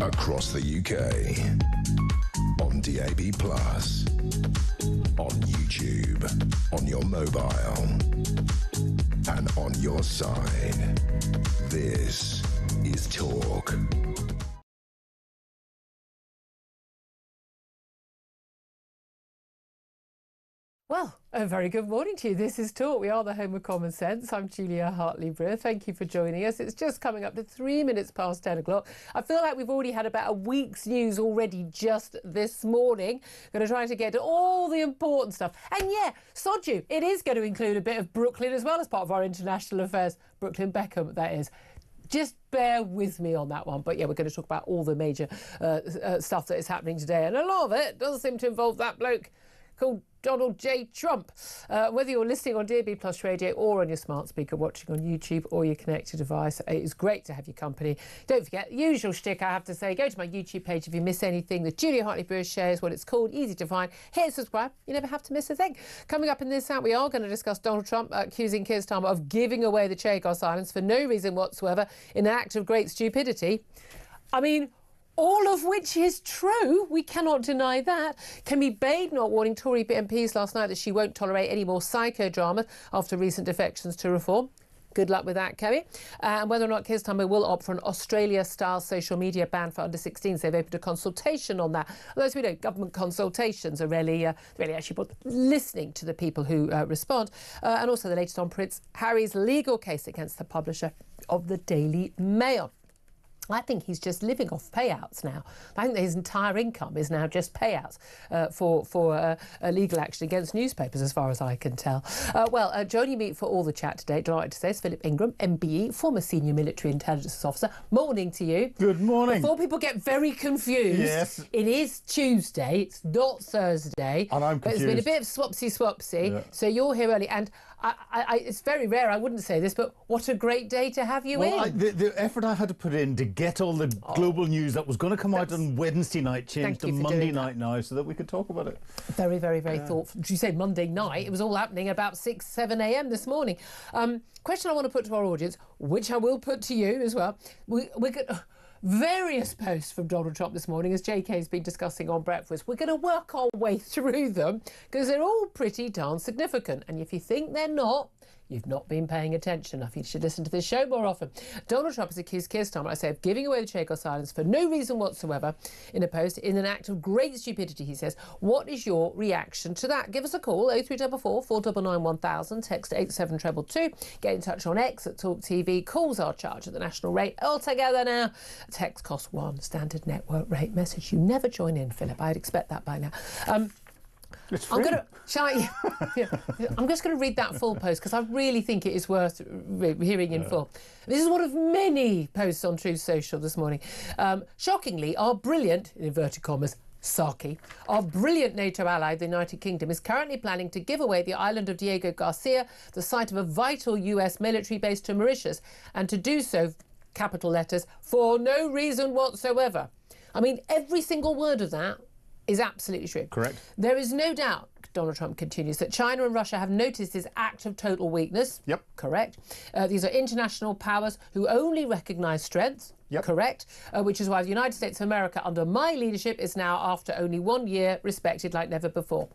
across the UK, on DAB+, on YouTube, on your mobile, and on your side. This is Talk. Well, a very good morning to you. This is Talk. We are the home of common sense. I'm Julia Hartley-Brewer. Thank you for joining us. It's just coming up to 3 minutes past 10 o'clock. I feel like we've already had about a week's news already just this morning. Going to try to get to all the important stuff. And yeah, sod you, it is going to include a bit of Brooklyn as well as part of our international affairs. Brooklyn Beckham, that is. Just bear with me on that one. But yeah, we're going to talk about all the major stuff that is happening today. And a lot of it does seem to involve that bloke called Donald J. Trump. Whether you're listening on DAB+ radio or on your smart speaker, watching on YouTube or your connected device, it is great to have your company. Don't forget, the usual shtick I have to say, go to my YouTube page if you miss anything. The Julia Hartley-Brewer Show is what it's called, easy to find. Hit subscribe, you never have to miss a thing. Coming up in this hour, we are going to discuss Donald Trump accusing Keir Starmer of giving away the Che silence for no reason whatsoever in an act of great stupidity. I mean, all of which is true. We cannot deny that. Kemi Bade not warning Tory MPs last night that she won't tolerate any more psychodrama after recent defections to reform. Good luck with that, Kemi. And whether or not Keir Starmer will opt for an Australia-style social media ban for under-16s, they've opened a consultation on that. Although, as we know, government consultations are really actually listening to the people who respond. And also the latest on Prince Harry's legal case against the publisher of the Daily Mail. I think he's just living off payouts now. I think that his entire income is now just payouts for legal action against newspapers, as far as I can tell. Joining me for all the chat today, delighted to say, is Philip Ingram, MBE, former senior military intelligence officer. Morning to you. Good morning. Before people get very confused, yes, it is Tuesday, it's not Thursday. And I'm confused. But it's been a bit of swapsy, yeah. So you're here early. And it's very rare, I wouldn't say this, but what a great day to have you in. The effort I had to put in to get all the global news that was going to come out on Wednesday night changed to Monday night now so that we could talk about it. Very, very, very thoughtful. Did you say Monday night? It was all happening about 6, 7 a.m. this morning. Question I want to put to our audience, which I will put to you as well. We're going various posts from Donald Trump this morning, as JK's been discussing on breakfast. We're going to work our way through them because they're all pretty darn significant. And if you think they're not, you've not been paying attention enough. You should listen to this show more often. Donald Trump has accused Keir Starmer, I say, of giving away the Che silence for no reason whatsoever in a post in an act of great stupidity, he says. What is your reaction to that? Give us a call, 0344 499 1000, text 87222. Get in touch on X at talkTV. Calls are charged at the national rate. All together now. Text costs £1, standard network rate message. You never join in, Philip. I'd expect that by now. It's free. I'm just going to read that full post because I really think it is worth hearing in full. This is one of many posts on Truth Social this morning. Shockingly, our brilliant, in inverted commas, Saki, our brilliant NATO ally, the United Kingdom, is currently planning to give away the island of Diego Garcia, the site of a vital US military base, to Mauritius, and to do so, capital letters, for no reason whatsoever. I mean, every single word of that is absolutely true. Correct. There is no doubt, Donald Trump continues, that China and Russia have noticed this act of total weakness. Yep. Correct. These are international powers who only recognise strength. Yep. Correct. Which is why the United States of America, under my leadership, is now, after only 1 year, respected like never before.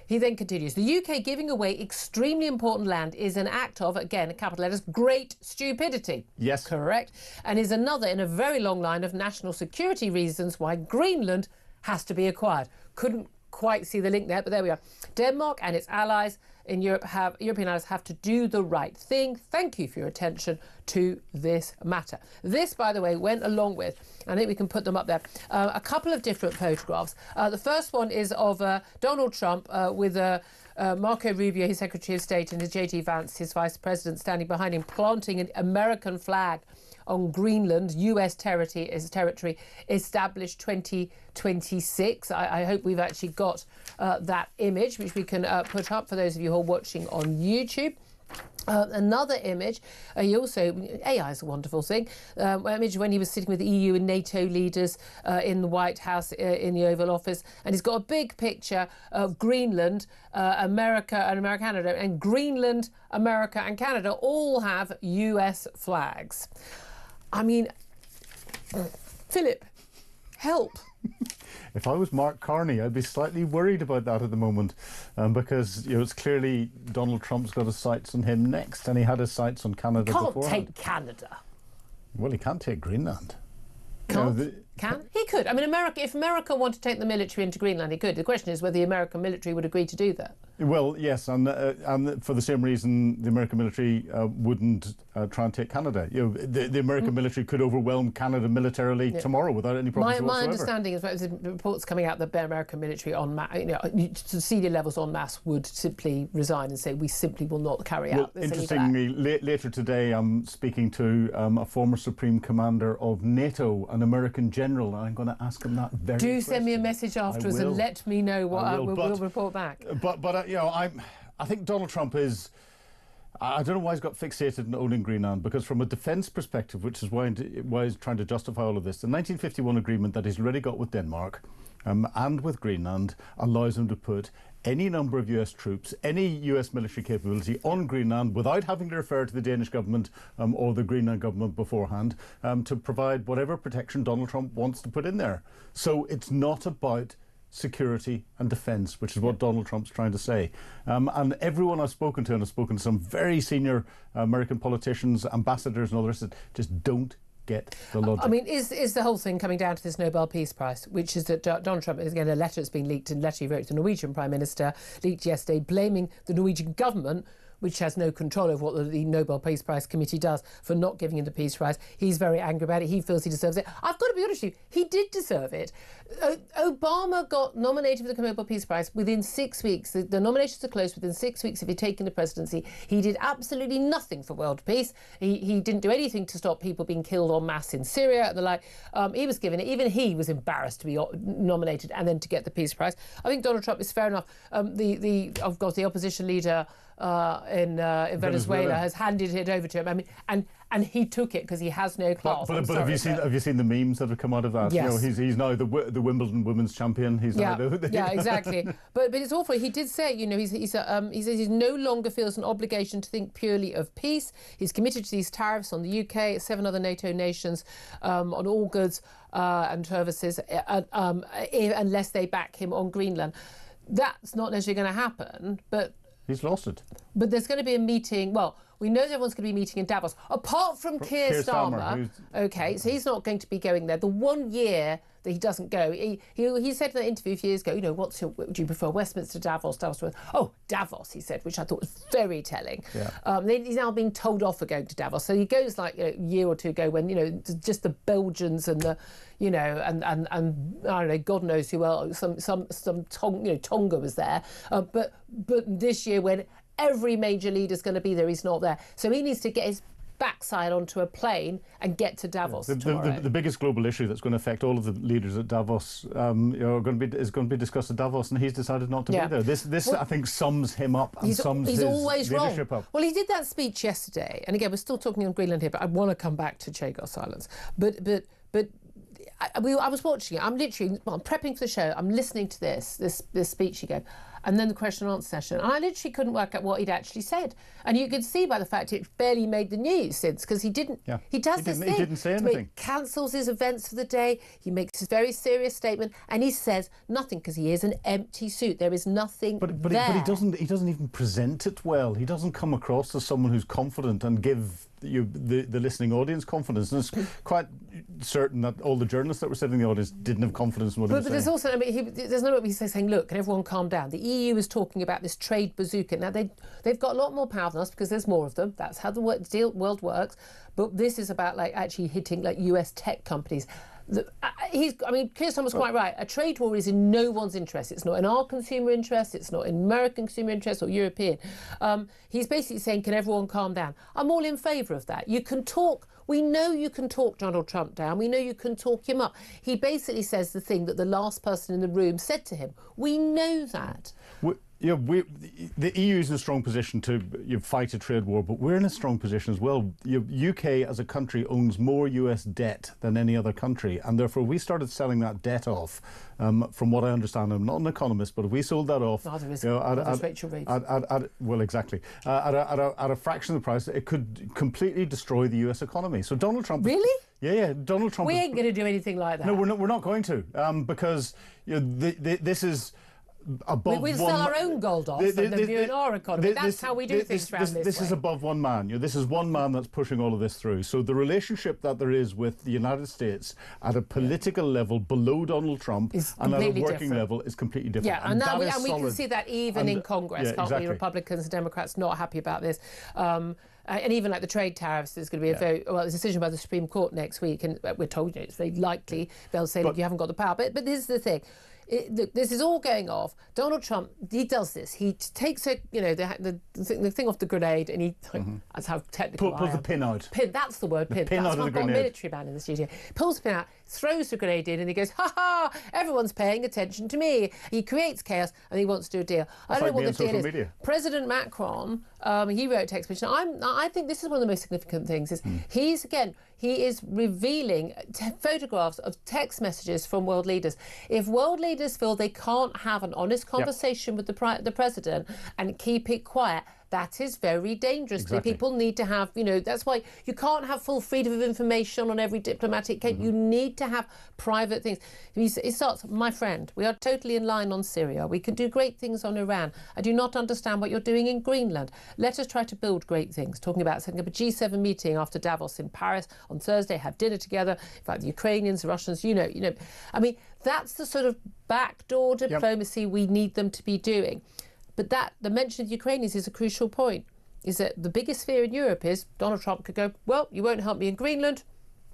He then continues, the UK giving away extremely important land is an act of, again, capital letters, great stupidity. Yes. Correct. And is another in a very long line of national security reasons why Greenland has to be acquired. Couldn't quite see the link there, but there we are. Denmark and its allies in European allies have to do the right thing. Thank you for your attention to this matter. This, by the way, went along with, I think we can put them up there, a couple of different photographs. The first one is of Donald Trump with Marco Rubio, his Secretary of State, and J.D. Vance, his Vice President, standing behind him, planting an American flag on Greenland, US territory established 2026. I hope we've actually got that image, which we can put up for those of you who are watching on YouTube. Another image, AI is a wonderful thing, image when he was sitting with the EU and NATO leaders in the White House in the Oval Office, and he's got a big picture of Greenland, America and Canada, and Greenland, America and Canada all have US flags. I mean, Philip, help. If I was Mark Carney, I'd be slightly worried about that at the moment, because it's clearly Donald Trump's got his sights on him next, and he had his sights on Canada before. Can't take Canada. Well, he can't take Greenland. Can? He could. I mean, if America wanted to take the military into Greenland, he could. The question is whether the American military would agree to do that. Well, yes, and for the same reason, the American military wouldn't try and take Canada. The American military could overwhelm Canada militarily tomorrow without any problems whatsoever. My understanding is that the reports coming out that the American military senior levels en masse would simply resign and say we simply will not carry out this. Interestingly, later today, I'm speaking to a former Supreme Commander of NATO, an American general, and I'm going to ask him that very question. Do send me a message afterwards and let me know what we'll report back. But I think Donald Trump is. I don't know why he's got fixated on owning Greenland, because from a defence perspective, which is why he's trying to justify all of this, the 1951 agreement that he's already got with Denmark and with Greenland allows him to put any number of US troops, any US military capability on Greenland without having to refer to the Danish government or the Greenland government beforehand to provide whatever protection Donald Trump wants to put in there. So it's not about security and defence, which is what Donald Trump's trying to say. And everyone I've spoken to, and I've spoken to some very senior American politicians, ambassadors and others, that just don't get the logic. I mean, is the whole thing coming down to this Nobel Peace Prize, which is that Donald Trump, is again, a letter that's been leaked, and a letter he wrote to the Norwegian Prime Minister, leaked yesterday, blaming the Norwegian government, which has no control over what the Nobel Peace Prize Committee does, for not giving him the Peace Prize. He's very angry about it. He feels he deserves it. I've got to be honest with you, he did deserve it. Obama got nominated for the Nobel Peace Prize within 6 weeks. The nominations are closed within 6 weeks of he taking the presidency. He did absolutely nothing for world peace. He didn't do anything to stop people being killed en masse in Syria and the like. He was given it. Even he was embarrassed to be nominated and then to get the Peace Prize. I think Donald Trump is fair enough. Of course, the opposition leader in Venezuela has handed it over to him. I mean, and he took it because he has no class. But have you seen the memes that have come out of that? Yes. He's now the Wimbledon women's champion. He's now yeah, exactly. But it's awful. He did say, he says he no longer feels an obligation to think purely of peace. He's committed to these tariffs on the UK, 7 other NATO nations, on all goods and services, unless they back him on Greenland. That's not necessarily going to happen, but he's lost it. But there's going to be a meeting. Well, we know everyone's going to be meeting in Davos, apart from Keir Starmer. OK, so he's not going to be going there. The 1 year that he doesn't go, he said in an interview a few years ago, would you prefer Westminster, Davos? Oh, Davos, he said, which I thought was very telling. Yeah. He's now being told off for going to Davos. So he goes like a year or two ago when, just the Belgians and the, and I don't know, God knows who else, Tonga was there. But this year, when every major leader's going to be there, he's not there. So he needs to get his backside onto a plane and get to Davos tomorrow. The biggest global issue that's going to affect all of the leaders at Davos is going to be discussed at Davos, and he's decided not to be there. This I think sums him up and sums his leadership up. Well, he did that speech yesterday, and again, we're still talking on Greenland here, but I want to come back to Chagos Islands. But I was watching it. I'm prepping for the show. I'm listening to this speech he gave, and then the question and answer session. And I literally couldn't work out what he'd actually said. And you could see by the fact it barely made the news since, because he didn't. Yeah. He does this thing. He didn't say anything. He cancels his events for the day. He makes his very serious statement, and he says nothing because he is an empty suit. There is nothing there. But he doesn't even present it well. He doesn't come across as someone who's confident and give the listening audience confidence. And it's quite certain that all the journalists that were sitting in the audience didn't have confidence in what he was saying. But there's also, there's no way he's saying, look, can everyone calm down? The EU is talking about this trade bazooka. Now, they've got a lot more power than us because there's more of them. That's how the world works. But this is about actually hitting US tech companies. Keir Starmer was quite right. A trade war is in no one's interest. It's not in our consumer interest. It's not in American consumer interest or European. He's basically saying, can everyone calm down? I'm all in favour of that. You can talk. We know you can talk Donald Trump down. We know you can talk him up. He basically says the thing that the last person in the room said to him. We know that. The EU is in a strong position to fight a trade war, but we're in a strong position as well. UK as a country owns more US debt than any other country, and therefore we started selling that debt off. From what I understand, I'm not an economist, but if we sold that off, at a fraction of the price, it could completely destroy the US economy. So Donald Trump, really? Yeah. Donald Trump. We ain't going to do anything like that. No, we're not going to, because this is above we'll one. sell our own gold off and then ruin our economy. That's how we do things around this way. This is above one man. This is one man that's pushing all of this through. So the relationship that there is with the United States at a political level below Donald Trump and at a working level is completely different. Yeah, and we can see that even in Congress, can't we? Republicans and Democrats not happy about this. And even like the trade tariffs, there's going to be a decision by the Supreme Court next week, and we're told it's very likely they'll say, look, you haven't got the power. But this is the thing. This is all going off. Donald Trump, he does this. He takes the thing off the grenade, and that's how technical I am. Pulls the pin out. Pin, that's the word, pin. Pin out of the grenade. I've got a military man in the studio. Pulls the pin out, throws the grenade in, and he goes, ha ha, everyone's paying attention to me. He creates chaos, and he wants to do a deal. I don't know what the deal is. Media. President Macron, he wrote a text message. I think this is one of the most significant things, is he is revealing photographs of text messages from world leaders. If world leaders feel they can't have an honest conversation with the president and keep it quiet, that is very dangerous. Exactly. People need to have, that's why you can't have full freedom of information on every diplomatic case. You need to have private things. It starts, my friend, we are totally in line on Syria. We can do great things on Iran. I do not understand what you're doing in Greenland. Let us try to build great things. Talking about setting up a G7 meeting after Davos in Paris on Thursday, have dinner together. In fact, the Ukrainians, the Russians, I mean, that's the sort of backdoor diplomacy we need them to be doing. But the mention of the Ukrainians is a crucial point, is that the biggest fear in Europe is Donald Trump could go, well, you won't help me in Greenland.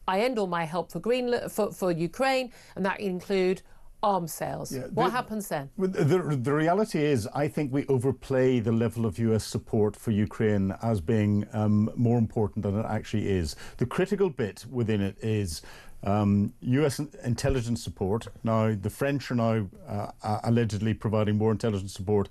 I end all my help for Greenland, for Ukraine, and that include arms sales. What happens then? The reality is, I think we overplay the level of US support for Ukraine as being more important than it actually is. The critical bit within it is US intelligence support. Now, the French are now allegedly providing more intelligence support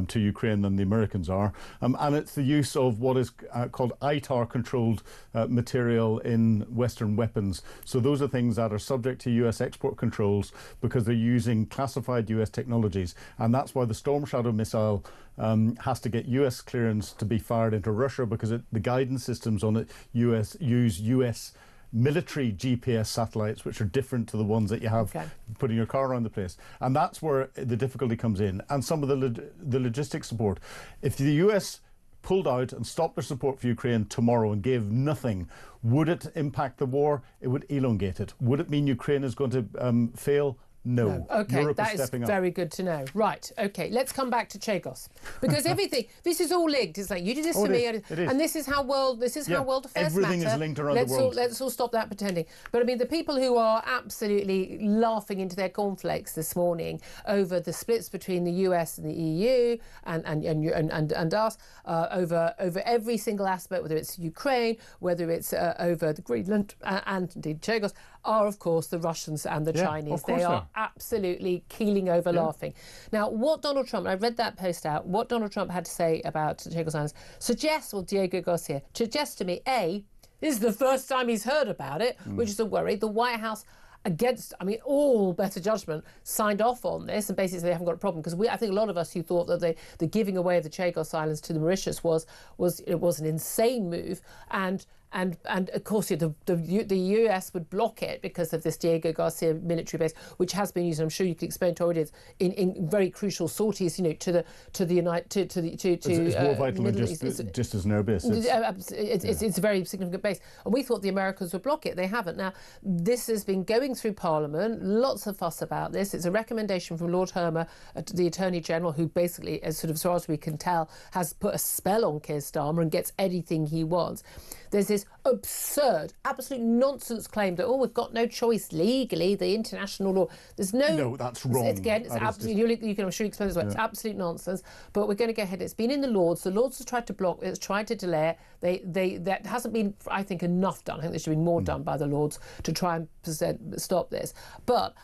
to Ukraine than the Americans are. And it's the use of what is called ITAR-controlled material in Western weapons. So those are things that are subject to US export controls because they're using classified US technologies. And that's why the Storm Shadow missile has to get US clearance to be fired into Russia, because the guidance systems on it use US military GPS satellites, which are different to the ones that you have putting your car around the place. And that's where the difficulty comes in. And some of the logistics support. If the US pulled out and stopped their support for Ukraine tomorrow and gave nothing, would it impact the war? It would elongate it. Would it mean Ukraine is going to fail? No. Okay, Europe that is very good to know. Right, okay, let's come back to Chagos. Because everything, this is all linked. It's like, you do this to me, and this is how world affairs everything matter. Is linked around the world. Let's all stop that pretending. But I mean, the people who are absolutely laughing into their cornflakes this morning over the splits between the US and the EU and us, over every single aspect, whether it's Ukraine, whether it's over the Greenland and indeed Chagos, are of course the Russians and the Chinese. They are absolutely keeling over laughing. Now, what Donald Trump, I read that post out, what Donald Trump had to say about Chagos Islands suggests, well, Diego Garcia, suggests to me, A, this is the first time he's heard about it, which is a worry. The White House, against, all better judgment, signed off on this and basically they haven't got a problem, because I think a lot of us who thought that the giving away of the Chagos Islands to the Mauritius was an insane move, and of course the US would block it because of this Diego Garcia military base, which has been used, I'm sure you can explain to audience, in very crucial sorties, to the it's more vital than just as an air base. It's a very significant base, and we thought the Americans would block it. They haven't. Now, this has been going through Parliament, lots of fuss about this. It's a recommendation from Lord Hermer, the Attorney General, who basically, as far as we can tell, has put a spell on Keir Starmer and gets anything he wants. There's this absurd, absolute nonsense claim that, we've got no choice legally, the international law. There's no, that's wrong. It's absolutely, you can, I'm sure, explain this. It's absolute nonsense. But we're going to go ahead. It's been in the Lords. The Lords have tried to block it. It's tried to delay it. That hasn't been, I think, enough done. I think there should be more done by the Lords to try and stop this. But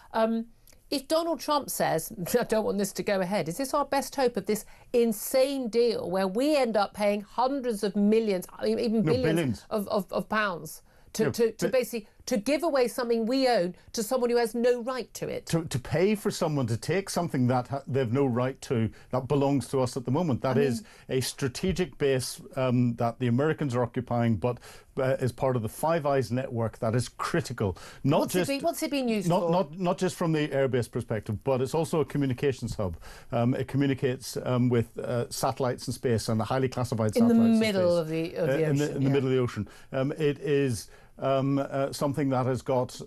if Donald Trump says, I don't want this to go ahead, is this our best hope of this insane deal where we end up paying hundreds of millions, even billions of pounds to basically to give away something we own to someone who has no right to it. To pay for someone to take something that they've no right to, that belongs to us at the moment. That is a strategic base that the Americans are occupying, but is part of the Five Eyes network that is critical. What's it being used for? Not just from the airbase perspective, but it's also a communications hub. It communicates with satellites in space and highly classified satellites in the middle of the ocean. In the middle of the ocean. It is something that has got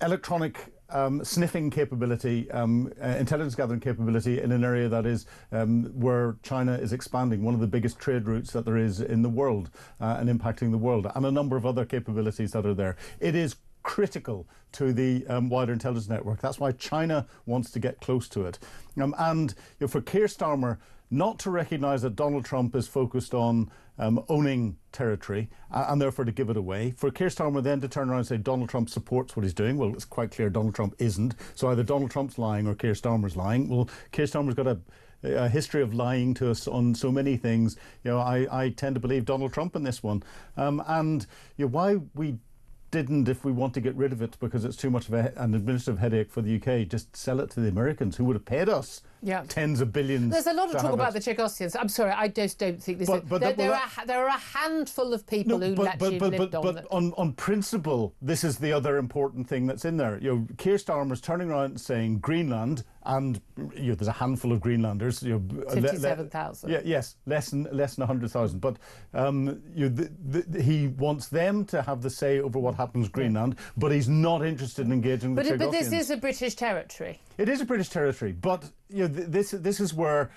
electronic sniffing capability, intelligence gathering capability in an area that is where China is expanding, one of the biggest trade routes that there is in the world and impacting the world, and a number of other capabilities that are there. It is critical to the wider intelligence network. That's why China wants to get close to it. And for Keir Starmer not to recognise that Donald Trump is focused on owning territory and therefore to give it away. For Keir Starmer then to turn around and say Donald Trump supports what he's doing. Well, it's quite clear Donald Trump isn't. So either Donald Trump's lying or Keir Starmer's lying. Well, Keir Starmer's got a history of lying to us on so many things. I tend to believe Donald Trump in this one. And why we didn't, if we want to get rid of it because it's too much of an administrative headache for the UK, just sell it to the Americans who would have paid us tens of billions. There's a lot of talk about the Czechoslovakians. I'm sorry, I just don't think this is... There are a handful of people who actually lived on it. But on principle, this is the other important thing that's in there. Keir Starmer's turning around and saying Greenland, and there's a handful of Greenlanders. 57,000. Yes, less than 100,000. But he wants them to have the say over what happens in Greenland, but he's not interested in engaging with the Czechoslovakians. But this is a British territory. It is a British territory, but this is where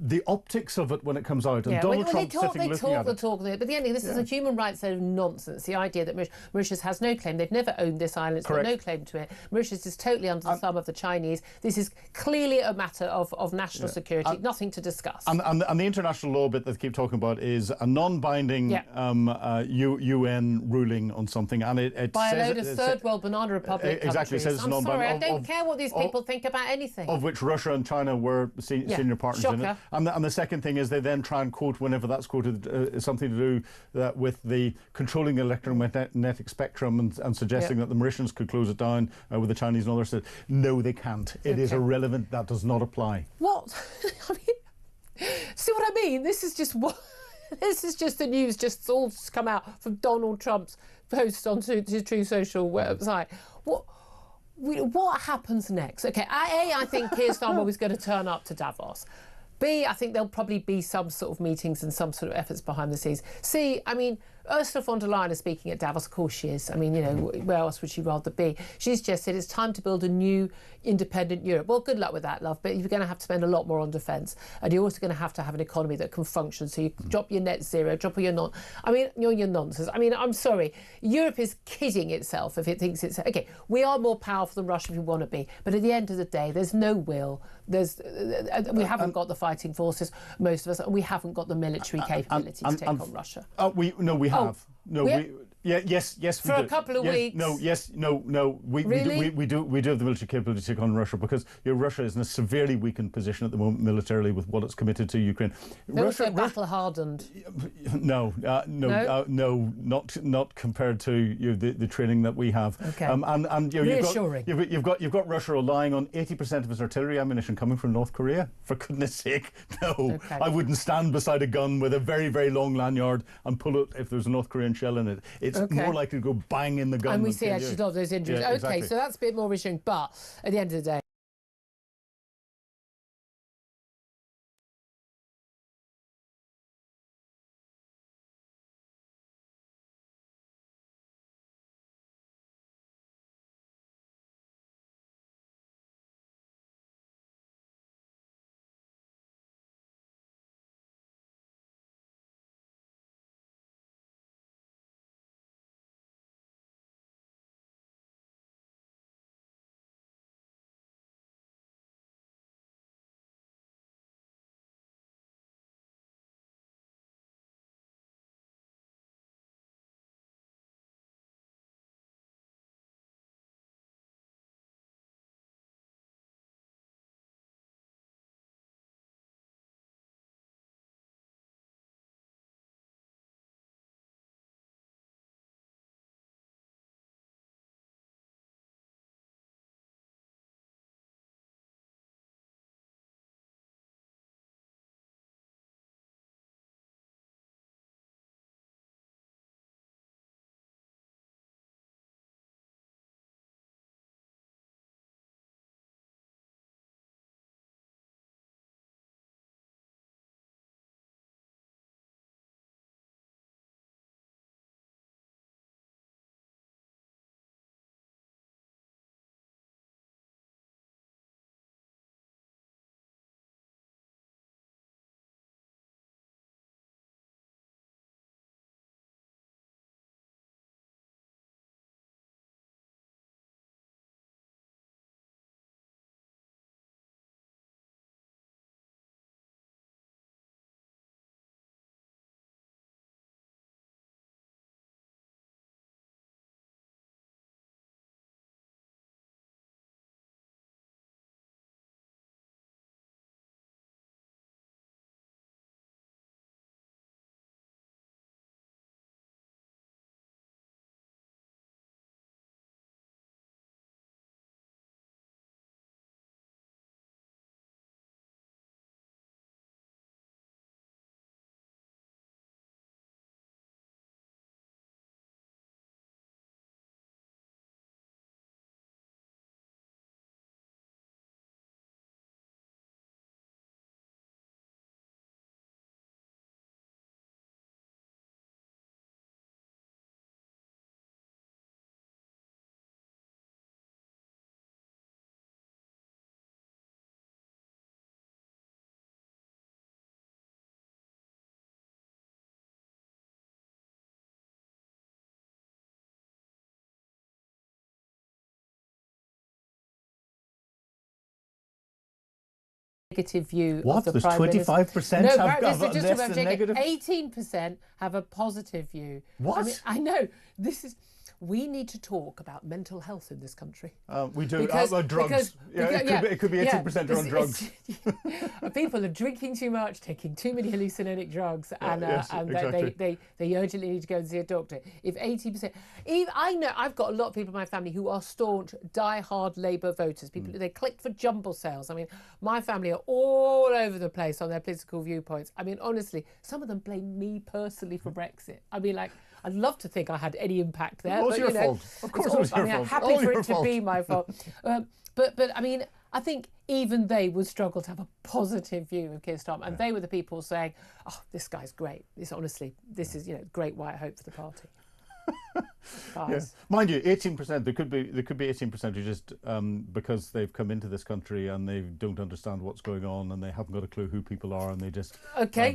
the optics of it when it comes out, and Donald Trump sitting looking at it. But at the end of this is a human rights sort of nonsense. The idea that Mauritius has no claim, they've never owned this island, it's got no claim to it. Mauritius is totally under the thumb of the Chinese. This is clearly a matter of national security, nothing to discuss. And the international law bit that they keep talking about is a non-binding UN ruling on something, and it by says a load of third world banana republic exactly countries. says it's I'm non-binding. sorry, I don't care what these people think about anything. Of which Russia and China were senior partners in it. And the second thing is they then try and quote, whenever that's quoted, something to do with the controlling the electromagnetic spectrum and suggesting that the Mauritians could close it down with the Chinese and others. No, they can't. It is irrelevant. That does not apply. What? I mean, see what I mean? This is just the news just all come out from Donald Trump's post on his True Social website. What happens next? Okay, I think Keir Starmer was going to turn up to Davos. B, I think there'll probably be some sort of meetings and some sort of efforts behind the scenes. C, I mean, Ursula von der Leyen is speaking at Davos. Of course she is. I mean, where else would she rather be? She's just said it's time to build a new independent Europe. Well, good luck with that, love, but you're going to have to spend a lot more on defence, and you're also going to have an economy that can function. So you drop your net zero, drop all your your nonsense. I mean, I'm sorry. Europe is kidding itself if it thinks it's... Okay, we are more powerful than Russia if we want to be, but at the end of the day, there's no will. We haven't got the fighting forces, most of us, and we haven't got the military capability to take on Russia. We have. Yes, for a couple of weeks. No. We do have the military capability to take on Russia because Russia is in a severely weakened position at the moment militarily with what it's committed to Ukraine. They're also battle hardened. No, not compared to the training that we have. Okay. And reassuring. You've got Russia relying on 80% of its artillery ammunition coming from North Korea. For goodness sake, no. Okay. I wouldn't stand beside a gun with a very, very long lanyard and pull it if there's a North Korean shell in it. It's more likely to go bang in the gun. And we see actually a lot of those injuries. Yeah, exactly. Okay, so that's a bit more reassuring. But at the end of the day, negative view What? of the There's Prime Minister. 25% No, have this is got just less about than negative? 18% have a positive view. What? I mean, I know. We need to talk about mental health in this country. We do. Drugs. It could be 18% are on drugs. People are drinking too much, taking too many hallucinogenic drugs, and exactly. they urgently need to go and see a doctor. If 80%, I know I've got a lot of people in my family who are staunch, die-hard Labour voters. People they click for jumble sales. I mean, my family are all over the place on their political viewpoints. I mean, honestly, some of them blame me personally for Brexit. I mean, like, I'd love to think I had any impact there. It was your fault. Of course it was your fault. I'm happy for it to be my fault. But I mean, I think even they would struggle to have a positive view of Keir Starmer. And they were the people saying, oh, this guy's great. This is, great white hope for the party. Mind you, 18%. There could be 18% who just because they've come into this country and they don't understand what's going on and they haven't got a clue who people are and they just tick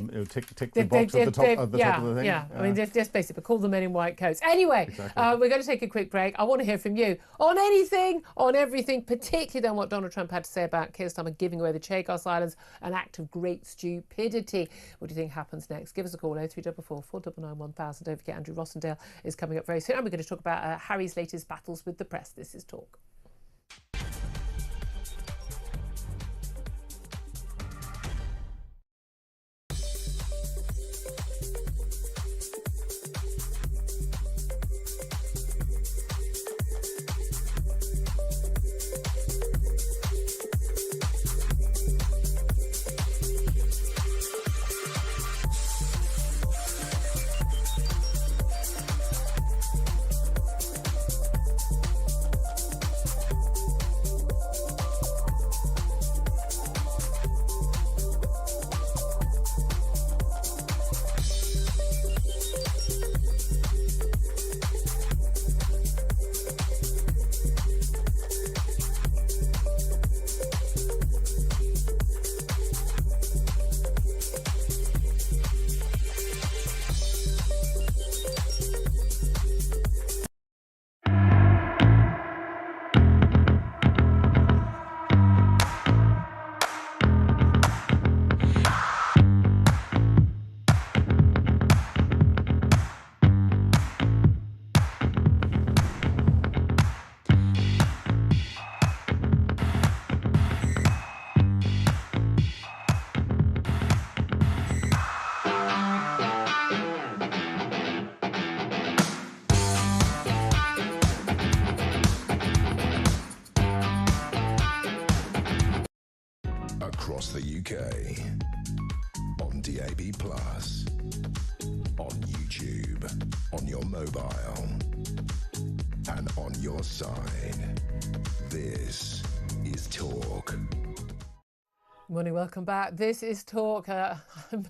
the box at the top of the thing. Yeah, I mean, just basically call the men in white coats. Anyway, exactly. We're going to take a quick break. I want to hear from you on anything, on everything, particularly on what Donald Trump had to say about Keir Starmer giving away the Chagos Islands, an act of great stupidity. What do you think happens next? Give us a call, 0344 499 1000. Don't forget, Andrew Rossendale is coming up very soon. And we're going to talk about Harry's latest battles with the press. This is Talk. Across the UK, on DAB+, on YouTube, on your mobile, and on your side. This is Talk. Morning, welcome back. This is Talk.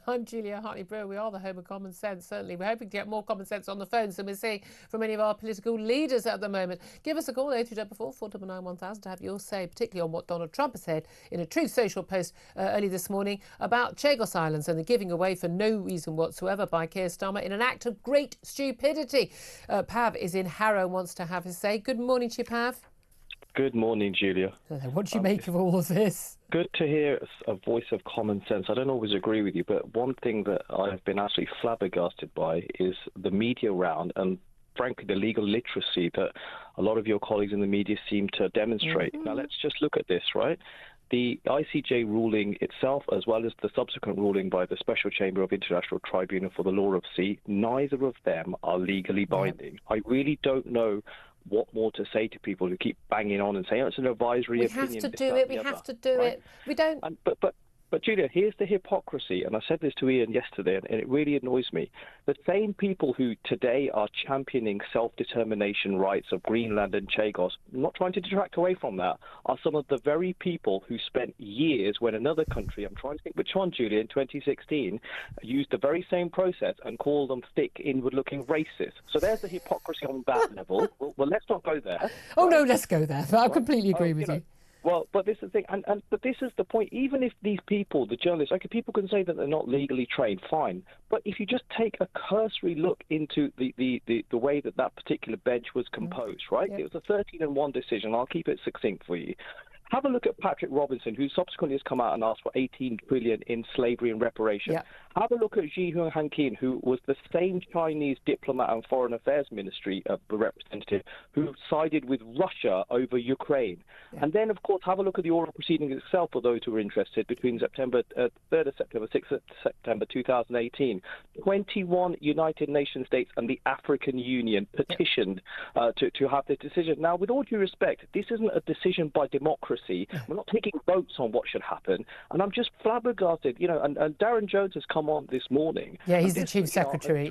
I'm Julia Hartley-Brewer. We are the home of common sense, certainly. We're hoping to get more common sense on the phones than we're seeing from any of our political leaders at the moment. Give us a call, 0344 499 1000, to have your say, particularly on what Donald Trump has said in a Truth Social post early this morning about Chagos Islands and the giving away for no reason whatsoever by Keir Starmer in an act of great stupidity. Pav is in Harrow and wants to have his say. Good morning to you, Pav. Good morning, Julia. What do you make of all of this? Good to hear a voice of common sense. I don't always agree with you, but one thing that I've been absolutely flabbergasted by is the media round and, frankly, the legal literacy that a lot of your colleagues in the media seem to demonstrate. Mm-hmm. Now, let's just look at this, right? The ICJ ruling itself, as well as the subsequent ruling by the Special Chamber of International Tribunal for the Law of Sea, neither of them are legally binding. I really don't know what more to say to people who keep banging on and saying, oh, it's an advisory opinion. We have to do it. We have to do it. We don't. But Julia, here's the hypocrisy, and I said this to Ian yesterday, and it really annoys me. The same people who today are championing self-determination rights of Greenland and Chagos, not trying to detract away from that, are some of the very people who spent years when another country, I'm trying to think which one, Julia, in 2016, used the very same process and called them thick, inward-looking racists. So there's the hypocrisy on that level. Well, let's not go there. Oh, right? No, let's go there. I completely agree with you. Well, but this is the thing, but this is the point. Even if these people, the journalists, okay, people can say that they're not legally trained, fine. But if you just take a cursory look into the way that particular bench was composed, right? Yep. It was a 13-1 decision. I'll keep it succinct for you. Have a look at Patrick Robinson, who subsequently has come out and asked for 18 trillion in slavery and reparation. Yeah. Have a look at Xi Jinping, who was the same Chinese diplomat and foreign affairs ministry representative who sided with Russia over Ukraine. Yeah. And then, of course, have a look at the oral proceedings itself for those who are interested between September 3rd of September, 6th of September 2018. 21 United Nations states and the African Union petitioned to have this decision. Now, with all due respect, this isn't a decision by democracy. We're not taking votes on what should happen. And I'm just flabbergasted, and Darren Jones has come on this morning. Yeah, he's the chief secretary,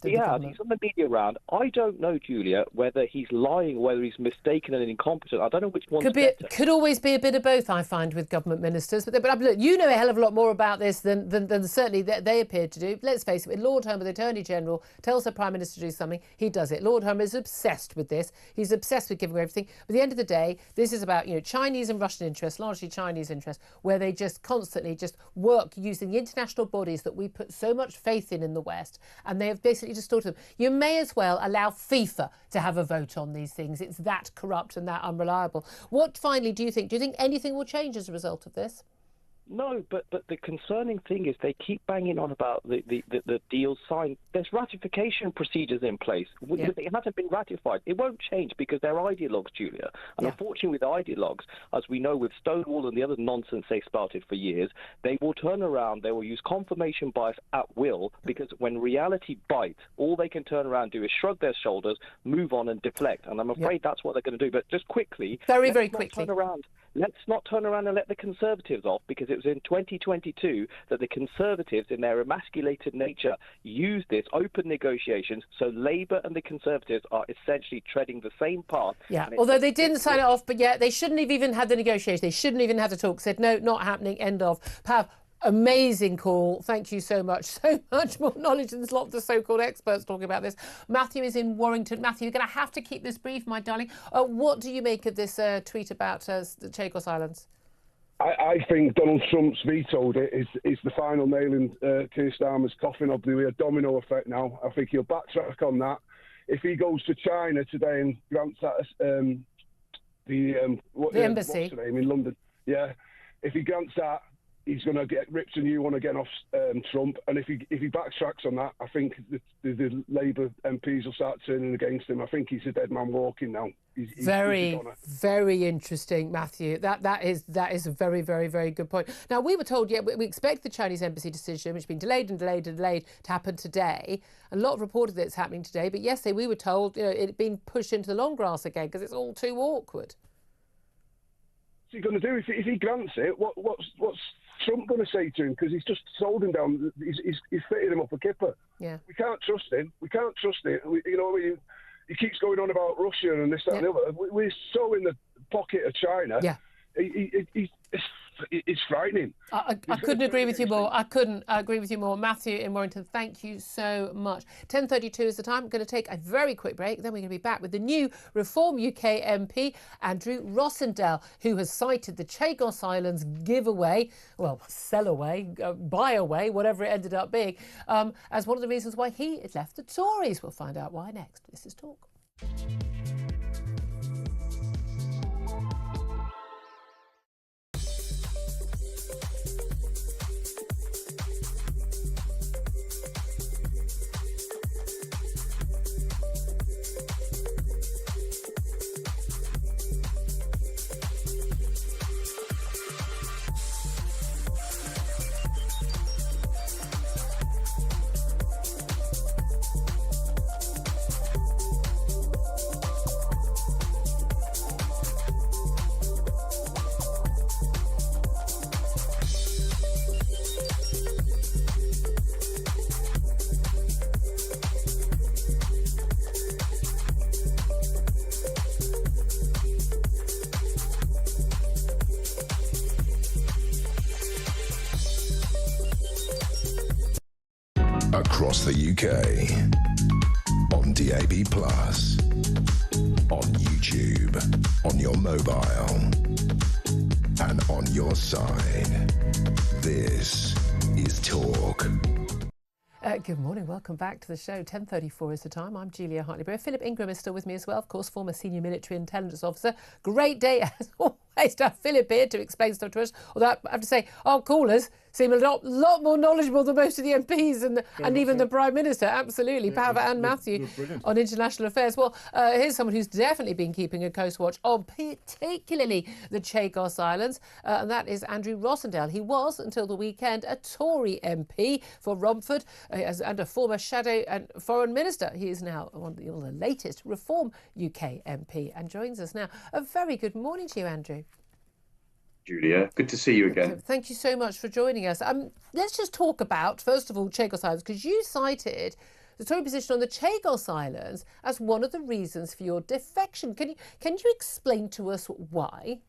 He's on the media round. I don't know, Julia, whether he's lying or whether he's mistaken and incompetent. I don't know which one's better. Could always be a bit of both, I find, with government ministers. But look, you know a hell of a lot more about this than certainly they appear to do. Let's face it, when Lord Homer, the Attorney General, tells the Prime Minister to do something, he does it. Lord Homer is obsessed with this. He's obsessed with giving away everything. But at the end of the day, this is about Chinese and Russian interests, largely Chinese interests, where they just constantly just work using the international bodies that we put so much faith in the West, and they have basically distorted them. You may as well allow FIFA to have a vote on these things. It's that corrupt and that unreliable. What finally do you think? Do you think anything will change as a result of this? No, but the concerning thing is they keep banging on about the deal signed. There's ratification procedures in place. Yeah. It hasn't been ratified. It won't change because they're ideologues, Julia. And unfortunately with ideologues, as we know with Stonewall and the other nonsense they started for years, they will turn around, they will use confirmation bias at will, because when reality bites, all they can turn around and do is shrug their shoulders, move on and deflect. And I'm afraid that's what they're going to do. But just quickly, very quickly. Let's not turn around and let the Conservatives off, because it was in 2022 that the Conservatives, in their emasculated nature, used this open negotiations. So Labour and the Conservatives are essentially treading the same path. Yeah, although they didn't sign it off, but they shouldn't have even had the negotiation. They shouldn't even have the talk. Said, no, not happening, end of. Pav, amazing call. Thank you so much. So much more knowledge than there's a lot of the so-called experts talking about this. Matthew is in Warrington. Matthew, you're going to have to keep this brief, my darling. What do you make of this tweet about the Chagos Islands? I think Donald Trump's vetoed it is the final nail in Keir Starmer's coffin. Obviously, a domino effect now. I think he'll backtrack on that. If he goes to China today and grants that the embassy, what's the name, in London, if he grants that, he's going to get ripped a new one again off Trump. And if he backtracks on that, I think the Labour MPs will start turning against him. I think he's a dead man walking now. He's very interesting, Matthew. That is a very, very, very good point. Now, we were told, we expect the Chinese embassy decision, which has been delayed and delayed and delayed, to happen today. A lot of reported that it's happening today. But yesterday we were told, it had been pushed into the long grass again because it's all too awkward. What's he going to do if he grants it? What's Trump going to say to him? Because he's just sold him down. He's fitted him up a kipper. Yeah, we can't trust him. We can't trust it. He keeps going on about Russia and this, that, and the other. We're so in the pocket of China. Yeah, it's frightening. I couldn't agree with you more. I couldn't agree with you more. Matthew in Warrington, thank you so much. 10:32 is the time. I'm going to take a very quick break. Then we're going to be back with the new Reform UK MP, Andrew Rossendale, who has cited the Chagos Islands giveaway, sell away, buy away, whatever it ended up being, as one of the reasons why he has left the Tories. We'll find out why next. This is Talk. Across the UK, on DAB+, on YouTube, on your mobile, and on your side. This is Talk. Good morning, welcome back to the show. 10:34 is the time. I'm Julia Hartley-Brewer. Philip Ingram is still with me as well, of course, former senior military intelligence officer. Great day as always ways to have Philip here to explain stuff to us. Although I have to say, our callers seem a lot more knowledgeable than most of the MPs and even the Prime Minister. Absolutely. Pav and Matthew on international affairs. Well, here's someone who's definitely been keeping a close watch on particularly the Chagos Islands, and that is Andrew Rossendale. He was, until the weekend, a Tory MP for Romford and a former shadow and foreign minister. He is now one of the latest Reform UK MP and joins us now. A very good morning to you, Andrew. Julia, good to see you again. Thank you so much for joining us. Let's just talk about, first of all, Chagos Islands, because you cited the Tory position on the Chagos Islands as one of the reasons for your defection. Can you explain to us why?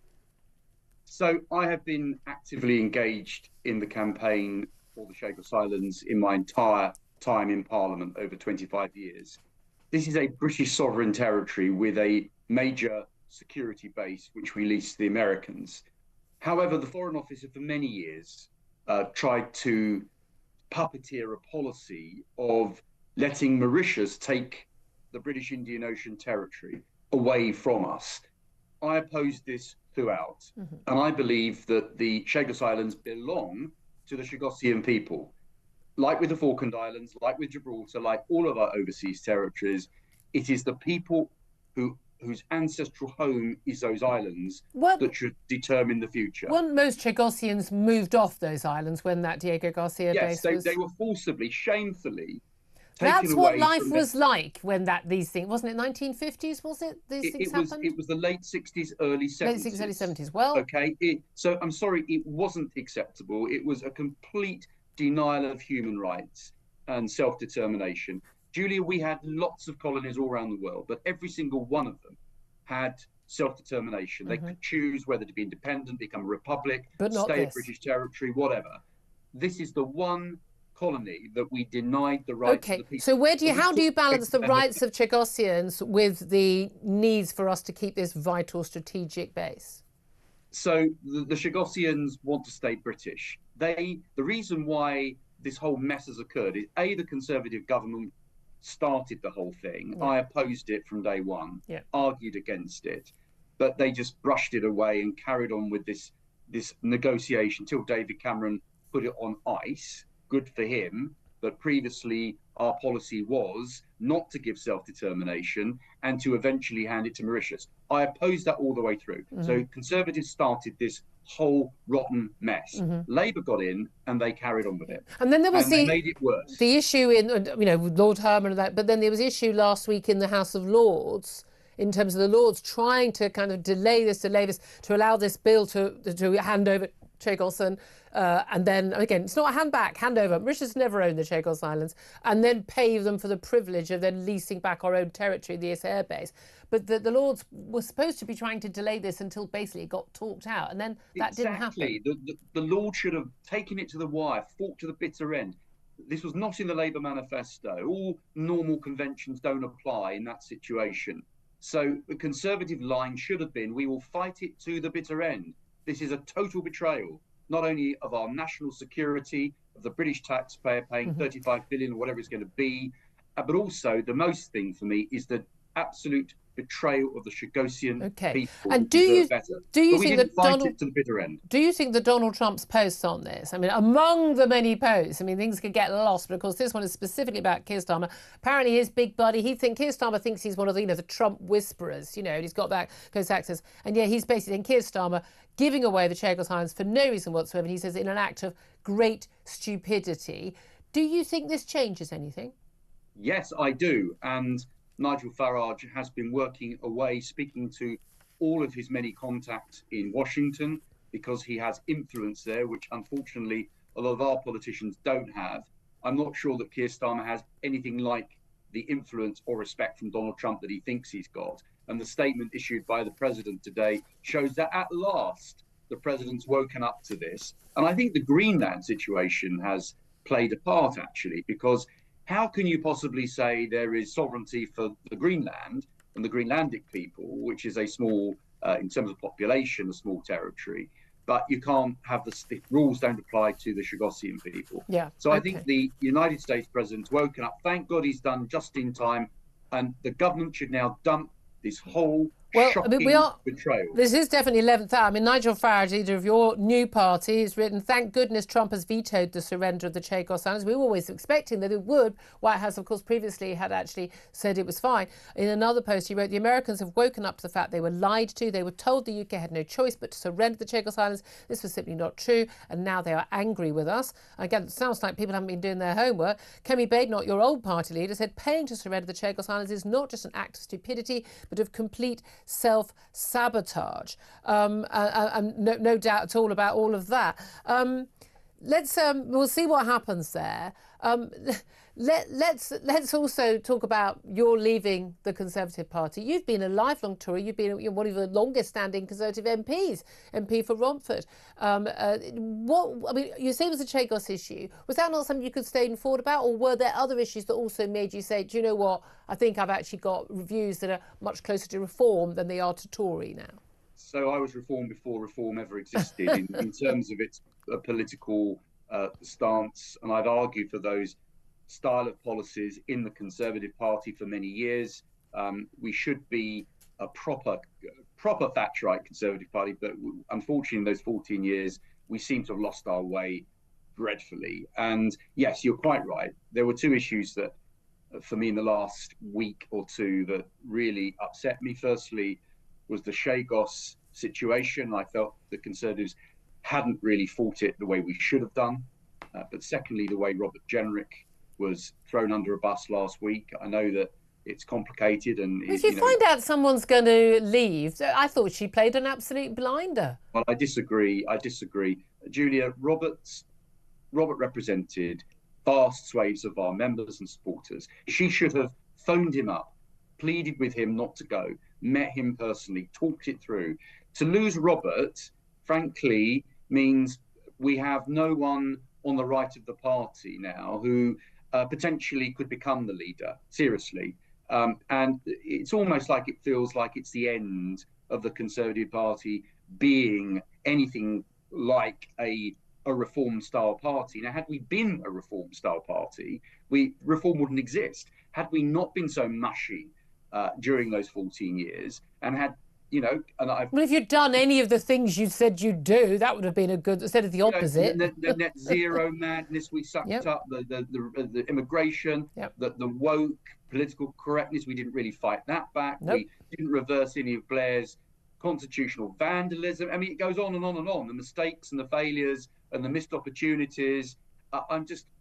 So I have been actively engaged in the campaign for the Chagos Islands in my entire time in Parliament over 25 years. This is a British sovereign territory with a major security base which we lease to the Americans. However, the Foreign Office for many years tried to puppeteer a policy of letting Mauritius take the British Indian Ocean territory away from us. I opposed this throughout, and I believe that the Chagos Islands belong to the Chagosian people. Like with the Falkland Islands, like with Gibraltar, like all of our overseas territories, it is the people whose ancestral home is those islands that should determine the future. Weren't most Chagosians moved off those islands when that Diego Garcia base was? Yes, they were forcibly, shamefully taken That's away. what life was like when these things, wasn't it 1950s, was it? Things happened? It was the late 60s, early 70s. Late 60s, early 70s. Well, okay. So I'm sorry, it wasn't acceptable. It was a complete denial of human rights and self-determination. Julia, we had lots of colonies all around the world, but every single one of them had self-determination. They could choose whether to be independent, become a republic, stay a British territory, whatever. This is the one colony that we denied the rights of the people. So how do you balance the rights of Chagosians with the needs for us to keep this vital strategic base? So the Chagosians want to stay British. The reason why this whole mess has occurred is the Conservative government started the whole thing. Yeah. I opposed it from day one, argued against it, but they just brushed it away and carried on with this negotiation till David Cameron put it on ice. Good for him. But previously our policy was not to give self-determination and to eventually hand it to Mauritius. I opposed that all the way through. So Conservatives started this whole rotten mess. Labour got in and they carried on with it. And then there was they made it worse. The issue with Lord Herman and that, but then there was issue last week in the House of Lords in terms of the Lords trying to kind of delay this, to allow this bill to hand over Chagos and then, again, it's not a handover. Mauritius never owned the Chagos Islands, and then pay them for the privilege of then leasing back our own territory, the air base. But the Lords were supposed to be trying to delay this until basically it got talked out, and then that didn't happen. The Lords should have taken it to the wire, fought to the bitter end. This was not in the Labour manifesto. All normal conventions don't apply in that situation. So the Conservative line should have been, we will fight it to the bitter end. This is a total betrayal, not only of our national security, of the British taxpayer paying 35 billion or whatever it's going to be, but also the most thing for me is the absolute betrayal of the Chagosian people. And do you think that it to the bitter end? Do you think that Donald Trump's posts on this, I mean, among the many posts, I mean, things could get lost, but of course this one is specifically about Keir Starmer. Apparently his big buddy, Keir Starmer thinks he's one of the, the Trump whisperers, and he's got that close access. And he's basically in Keir Starmer giving away the Chagos Islands for no reason whatsoever. And he says in an act of great stupidity. Do you think this changes anything? Yes, I do. And Nigel Farage has been working away, speaking to all of his many contacts in Washington, because he has influence there, which unfortunately a lot of our politicians don't have. I'm not sure that Keir Starmer has anything like the influence or respect from Donald Trump that he thinks he's got. And the statement issued by the president today shows that at last the president's woken up to this. And I think the Greenland situation has played a part, actually, because how can you possibly say there is sovereignty for the Greenland and the Greenlandic people, which is a small, in terms of population, a small territory, but you can't have the rules don't apply to the Chagosian people. So I think the United States president's woken up. Thank God he's done just in time. And the government should now dump this whole Well, shocking I mean, betrayal. This is definitely 11th hour. I mean, Nigel Farage, leader of your new party, has written, "Thank goodness Trump has vetoed the surrender of the Chagos Islands." We were always expecting that it would. White House, of course, previously had actually said it was fine. In another post, he wrote, "The Americans have woken up to the fact they were lied to. They were told the UK had no choice but to surrender the Chagos Islands. This was simply not true, and now they are angry with us." Again, it sounds like people haven't been doing their homework. Kemi Badenoch, your old party leader, said, "Paying to surrender the Chagos Islands is not just an act of stupidity, but of complete self-sabotage." And no doubt at all about all of that. We'll see what happens there. Let's also talk about your leaving the Conservative Party. You've been a lifelong Tory. You've been one of the longest-standing Conservative MPs, MP for Romford. You say it was a Chagos issue. Was that not something you could stay forward about, or were there other issues that also made you say, "Do you know what? I think I've actually got views that are much closer to reform than they are to Tory now"? So I was reform before reform ever existed in terms of its political stance, and I've argued for those style of policies in the Conservative Party for many years. We should be a proper Thatcherite Conservative Party, but unfortunately in those 14 years we seem to have lost our way dreadfully. And yes, you're quite right. There were two issues that for me in the last week or two that really upset me. Firstly was the Chagos situation. I felt the Conservatives hadn't really fought it the way we should have done. But secondly, the way Robert Jenrick was thrown under a bus last week. I know that it's complicated, and if you find out someone's going to leave, I thought she played an absolute blinder. Well, I disagree. Julia, Robert represented vast swathes of our members and supporters. She should have phoned him up, pleaded with him not to go, met him personally, talked it through. To lose Robert, frankly, means we have no one on the right of the party now who potentially could become the leader, seriously. And it's almost like it feels like it's the end of the Conservative Party being anything like a reform-style party. Now, had we been a reform-style party, reform wouldn't exist. Had we not been so mushy during those 14 years, and had, well, if you'd done any of the things you said you'd do, that would have been a good, instead of the opposite. The net zero madness we sucked up, the immigration, the woke political correctness, we didn't really fight that back. We didn't reverse any of Blair's constitutional vandalism. I mean, it goes on and on and on. The mistakes and the failures and the missed opportunities.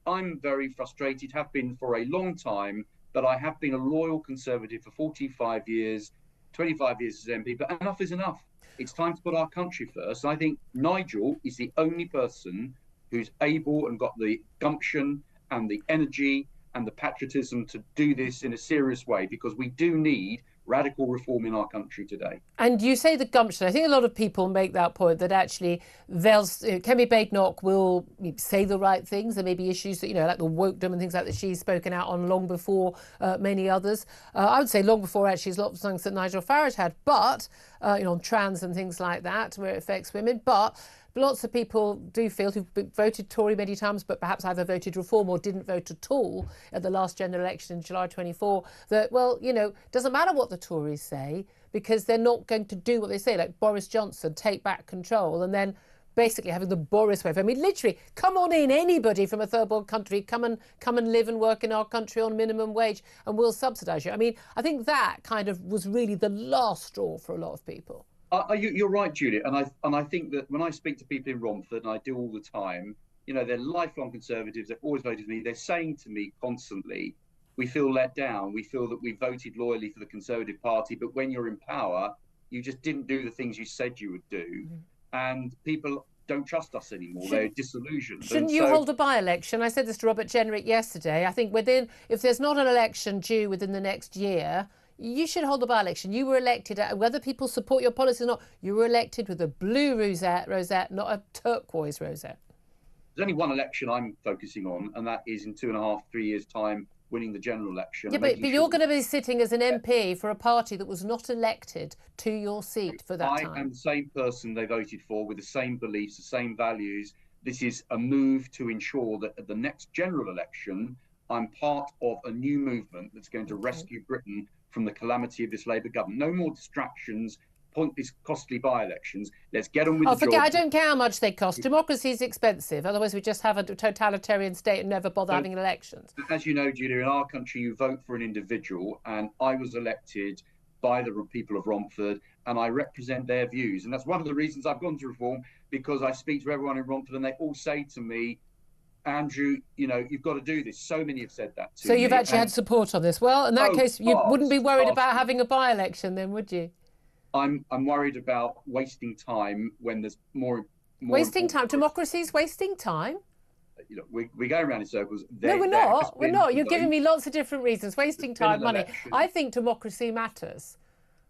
I'm very frustrated, have been for a long time, but I have been a loyal Conservative for 45 years. 25 years as MP, but enough is enough. It's time to put our country first. And I think Nigel is the only person who's able and got the gumption and the energy and the patriotism to do this in a serious way, because we do need radical reform in our country today. And you say the gumption. I think a lot of people make that point, that actually Kemi Badenoch will say the right things. There may be issues that, like the wokedom and things like that she's spoken out on long before many others. I would say long before actually lots of things that Nigel Farage had, but on trans and things like that, where it affects women. But lots of people do feel, who've voted Tory many times, but perhaps either voted Reform or didn't vote at all at the last general election in July 24, that, doesn't matter what the Tories say, because they're not going to do what they say, like Boris Johnson, take back control, and then basically having the Boris wave. I mean, literally, come on in, anybody from a third world country, come and live and work in our country on minimum wage, and we'll subsidise you. I mean, I think that kind of was really the last straw for a lot of people. You're right, Julia, and I think that when I speak to people in Romford, and I do all the time, they're lifelong Conservatives. They've always voted for me. They're saying to me constantly, "We feel let down. We feel that we voted loyally for the Conservative Party, but when you're in power, you just didn't do the things you said you would do, and people don't trust us anymore. They're disillusioned." Shouldn't you hold a by-election? I said this to Robert Jenrick yesterday. I think if there's not an election due within the next year, you should hold a by-election. You were elected, whether people support your policy or not, you were elected with a blue rosette, not a turquoise rosette. There's only one election I'm focusing on, and that is in 2.5, 3 years' time, winning the general election. Yeah, but you're going to be sitting as an MP for a party that was not elected to your seat for that time. I am the same person they voted for, with the same beliefs, the same values. This is a move to ensure that at the next general election, I'm part of a new movement that's going to rescue Britain from the calamity of this Labour government. No more distractions, pointless, costly by-elections. Let's get on with the job. I don't care how much they cost. Democracy is expensive. Otherwise, we just have a totalitarian state and never bother having elections. As you know, Julia, in our country, you vote for an individual, and I was elected by the people of Romford, and I represent their views. And that's one of the reasons I've gone to reform, because I speak to everyone in Romford, and they all say to me, Andrew, you've got to do this. So many have said that to me. So you've actually had support on this. Well, in that case, you wouldn't be worried about having a by-election then, would you? I'm worried about wasting time when there's more wasting time? Democracy's wasting time? We go around in circles. No, we're not. We're not. You're giving me lots of different reasons. Wasting time, money. I think democracy matters.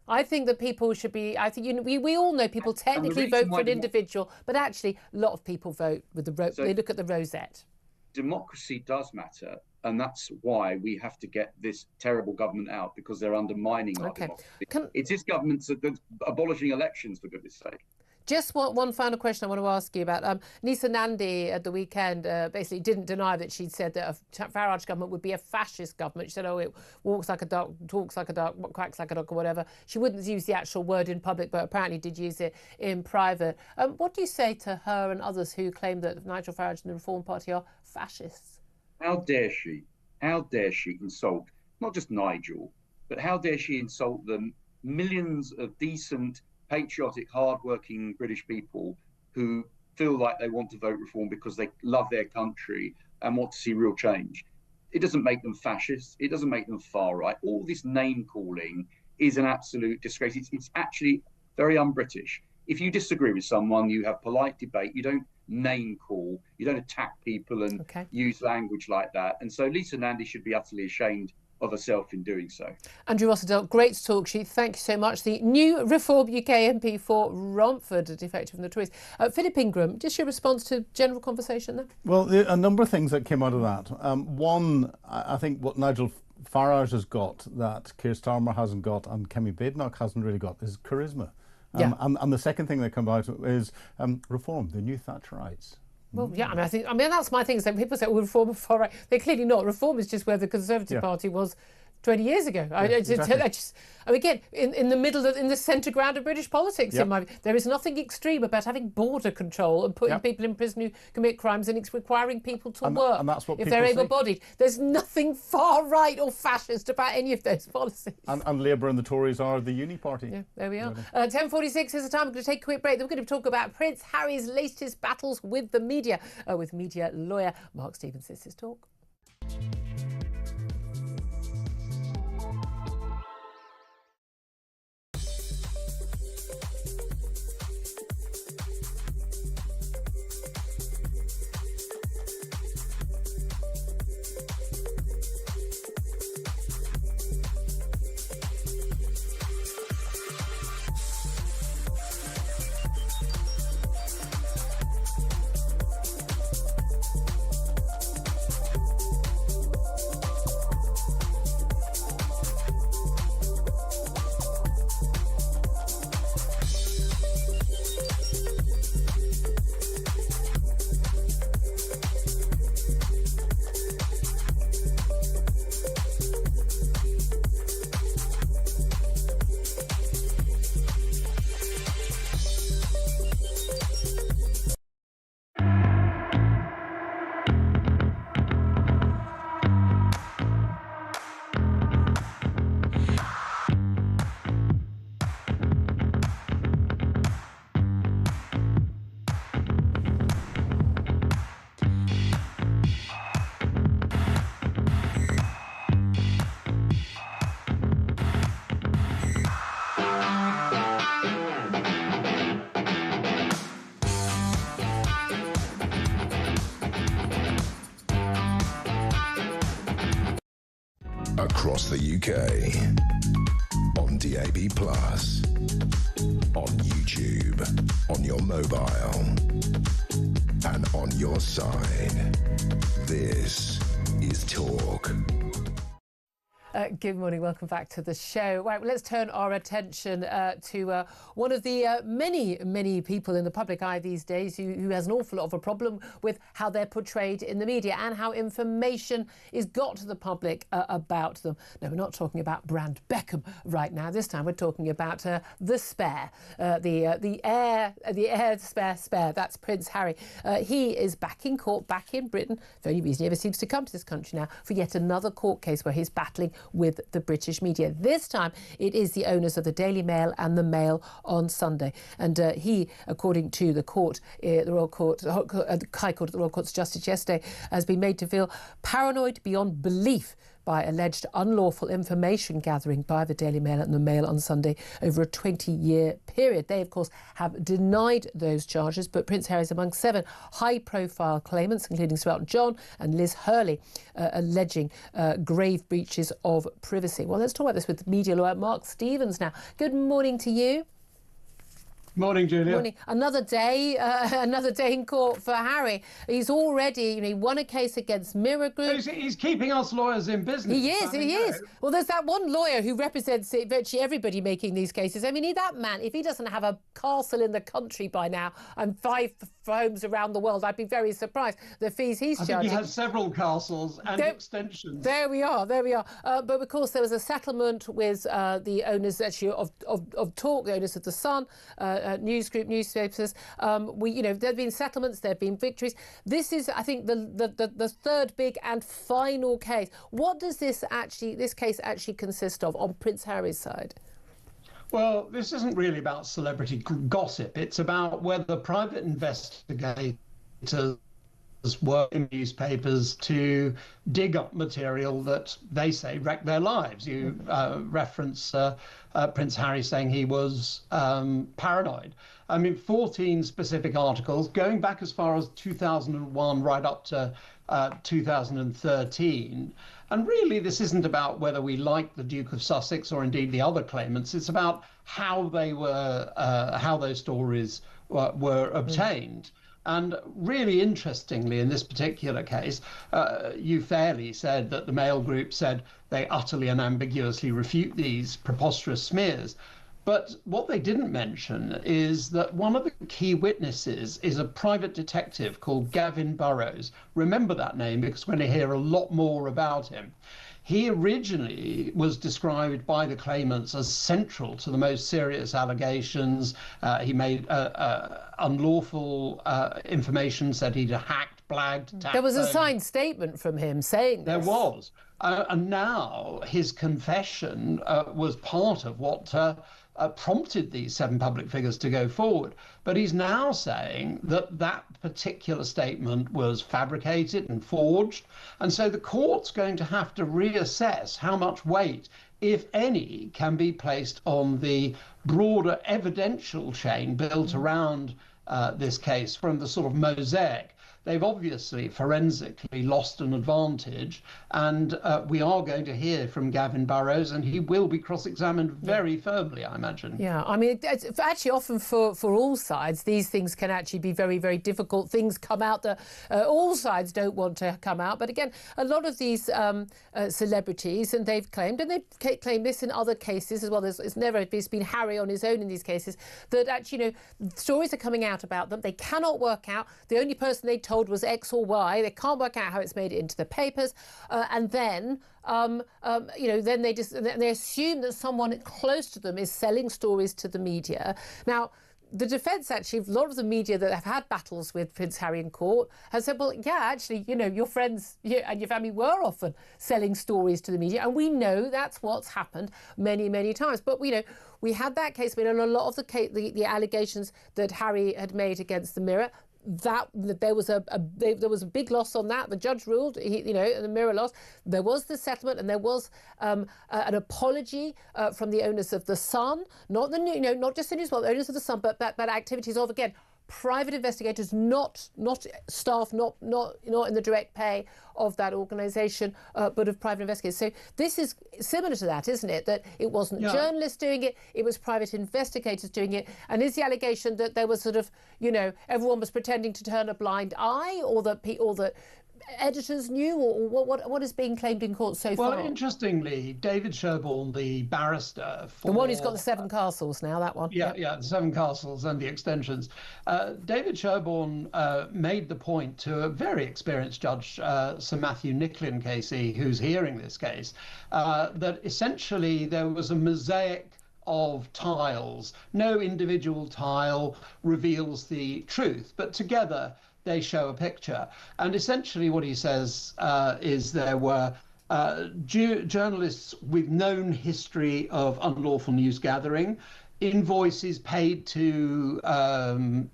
I think that people should be. I think we all know people technically vote for an individual, but actually a lot of people vote with they look at the rosette. Democracy does matter, and that's why we have to get this terrible government out, because they're undermining our democracy. It's this government that's abolishing elections, for goodness sake. Just one final question I want to ask you about. Nisa Nandi at the weekend basically didn't deny that she'd said that a Farage government would be a fascist government. She said, it walks like a duck, talks like a duck, quacks like a duck or whatever. She wouldn't use the actual word in public, but apparently did use it in private. What do you say to her and others who claim that Nigel Farage and the Reform Party are fascists? How dare she? How dare she insult not just Nigel, but how dare she insult the millions of decent, patriotic, hard-working British people who feel like they want to vote reform because they love their country and want to see real change. It doesn't make them fascists. It doesn't make them far right. All this name-calling is an absolute disgrace. It's actually very un-British. If you disagree with someone, you have polite debate. You don't name-call. You don't attack people and use language like that. And so Lisa Nandy should be utterly ashamed of herself in doing so. Andrew Rossendale, great to talk to you. Thank you so much. The new Reform UK MP for Romford, defected from the Tories. Philip Ingram, just your response to general conversation there? Well, a number of things that came out of that. One, I think what Nigel Farage has got that Keir Starmer hasn't got and Kemi Badenoch hasn't really got is charisma. And the second thing that came out is reform, the new Thatcherites. Well, yeah, I mean, that's my thing. So people say, reform is far right. They're clearly not. Reform is just where the Conservative Party was 20 years ago. Again, in the middle, in the centre ground of British politics, in my view, there is nothing extreme about having border control and putting people in prison who commit crimes, and it's requiring people to work and that's what if they're able-bodied. There's nothing far right or fascist about any of those policies. And Labour and the Tories are the uni party. Yeah, there we are. 10:46 is the time. We're going to take a quick break. Then we're going to talk about Prince Harry's latest battles with the media, with media lawyer Mark Stevens. This is Talk. Across the UK, on DAB+, on YouTube, on your mobile, and on your side. This is Talk. Good morning, welcome back to the show. Right, well, let's turn our attention to one of the many people in the public eye these days who has an awful lot of a problem with how they're portrayed in the media and how information is got to the public about them. No, we're not talking about Brand Beckham right now. This time we're talking about the spare, the heir spare. That's Prince Harry. He is back in court, back in Britain. The only reason he ever seems to come to this country now for yet another court case where he's battling with the British media. This time it is the owners of the Daily Mail and the Mail on Sunday. And he, according to the court, the Royal Court, the High Court of the Royal Court's Justice yesterday, has been made to feel paranoid beyond belief by alleged unlawful information gathering by the Daily Mail and the Mail on Sunday over a 20-year period. They, of course, have denied those charges, but Prince Harry is among 7 high-profile claimants, including Sir Elton John and Liz Hurley, alleging grave breaches of privacy. Well, let's talk about this with media lawyer Mark Stevens now. Good morning to you. Morning, Julia. Morning. Another day in court for Harry. He's already, he won a case against Mirror Group. He's keeping us lawyers in business. He is. Well, there's that one lawyer who represents virtually everybody making these cases. I mean, that man, if he doesn't have a castle in the country by now and 5 homes around the world, I'd be very surprised. The fees he's charging. I think he has several castles and extensions. There we are. But of course, there was a settlement with the owners actually of Talk, the owners of The Sun, news group, newspapers. There have been settlements, there have been victories. This is, I think, the third big and final case. What does this case actually consist of on Prince Harry's side? Well, this isn't really about celebrity gossip. It's about whether private investigators work in newspapers to dig up material that they say wrecked their lives. You reference Prince Harry saying he was paranoid. I mean, 14 specific articles going back as far as 2001 right up to 2013. And really, this isn't about whether we like the Duke of Sussex or indeed the other claimants. It's about how they were, how those stories were obtained. And really interestingly, in this particular case, you fairly said that the Mail Group said they utterly and ambiguously refute these preposterous smears. But what they didn't mention is that one of the key witnesses is a private detective called Gavin Burrows. Remember that name because we're going to hear a lot more about him. He originally was described by the claimants as central to the most serious allegations. He made unlawful information, said he'd hacked, blagged, There was a signed statement from him saying this. There was. And now his confession was part of what prompted these 7 public figures to go forward. But he's now saying that that particular statement was fabricated and forged. And so the court's going to have to reassess how much weight, if any, can be placed on the broader evidential chain built around this case from the sort of mosaic. They've obviously forensically lost an advantage, and we are going to hear from Gavin Burrows, and he will be cross-examined very firmly, I imagine. Yeah, I mean, it's actually often for all sides, these things can actually be very, very difficult. Things come out that all sides don't want to come out. But again, a lot of these celebrities, and they've claimed this in other cases as well. It's been Harry on his own in these cases, that actually, stories are coming out about them. They cannot work out. The only person they told was X or Y. They can't work out how it's made it into the papers, and then then they assume that someone close to them is selling stories to the media. Now, the defence, actually, a lot of the media that have had battles with Prince Harry in court has said, well, yeah, actually, your friends and your family were often selling stories to the media, and we know that's what's happened many, many times. But we had that case. We know a lot of the allegations that Harry had made against the Mirror. That there was a big loss on that. The judge ruled, and the Mirror lost. There was the settlement, and there was an apology from the owners of The Sun, not just the news, but the owners of The Sun, but activities of, again, private investigators, not staff, not in the direct pay of that organisation, but of private investigators. So this is similar to that, isn't it? That it wasn't journalists doing it, it was private investigators doing it. And is the allegation that there was sort of, everyone was pretending to turn a blind eye, or that editors knew, or what is being claimed in court so far? Well, interestingly, David Sherborne, the barrister for... The one who's got the 7 castles now, that one. Yeah, the 7 castles and the extensions. David Sherborne made the point to a very experienced judge, Sir Matthew Nicklin Casey, who's hearing this case, that essentially there was a mosaic of tiles. No individual tile reveals the truth, but together they show a picture. And essentially what he says is there were journalists with known history of unlawful news gathering, invoices paid to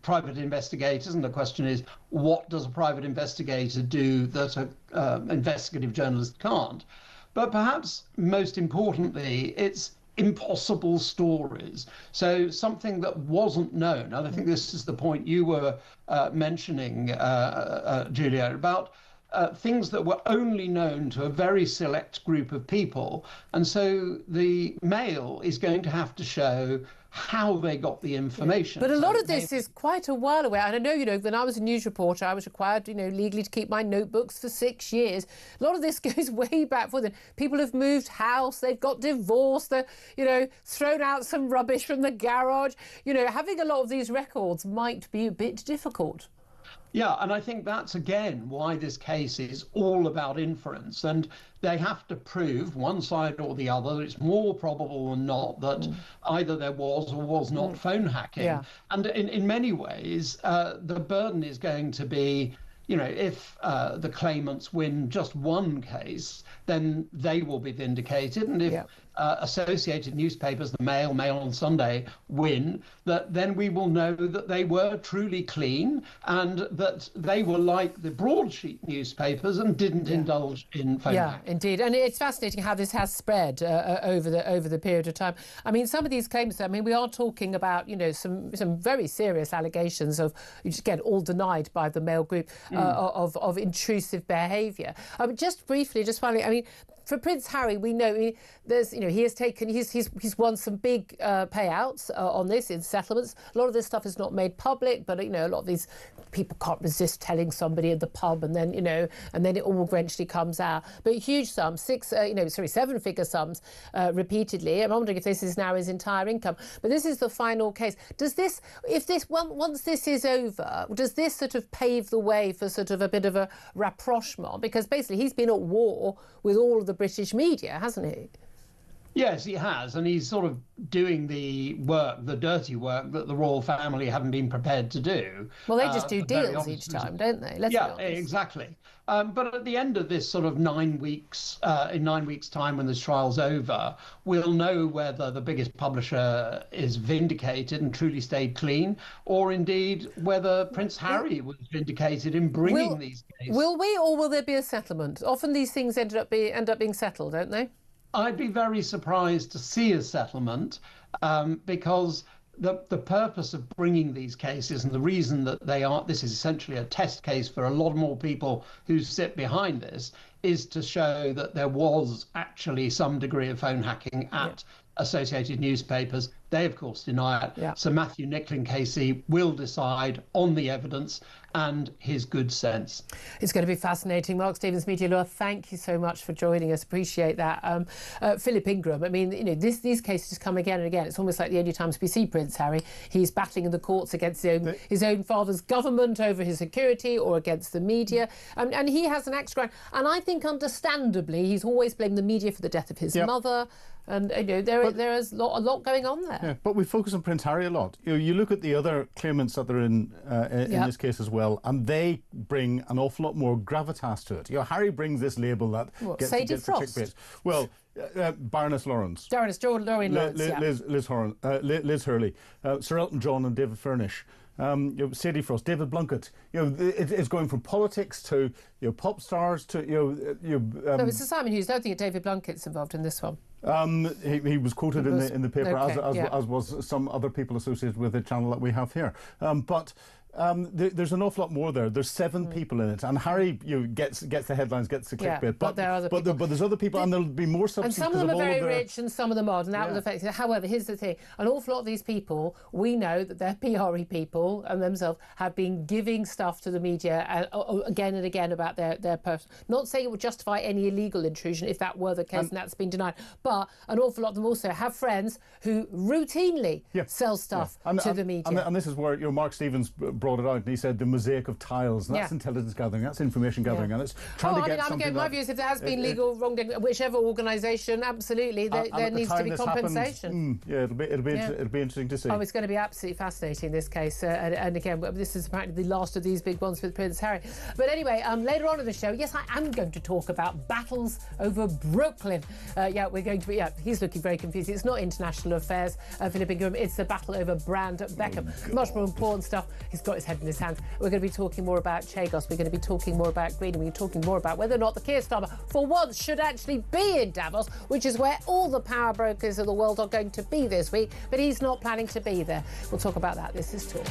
private investigators, and the question is, what does a private investigator do that an investigative journalist can't? But perhaps most importantly, it's impossible stories. So something that wasn't known, and I think this is the point you were mentioning, Julia, about things that were only known to a very select group of people. And so the Mail is going to have to show how they got the information. But a lot of this is quite a while away. And I know, when I was a news reporter, I was required, legally to keep my notebooks for 6 years. A lot of this goes way back for them. People have moved house, they've got divorced, they're, thrown out some rubbish from the garage. Having a lot of these records might be a bit difficult. Yeah, and I think that's, again, why this case is all about inference. And they have to prove, one side or the other, that it's more probable than not that either there was or was not phone hacking. Yeah. And in many ways, the burden is going to be, if the claimants win just one case, then they will be vindicated. And if associated newspapers, the Mail on Sunday, win, then we will know that they were truly clean and that they were like the broadsheet newspapers and didn't indulge in phone hacking. Yeah, indeed. And it's fascinating how this has spread over the period of time. I mean, some of these claims, we are talking about, some very serious allegations of, again, all denied by the Mail group, of intrusive behaviour. Just briefly, just finally, for Prince Harry, we know there's, he has taken, he's won some big payouts on this in settlements. A lot of this stuff is not made public, but a lot of these people can't resist telling somebody at the pub, and then it all eventually comes out. But huge sums, 7-figure sums repeatedly. I'm wondering if this is now his entire income. But this is the final case. Once this is over, does this sort of pave the way for sort of a bit of a rapprochement? Because basically he's been at war with all of the British media, hasn't he? Yes, he has, and he's sort of doing the dirty work that the royal family haven't been prepared to do. Well, they just do deals each time, don't they? Let's be honest. Exactly. But at the end of this sort of 9 weeks, in 9 weeks' time when this trial's over, we'll know whether the biggest publisher is vindicated and truly stayed clean, or indeed whether Prince Harry was vindicated in bringing these cases. Will we, or will there be a settlement? Often these things end up being settled, don't they? I'd be very surprised to see a settlement because the purpose of bringing these cases and the reason that this is essentially a test case for a lot more people who sit behind this is to show that there was actually some degree of phone hacking at associated newspapers. They, of course, deny it. Yeah. So Matthew Nicklin Casey will decide on the evidence and his good sense. It's going to be fascinating. Mark Stevens, media lawyer, thank you so much for joining us. Appreciate that. Philip Ingram, these cases come again and again. It's almost like the only times we see Prince Harry. He's battling in the courts against his own father's government over his security or against the media. And he has an axe to grind. And I think, understandably, he's always blamed the media for the death of his mother. And there is a lot going on there. Yeah, but we focus on Prince Harry a lot. You look at the other claimants that are in this case as well, and they bring an awful lot more gravitas to it. Harry brings this label that gets Frost. Well, Baroness Lawrence, Doreen Lawrence, Liz Hurley, Sir Elton John, and David Furnish. Sadie Frost, David Blunkett. It's going from politics to pop stars to no, it's Simon Hughes. I don't think David Blunkett's involved in this one. He was quoted in the paper, as was some other people associated with the channel that we have here. But There's an awful lot more there. There's 7 people in it, and Harry gets the headlines, gets the clickbait. But there are other people. But there's other people, and there'll be more substance. And some of them are very rich, and some of them aren't, and that will affect it. However, here's the thing: an awful lot of these people, we know that they're PRE people and themselves have been giving stuff to the media again and again about their person. Not saying it would justify any illegal intrusion if that were the case, and that's been denied. But an awful lot of them also have friends who routinely sell stuff to the media. And this is where Mark Stevens brought it out, and he said the mosaic of tiles, and that's intelligence gathering, that's information gathering, and it's trying to get something. My view is if there has been legal wrongdoing, whichever organisation, absolutely, there needs to be compensation. It'll be interesting to see. Oh, it's going to be absolutely fascinating, this case, and again, this is apparently the last of these big ones with Prince Harry. But anyway, later on in the show, yes, I am going to talk about battles over Brooklyn. We're going to be. He's looking very confused. It's not international affairs, Philip Ingram. It's the battle over Brand Beckham. Much more important stuff. He's got his head in his hands. We're going to be talking more about Chagos. We're going to be talking more about Green. We're talking more about whether or not the Keir Starmer, for once, should actually be in Davos, which is where all the power brokers of the world are going to be this week. But he's not planning to be there. We'll talk about that. This is Talk.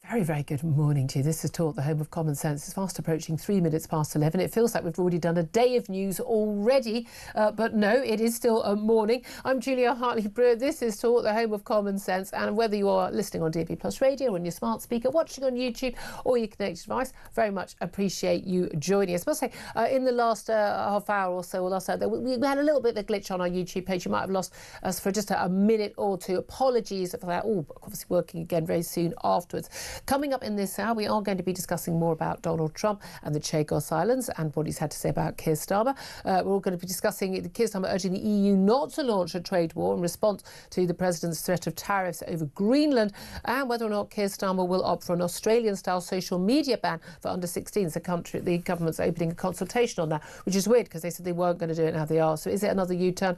Very, very good morning to you. This is Talk, the home of common sense. It's fast approaching 3 minutes past 11. It feels like we've already done a day of news already, but no, it is still a morning. I'm Julia Hartley-Brewer. This is Talk, the home of common sense. And whether you are listening on DAB+ radio, on your smart speaker, watching on YouTube or your connected device, very much appreciate you joining us. I must say, in the last half hour or so, we had a little bit of a glitch on our YouTube page. You might have lost us for just a minute or two. Apologies for that. Oh, obviously working again very soon afterwards. Coming up in this hour, we are going to be discussing more about Donald Trump and the Chagos Islands and what he's had to say about Keir Starmer. We're all going to be discussing Keir Starmer urging the EU not to launch a trade war in response to the president's threat of tariffs over Greenland, and whether or not Keir Starmer will opt for an Australian-style social media ban for under 16s. The government's opening a consultation on that, which is weird because they said they weren't going to do it, now they are. So is it another U-turn?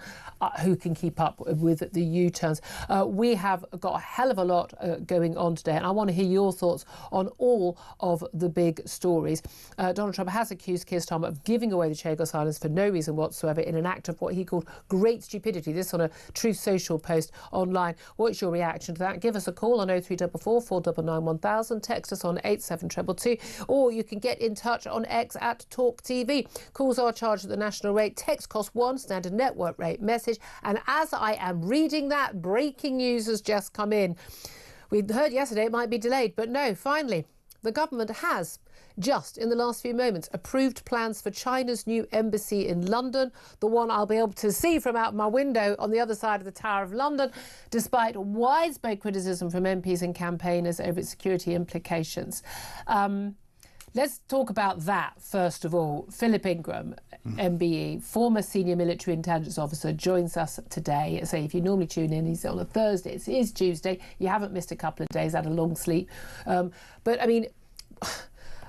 Who can keep up with the U-turns? We have got a hell of a lot going on today, and I want to hear your thoughts on all of the big stories. Donald Trump has accused Keir Starmer of giving away the Chagos Islands for no reason whatsoever in an act of what he called great stupidity. This on a Truth Social post online. What's your reaction to that? Give us a call on 0344 499 1000. Text us on 87222, or you can get in touch on X at talkTV. Calls are charged at the national rate. Text costs £1, standard network rate message. And as I am reading that, breaking news has just come in. We heard yesterday it might be delayed, but no, finally, the government has just in the last few moments approved plans for China's new embassy in London, the one I'll be able to see from out my window on the other side of the Tower of London, despite widespread criticism from MPs and campaigners over its security implications. Let's talk about that first of all. Philip Ingram, MBE, former senior military intelligence officer, joins us today. So if you normally tune in, he's on a Thursday. It is Tuesday. You haven't missed a couple of days, had a long sleep. But I mean,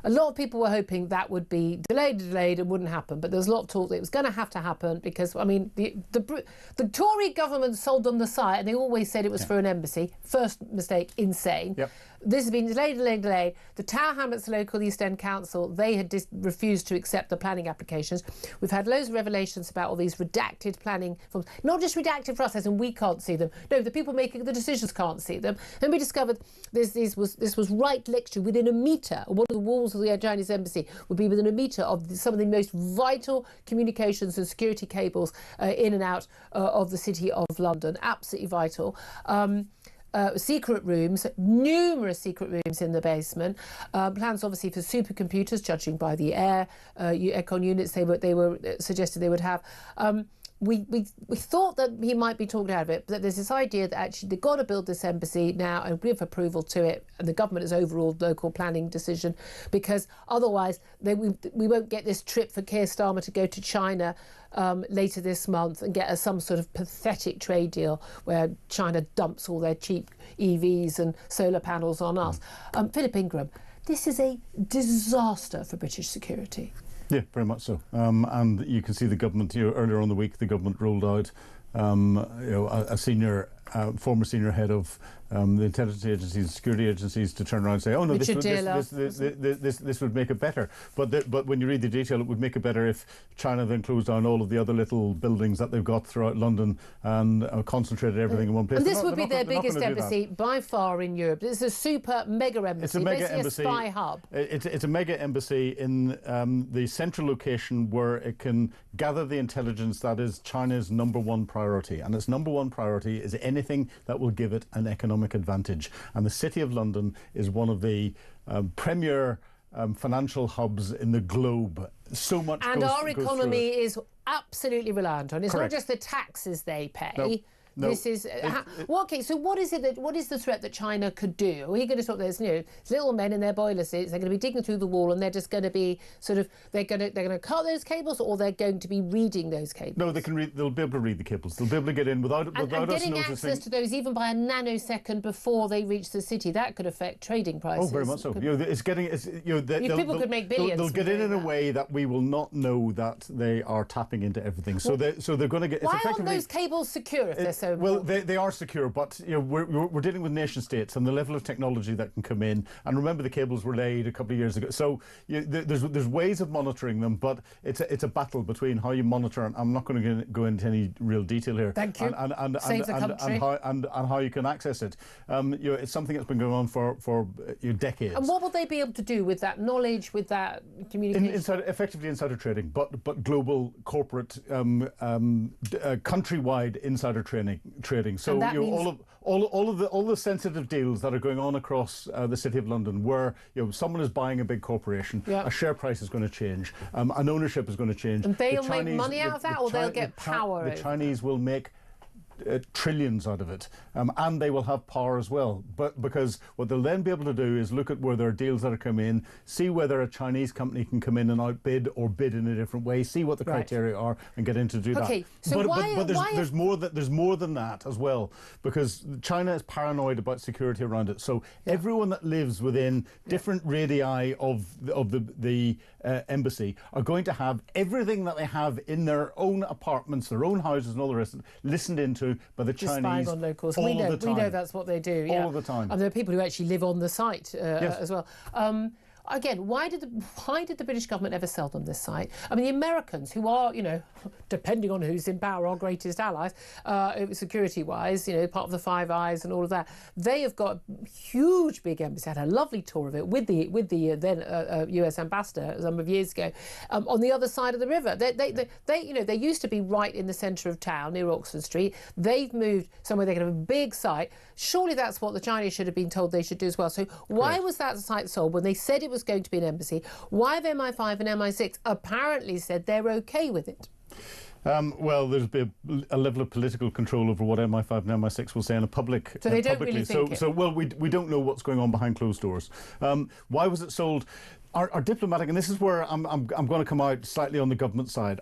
a lot of people were hoping that would be delayed and wouldn't happen. But there was a lot of talk that it was going to have to happen because, I mean, the Tory government sold them the site and they always said it was for an embassy. First mistake, insane. Yep. This has been delayed. The Tower Hamlets Local East End Council, they had refused to accept the planning applications. We've had loads of revelations about all these redacted planning forms. Not just redacted for us, as in we can't see them. No, the people making the decisions can't see them. And we discovered this was right next to, within a metre, one of the walls of the Chinese embassy would be within a metre of some of the most vital communications and security cables in and out of the city of London. Absolutely vital. Secret rooms, numerous secret rooms in the basement. Plans obviously for supercomputers, judging by the aircon units they were suggested they would have. We thought that he might be talked out of it, but there's this idea that actually they've got to build this embassy now and give approval to it, and the government has overruled local planning decision, because otherwise we won't get this trip for Keir Starmer to go to China later this month and get some sort of pathetic trade deal where China dumps all their cheap EVs and solar panels on us. Philip Ingram, this is a disaster for British security. Yeah, very much so. And you can see the government, earlier on the week, the government rolled out a former senior head of the intelligence agencies, security agencies, to turn around and say, "Oh no, this would make it better." But when you read the detail, it would make it better if China then closed down all of the other little buildings that they've got throughout London and concentrated everything in one place. And this would be their biggest embassy by far in Europe. It's a super mega embassy. It's a mega embassy. A spy hub. It's a mega embassy in the central location where it can gather the intelligence that is China's #1 priority, and its #1 priority is anything that will give it an economic advantage. And the City of London is one of the premier financial hubs in the globe. So much and our economy is absolutely reliant on it. It's Correct. not just the taxes they pay. No. No. This is okay. So what is it? What is the threat that China could do? Are we going to stop this? Little men in their boiler suits. They're going to be digging through the wall, and they're just going to be they're going to cut those cables, or they're going to be reading those cables. No, they can read. They'll be able to read the cables. They'll be able to get in without and us getting noticing. access to those even by a nanosecond before they reach the city. That could affect trading prices. Oh, very much so. People could make billions. They'll get in a way that we will not know that they are tapping into everything. So they're going to get. Why aren't those cables secure if they're so? Well, they are secure, but we're dealing with nation states and the level of technology that can come in. And remember, the cables were laid a couple of years ago. So there's ways of monitoring them, but it's a battle between how you monitor. And I'm not going to go into any real detail here. Thank you. And how you can access it. It's something that's been going on for decades. And what will they be able to do with that knowledge, with that communication? Effectively insider trading, but global corporate, countrywide insider trading. So all the sensitive deals that are going on across the City of London, where someone is buying a big corporation, a share price is going to change, an ownership is going to change. And they'll make money out of that, or they'll get power. The Chinese will make trillions out of it, and they will have power as well. But because what they'll then be able to do is look at where there are deals that are come in, see whether a Chinese company can come in and outbid or bid in a different way, see what the criteria are, and get in to do that. So but there's more than that as well, because China is paranoid about security around it. So everyone that lives within different radii of the embassy are going to have everything that they have in their own apartments, their own houses, and all the rest listened into by the just Chinese spying on locals. all We know the time. that's what they do. All the time. And there are people who actually live on the site as well. Again, why did the British government ever sell them this site? I mean, the Americans, who are, depending on who's in power, our greatest allies, security-wise, part of the Five Eyes and all of that, they have got a huge, big embassy. I had a lovely tour of it with the then US ambassador a number of years ago on the other side of the river. They used to be right in the centre of town near Oxford Street. They've moved somewhere they can have a big site. Surely that's what the Chinese should have been told they should do as well. So why was that site sold when they said it was going to be an embassy? Why have MI5 and MI6 apparently said they're okay with it? Well, there's been a level of political control over what MI5 and MI6 will say in a public. So they don't really think it. So we don't know what's going on behind closed doors. Why was it sold? Our diplomatic, and this is where I'm going to come out slightly on the government side.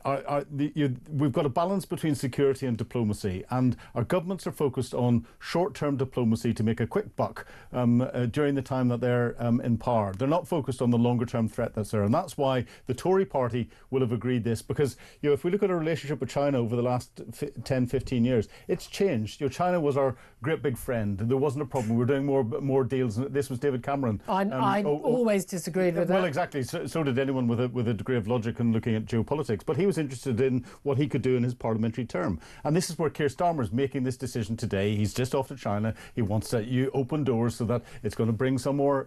We've got a balance between security and diplomacy, and our governments are focused on short-term diplomacy to make a quick buck during the time that they're in power. They're not focused on the longer-term threat that's there, and that's why the Tory party will have agreed this. Because if we look at our relationship with China over the last 10, 15 years, it's changed. China was our great big friend. There wasn't a problem. We were doing more deals. This was David Cameron. I always disagreed with that. Well, exactly. So did anyone with a degree of logic and looking at geopolitics. But he was interested in what he could do in his parliamentary term. And this is where Keir Starmer is making this decision today. He's just off to China. He wants to open doors so that it's going to bring some more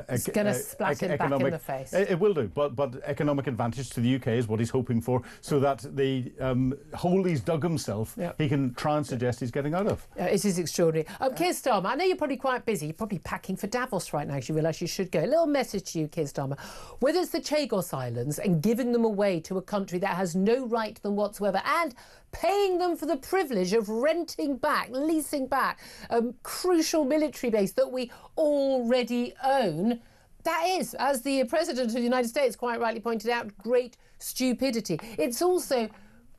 it's going to splash him back in the face. It will do. But economic advantage to the UK is what he's hoping for, so that the hole he's dug himself, he can try and suggest he's getting out of. It is extraordinary. Keir Starmer, I know you're probably quite busy. You're probably packing for Davos right now because you realise you should go. A little message to you, Keir Starmer. Whether it's the Chagos Islands and giving them away to a country that has no right to them whatsoever, and paying them for the privilege of renting back, leasing back a crucial military base that we already own, that is, as the President of the United States quite rightly pointed out, great stupidity. It's also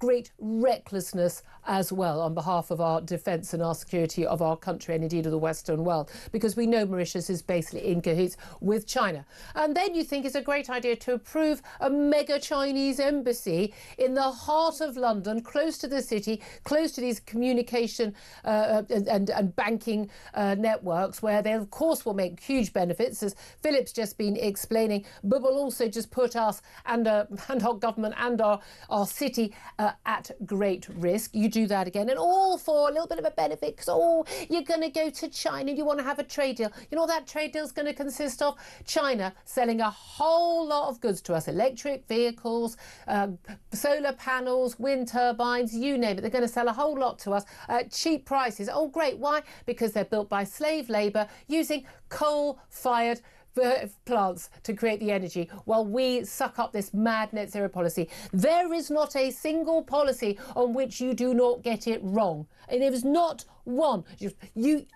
great recklessness as well on behalf of our defence and our security of our country and indeed of the Western world, because we know Mauritius is basically in cahoots with China. And then you think it's a great idea to approve a mega Chinese embassy in the heart of London, close to the city, close to these communication and banking networks, where they of course will make huge benefits, as Philip's just been explaining, but will also just put us and our government and our city at great risk. You do that again, and all for a little bit of a benefit, because you're going to go to China, you want to have a trade deal. You know what that trade deal is going to consist of? China selling a whole lot of goods to us: electric vehicles, solar panels, wind turbines, you name it. They're going to sell a whole lot to us at cheap prices. Oh great, why? Because they're built by slave labour using coal-fired plants to create the energy, while we suck up this mad net zero policy. There is not a single policy on which you do not get it wrong. And there is not one. You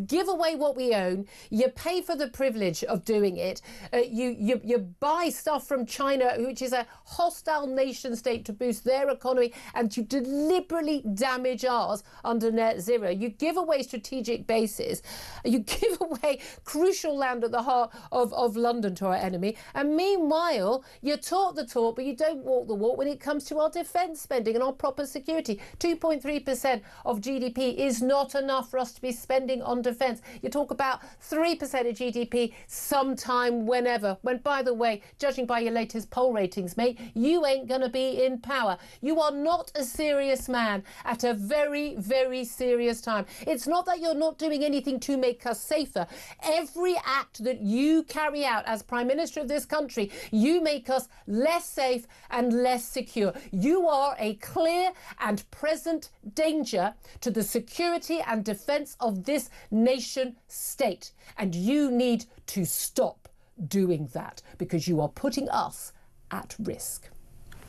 give away what we own, you pay for the privilege of doing it, you buy stuff from China, which is a hostile nation state, to boost their economy, and you deliberately damage ours under net zero. You give away strategic bases, you give away crucial land at the heart of London to our enemy, and meanwhile you talk the talk but you don't walk the walk when it comes to our defence spending and our proper security. 2.3% of GDP is not enough for us to be spending on defence. You talk about 3% of GDP sometime whenever, when, by the way, judging by your latest poll ratings, mate, you ain't going to be in power. You are not a serious man at a very, very serious time. It's not that you're not doing anything to make us safer. Every act that you carry out as Prime Minister of this country, you make us less safe and less secure. You are a clear and present danger to the security and defence of this nation state, and you need to stop doing that, because you are putting us at risk.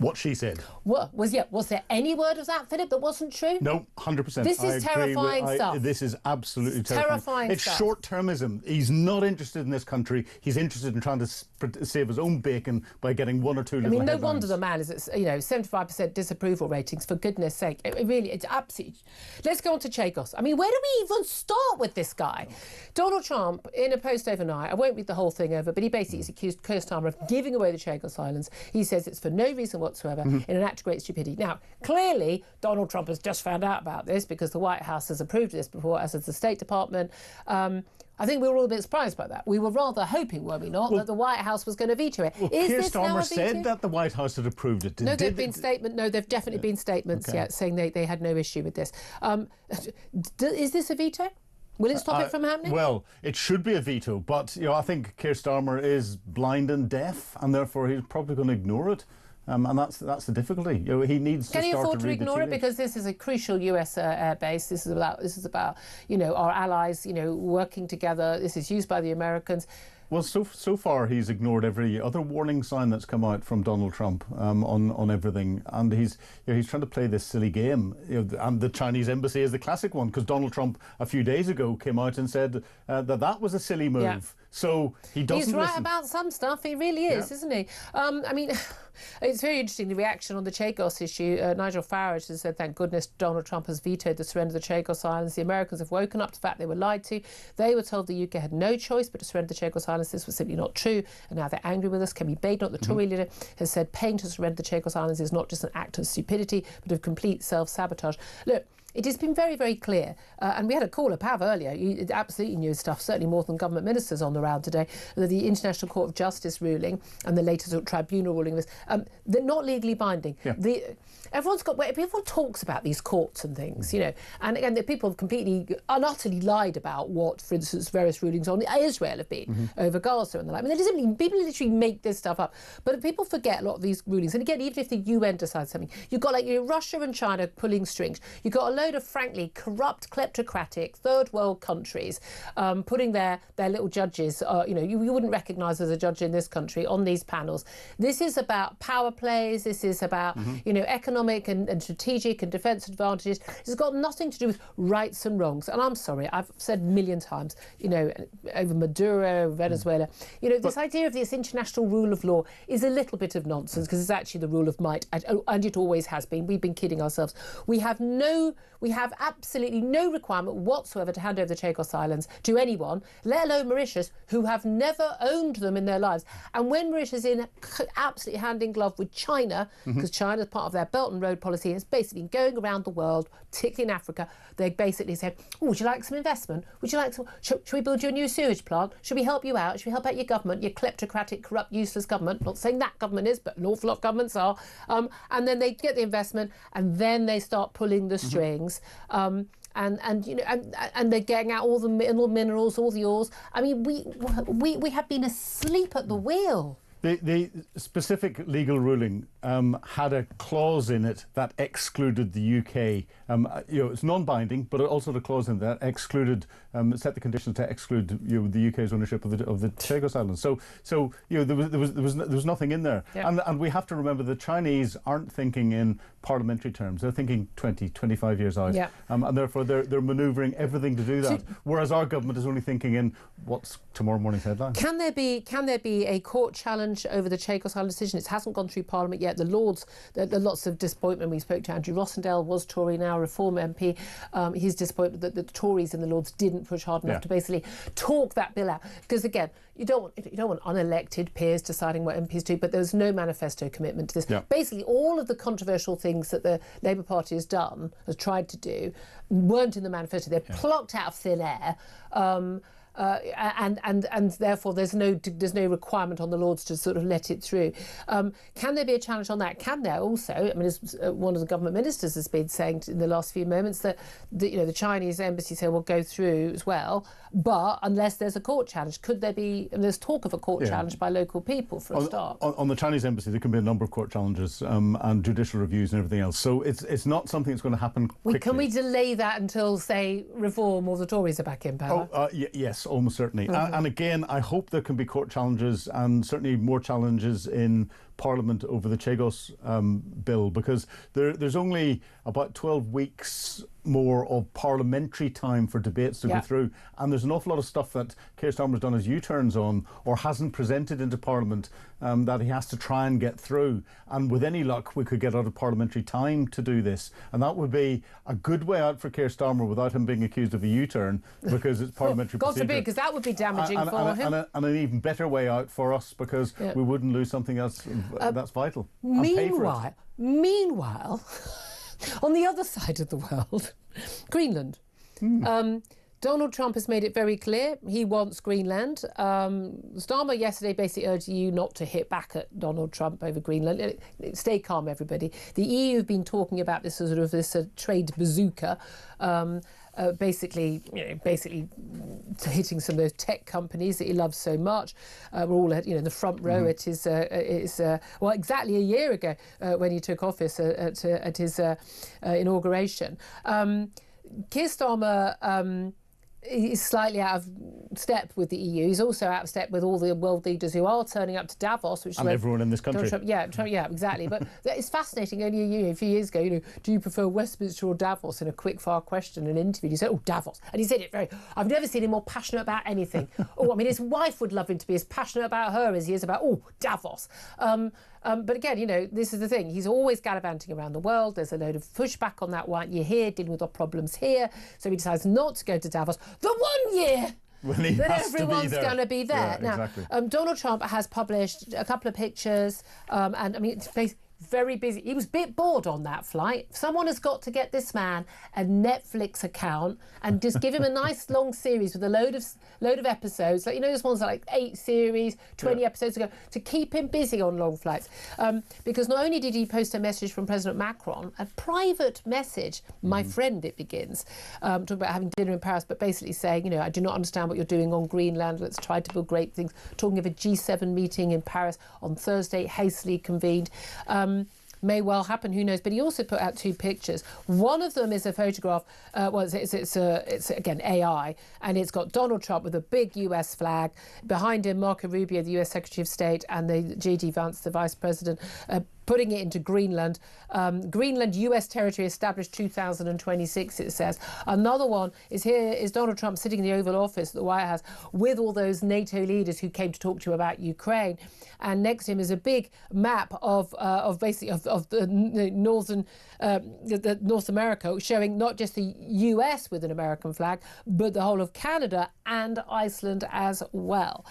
What she said. What was there any word of that, Philip, that wasn't true? No, 100%. This is terrifying stuff. This is absolutely It's terrifying. It's stuff. Short-termism. He's not interested in this country. He's interested in trying to save his own bacon by getting one or two little no headlines. wonder the man is at 75% disapproval ratings, for goodness sake. It's absolutely... Let's go on to Chagos. I mean, where do we even start with this guy? Donald Trump, in a post overnight, I won't read the whole thing over, but he basically has accused Keir Starmer of giving away the Chagos Islands. He says it's for no reason whatsoever, in an act of great stupidity. Now, clearly, Donald Trump has just found out about this because the White House has approved this before, as has the State Department. I think we were all a bit surprised by that. We were rather hoping, were we not, that the White House was going to veto it. Well, Keir Starmer said that the White House had approved it. No, they've definitely been statements saying they had no issue with this. Is this a veto? Will it stop it from happening? Well, it should be a veto, but I think Keir Starmer is blind and deaf, and therefore he's probably going to ignore it. And that's the difficulty. He needs to start to read the tea leaves. Can he afford to ignore it? Because this is a crucial US air base. This is about our allies working together. This is used by the Americans. Well, so far he's ignored every other warning sign that's come out from Donald Trump on everything, and he's trying to play this silly game. And the Chinese embassy is the classic one, because Donald Trump a few days ago came out and said that was a silly move. Yeah. So he doesn't He's right listen. About some stuff. He really is, isn't he? It's very interesting, the reaction on the Chagos issue. Nigel Farage has said, thank goodness Donald Trump has vetoed the surrender of the Chagos Islands. The Americans have woken up to the fact they were lied to. They were told the UK had no choice but to surrender the Chagos Islands. This was simply not true, and now they're angry with us. Kemi Badenoch, the Tory leader, has said paying to surrender the Chagos Islands is not just an act of stupidity, but of complete self-sabotage. Look, it has been very, very clear, and we had a caller, Pav, earlier. He absolutely knew stuff, certainly more than government ministers on the round today, that the International Court of Justice ruling and the latest tribunal ruling was they're not legally binding. Yeah. Everyone talks about these courts and things, and again, the people have completely and utterly lied about what, for instance, various rulings on Israel have been over Gaza and the like. People literally make this stuff up, but people forget a lot of these rulings. And again, even if the UN decides something, you've got Russia and China pulling strings. You've got a load of, frankly, corrupt, kleptocratic, third world countries putting their little judges, you wouldn't recognise as a judge in this country, on these panels. This is about power plays. This is about, economic and strategic and defence advantages. It's got nothing to do with rights and wrongs. And I'm sorry, I've said a million times, over Maduro, Venezuela, this idea of this international rule of law is a little bit of nonsense, because it's actually the rule of might, and it always has been. We've been kidding ourselves. We have absolutely no requirement whatsoever to hand over the Chagos Islands to anyone, let alone Mauritius, who have never owned them in their lives. And when Mauritius is in absolutely hand in glove with China, because China's part of their Belt and Road policy, has basically been going around the world, particularly in Africa, they basically said, would you like some investment? Would you like should we build you a new sewage plant? Should we help you out? Should we help out your government, your kleptocratic, corrupt, useless government? Not saying that government is, but an awful lot of governments are. And then they get the investment, and then they start pulling the strings. And they're getting out all the minerals, all the ores. I mean, we have been asleep at the wheel. The specific legal ruling had a clause in it that excluded the UK. It's non-binding, but it also had a clause in that excluded, set the conditions to exclude the UK's ownership of the Chagos Islands. So there was nothing in there. Yeah. And we have to remember the Chinese aren't thinking in parliamentary terms. They're thinking 20, 25 years out. Yeah. And therefore they're manoeuvring everything to do that. Whereas our government is only thinking in what's tomorrow morning's headline. Can there be a court challenge over the Chagos Island decision? It hasn't gone through Parliament yet. The Lords, there are lots of disappointment. We spoke to Andrew Rossendale, was Tory, now Reform MP. He's disappointed that the Tories in the Lords didn't push hard enough to basically talk that bill out. Because again, you don't want unelected peers deciding what MPs do, but there's no manifesto commitment to this. Yeah. Basically, all of the controversial things that the Labour Party has tried to do, weren't in the manifesto. They're plucked out of thin air. And therefore there's no requirement on the Lords to sort of let it through. Can there be a challenge on that? Can there also? I mean, as one of the government ministers has been saying in the last few moments, that the Chinese embassy say will go through as well, but unless there's a court challenge, could there be? And there's talk of a court challenge by local people for a start. On the Chinese embassy, there can be a number of court challenges and judicial reviews and everything else. So it's not something that's going to happen quickly. Can we delay that until, say, Reform or the Tories are back in power? Yes. Yes, almost certainly. And again, I hope there can be court challenges and certainly more challenges in Parliament over the Chagos bill, because there's only about 12 weeks more of parliamentary time for debates to go through, and there's an awful lot of stuff that Keir Starmer's done his U-turns on or hasn't presented into Parliament that he has to try and get through, and with any luck we could get out of parliamentary time to do this, and that would be a good way out for Keir Starmer without him being accused of a U-turn, because it's parliamentary God procedure. forbid, because that would be damaging for him. And an even better way out for us, because we wouldn't lose something else that's vital. Meanwhile, on the other side of the world, Greenland. Donald Trump has made it very clear he wants Greenland. Starmer yesterday basically urged the EU not to hit back at Donald Trump over Greenland. Stay calm, everybody. The EU have been talking about this sort of this trade bazooka. Basically hitting some of those tech companies that he loves so much. We're all in the front row at his exactly a year ago when he took office at his inauguration. Keir Starmer is slightly out of step with the EU. He's also out of step with all the world leaders who are turning up to Davos, which and is everyone in this country. Trump, exactly. But it's fascinating. Only a few years ago, do you prefer Westminster or Davos? In a quick-fire question in an interview, he said, "Oh, Davos," and he said it very. I've never seen him more passionate about anything. His wife would love him to be as passionate about her as he is about Davos. But again, this is the thing. He's always gallivanting around the world. There's a load of pushback on that 1 year here, dealing with our problems here. So he decides not to go to Davos. The 1 year that everyone's going to be there. Yeah, now, exactly. Donald Trump has published a couple of pictures, it's very busy. He was a bit bored on that flight. Someone has got to get this man a Netflix account and just give him a nice long series with a load of episodes. Like those ones like 8 series, 20 episodes ago, to keep him busy on long flights. Because not only did he post a message from President Macron, a private message, my friend, it begins, talking about having dinner in Paris, but basically saying, I do not understand what you're doing on Greenland. Let's try to build great things. Talking of a G7 meeting in Paris on Thursday, hastily convened. May well happen, who knows? But he also put out 2 pictures. One of them is a photograph. It's again AI, and it's got Donald Trump with a big US flag behind him, Marco Rubio, the US Secretary of State, and the J.D. Vance, the Vice President, putting it into Greenland. Greenland, US territory established 2026, it says. Another one is Donald Trump sitting in the Oval Office at the White House with all those NATO leaders who came to talk to you about Ukraine. And next to him is a big map of the northern the North America, showing not just the US with an American flag, but the whole of Canada and Iceland as well.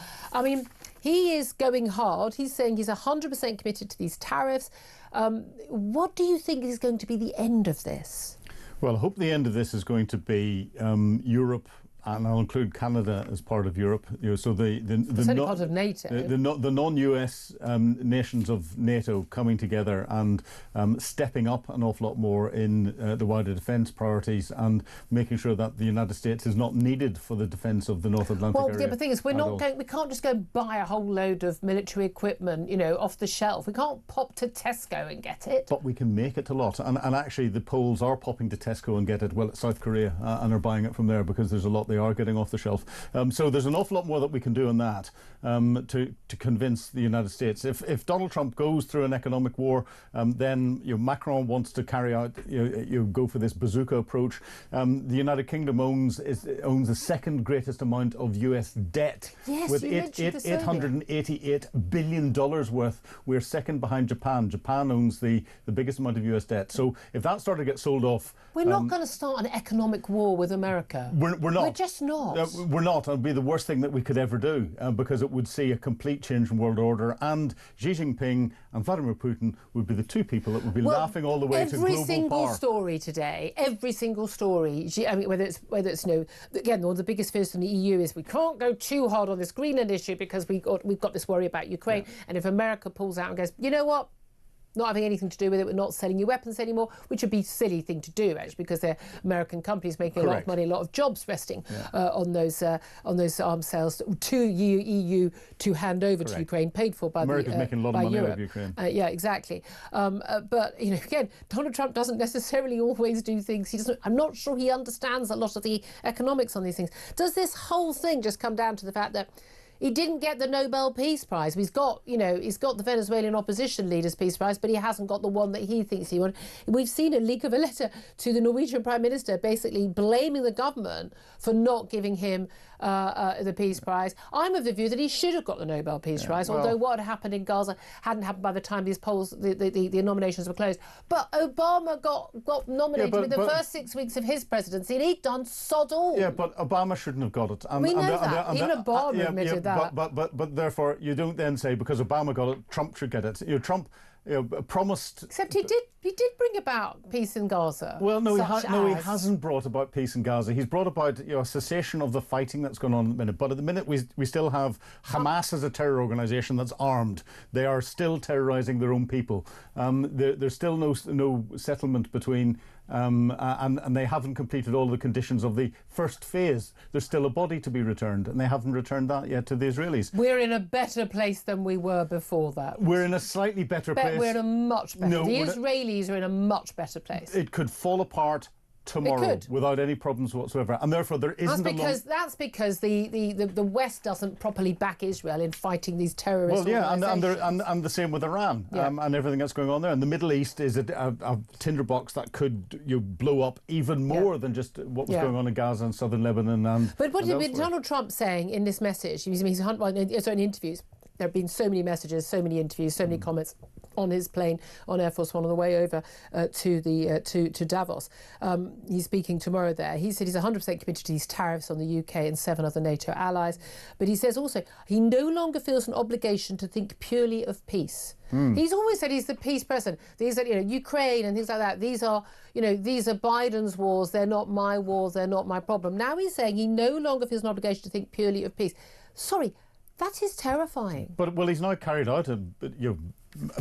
He is going hard. He's saying he's 100% committed to these tariffs. What do you think is going to be the end of this? Well, I hope the end of this is going to be Europe, and I'll include Canada as part of Europe. So the part of NATO. The non-US nations of NATO coming together and stepping up an awful lot more in the wider defence priorities, and making sure that the United States is not needed for the defence of the North Atlantic area. Well, the thing is, we can't just go buy a whole load of military equipment, off the shelf. We can't pop to Tesco and get it. But we can make it a lot, and actually the Poles are popping to Tesco and get it. Well, South Korea, and are buying it from there, because there's a lot they are getting off the shelf. So there's an awful lot more that we can do on that to convince the United States. If Donald Trump goes through an economic war, then Macron wants to carry out, go for this bazooka approach. The United Kingdom owns the second greatest amount of US debt, with $888 billion worth. We're second behind Japan. Japan owns the biggest amount of US debt. So if that started to get sold off, we're not going to start an economic war with America. We're not. We're just not. We're not. It would be the worst thing that we could ever do, because it would see a complete change in world order, and Xi Jinping and Vladimir Putin would be the 2 people that would be laughing all the way to global power. Every single story today, whether it's again, one of the biggest fears from the EU is we can't go too hard on this Greenland issue because we've got this worry about Ukraine, and if America pulls out and goes, you know what? not having anything to do with it. We're not selling you weapons anymore, which would be a silly thing to do, actually, because they're American companies making a lot of money, a lot of jobs resting on those arms sales to EU to hand over to Ukraine, paid for by America's making a lot of money Europe. out of Ukraine. Yeah, exactly. But again, Donald Trump doesn't necessarily always do things. He doesn't. I'm not sure he understands a lot of the economics on these things. Does this whole thing just come down to the fact that he didn't get the Nobel Peace Prize? He's got the Venezuelan opposition leader's Peace Prize, but he hasn't got the one that he thinks he wanted. We've seen a leak of a letter to the Norwegian Prime Minister basically blaming the government for not giving him the Peace Prize. I'm of the view that he should have got the Nobel Peace Prize, although what had happened in Gaza hadn't happened by the time these polls, the nominations were closed. But Obama got nominated in the first 6 weeks of his presidency, and he'd done sod all. Yeah, but Obama shouldn't have got it. We know that. Even Obama admitted that. But therefore, you don't then say because Obama got it, Trump should get it. Trump promised. Except he did bring about peace in Gaza. Well, no, he hasn't brought about peace in Gaza. He's brought about a cessation of the fighting that's going on at the minute. But at the minute, we still have Hamas as a terror organisation that's armed. They are still terrorising their own people. There's still no settlement between. And they haven't completed all the conditions of the first phase. There's still a body to be returned, and they haven't returned that yet to the Israelis. We're in a better place than we were before that. We're in a slightly better place. We're in a much better. No, the Israelis are in a much better place. It could fall apart tomorrow without any problems whatsoever, and therefore there isn't that's because the West doesn't properly back Israel in fighting these terrorist organisations. and the same with Iran and everything that's going on there. And the Middle East is a tinderbox that could blow up even more than just what was going on in Gaza and southern Lebanon. But what did Donald Trump saying in this message? In interviews. There have been so many messages, so many interviews, so many comments on his plane on Air Force One on the way over to Davos. He's speaking tomorrow there. He said he's 100% committed to these tariffs on the UK and 7 other NATO allies. But he says also he no longer feels an obligation to think purely of peace. He's always said he's the peace president. These are, Ukraine and things like that. These are Biden's wars. They're not my wars. They're not my problem. Now he's saying he no longer feels an obligation to think purely of peace. Sorry. That is terrifying. But he's now carried out a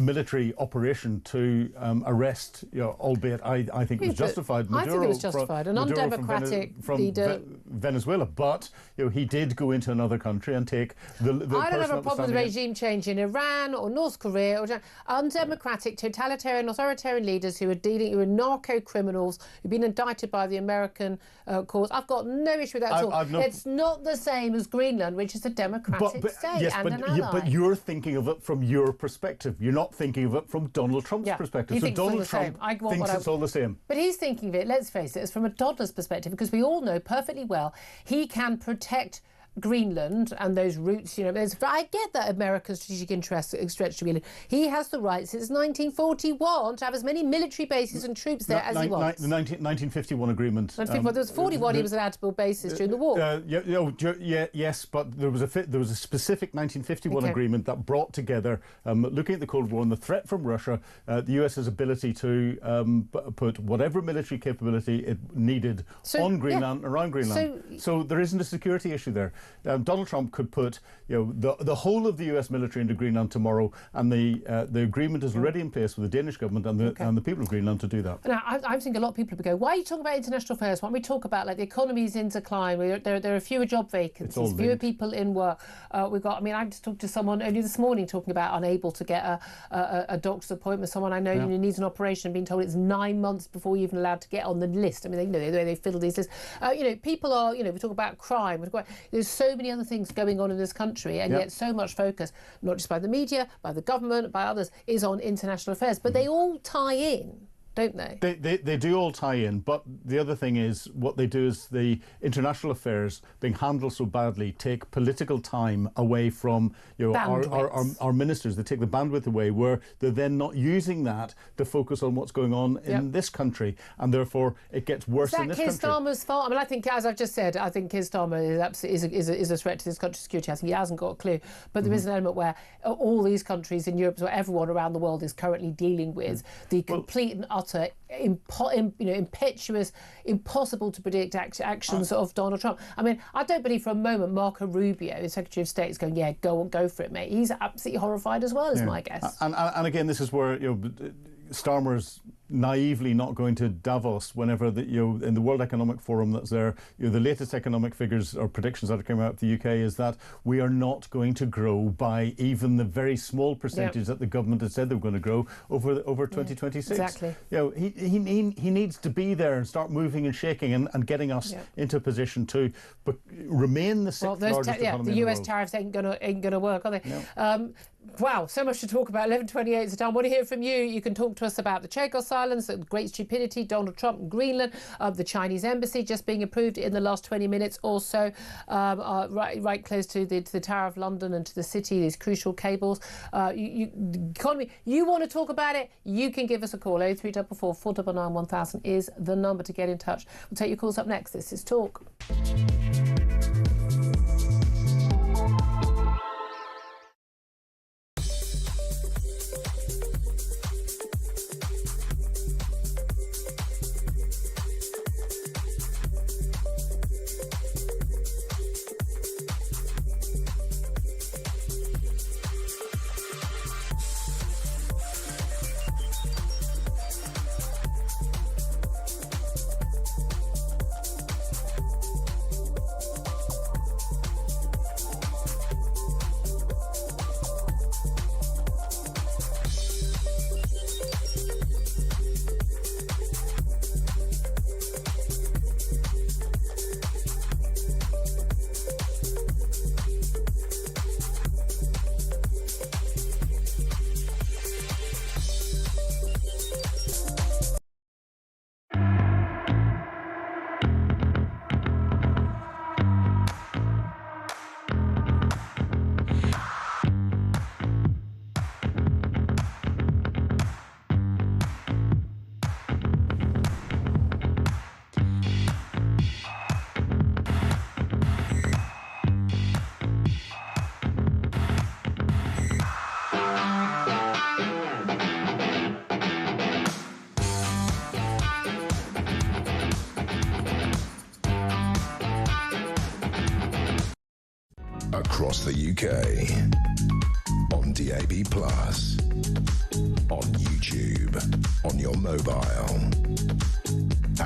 military operation to arrest, albeit I think it was justified. I think it was justified. An undemocratic leader. Venezuela, but he did go into another country and take the I don't have a problem with regime change in Iran or North Korea or undemocratic, totalitarian, authoritarian leaders who are narco criminals who've been indicted by the American courts. I've got no issue with that at all. It's not the same as Greenland, which is a democratic state and an ally. But you're thinking of it from your perspective. You're not thinking of it from Donald Trump's perspective. So Donald Trump thinks it's all the same. But he's thinking of it, let's face it, as from a Donald's perspective, because we all know perfectly well he can protect Greenland and those routes, I get that American strategic interests stretch to Greenland. He has the right since 1941 to have as many military bases and troops there as he wants. The 1951 agreement. There was 41 he was allowed to build bases during the war. Yes, but there was a specific 1951 agreement that brought together, looking at the Cold War and the threat from Russia, the US's ability to put whatever military capability it needed on Greenland, around Greenland. So there isn't a security issue there. Donald Trump could put the whole of the US military into Greenland tomorrow, and the agreement is already in place with the Danish government and the people of Greenland to do that. Now, I think a lot of people would go, why are you talking about international affairs? Why don't we talk about the economy's in decline? There are fewer job vacancies, fewer people in work. I just talked to someone only this morning talking about unable to get a doctor's appointment. Someone I know needs an operation, being told it's 9 months before you're even allowed to get on the list. I mean, they fiddle these lists. People are, we talk about crime. There's so many other things going on in this country, and yet so much focus, not just by the media, by the government, by others, is on international affairs. But they all tie in, don't they? They do all tie in, but the other thing is what they do is the international affairs being handled so badly take political time away from our ministers. They take the bandwidth away, where they're then not using that to focus on what's going on in this country, and therefore it gets worse in this country. Is that Keir Starmer's fault? I mean, I think, as I've just said, I think Keir Starmer is a threat to this country's security. I think he hasn't got a clue. But there is an element where all these countries in Europe, where everyone around the world is currently dealing with the complete and utter utter, impetuous, impossible to predict actions of Donald Trump. I mean, I don't believe for a moment Marco Rubio, the Secretary of State, is going, yeah, go for it, mate. He's absolutely horrified as well, is my guess. And again, this is where Starmer's naively not going to Davos whenever in the World Economic Forum that's there. The latest economic figures or predictions that are coming out of the UK is that we are not going to grow by even the very small percentage that the government had said they were going to grow over 2026. Exactly. He needs to be there and start moving and shaking and getting us into a position to remain the sixth largest economy the in the US world. tariffs ain't gonna work, are they? No. Wow, so much to talk about. 11:28 is the time. I want to hear from you. You can talk to us about the Chagos Islands, the great stupidity, Donald Trump and Greenland, the Chinese embassy just being approved in the last 20 minutes or so, right close to the Tower of London and to the city, these crucial cables. The economy, you want to talk about it, you can give us a call. 0344 499 1000 is the number to get in touch. We'll take your calls up next. This is Talk. Across the UK, on DAB+, on YouTube, on your mobile,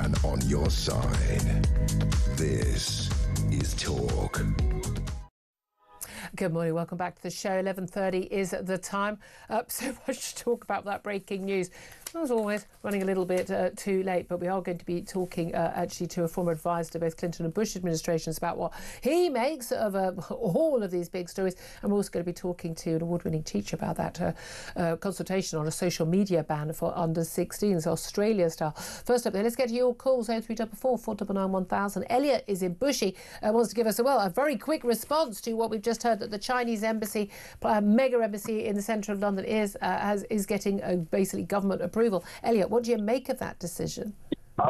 and on your side. This is Talk. Good morning, welcome back to the show. 11:30 is the time. So much to talk about that breaking news. As always, running a little bit too late, but we are going to be talking actually to a former advisor to both Clinton and Bush administrations about what he makes of all of these big stories. And we're also going to be talking to an award-winning teacher about that consultation on a social media ban for under 16s, Australia style. First up there, let's get to your calls. 0344 499 1000. Elliot is in Bushy, wants to give us a very quick response to what we've just heard, that the Chinese embassy, mega embassy in the centre of London, is getting basically government approval. Elliot, what do you make of that decision?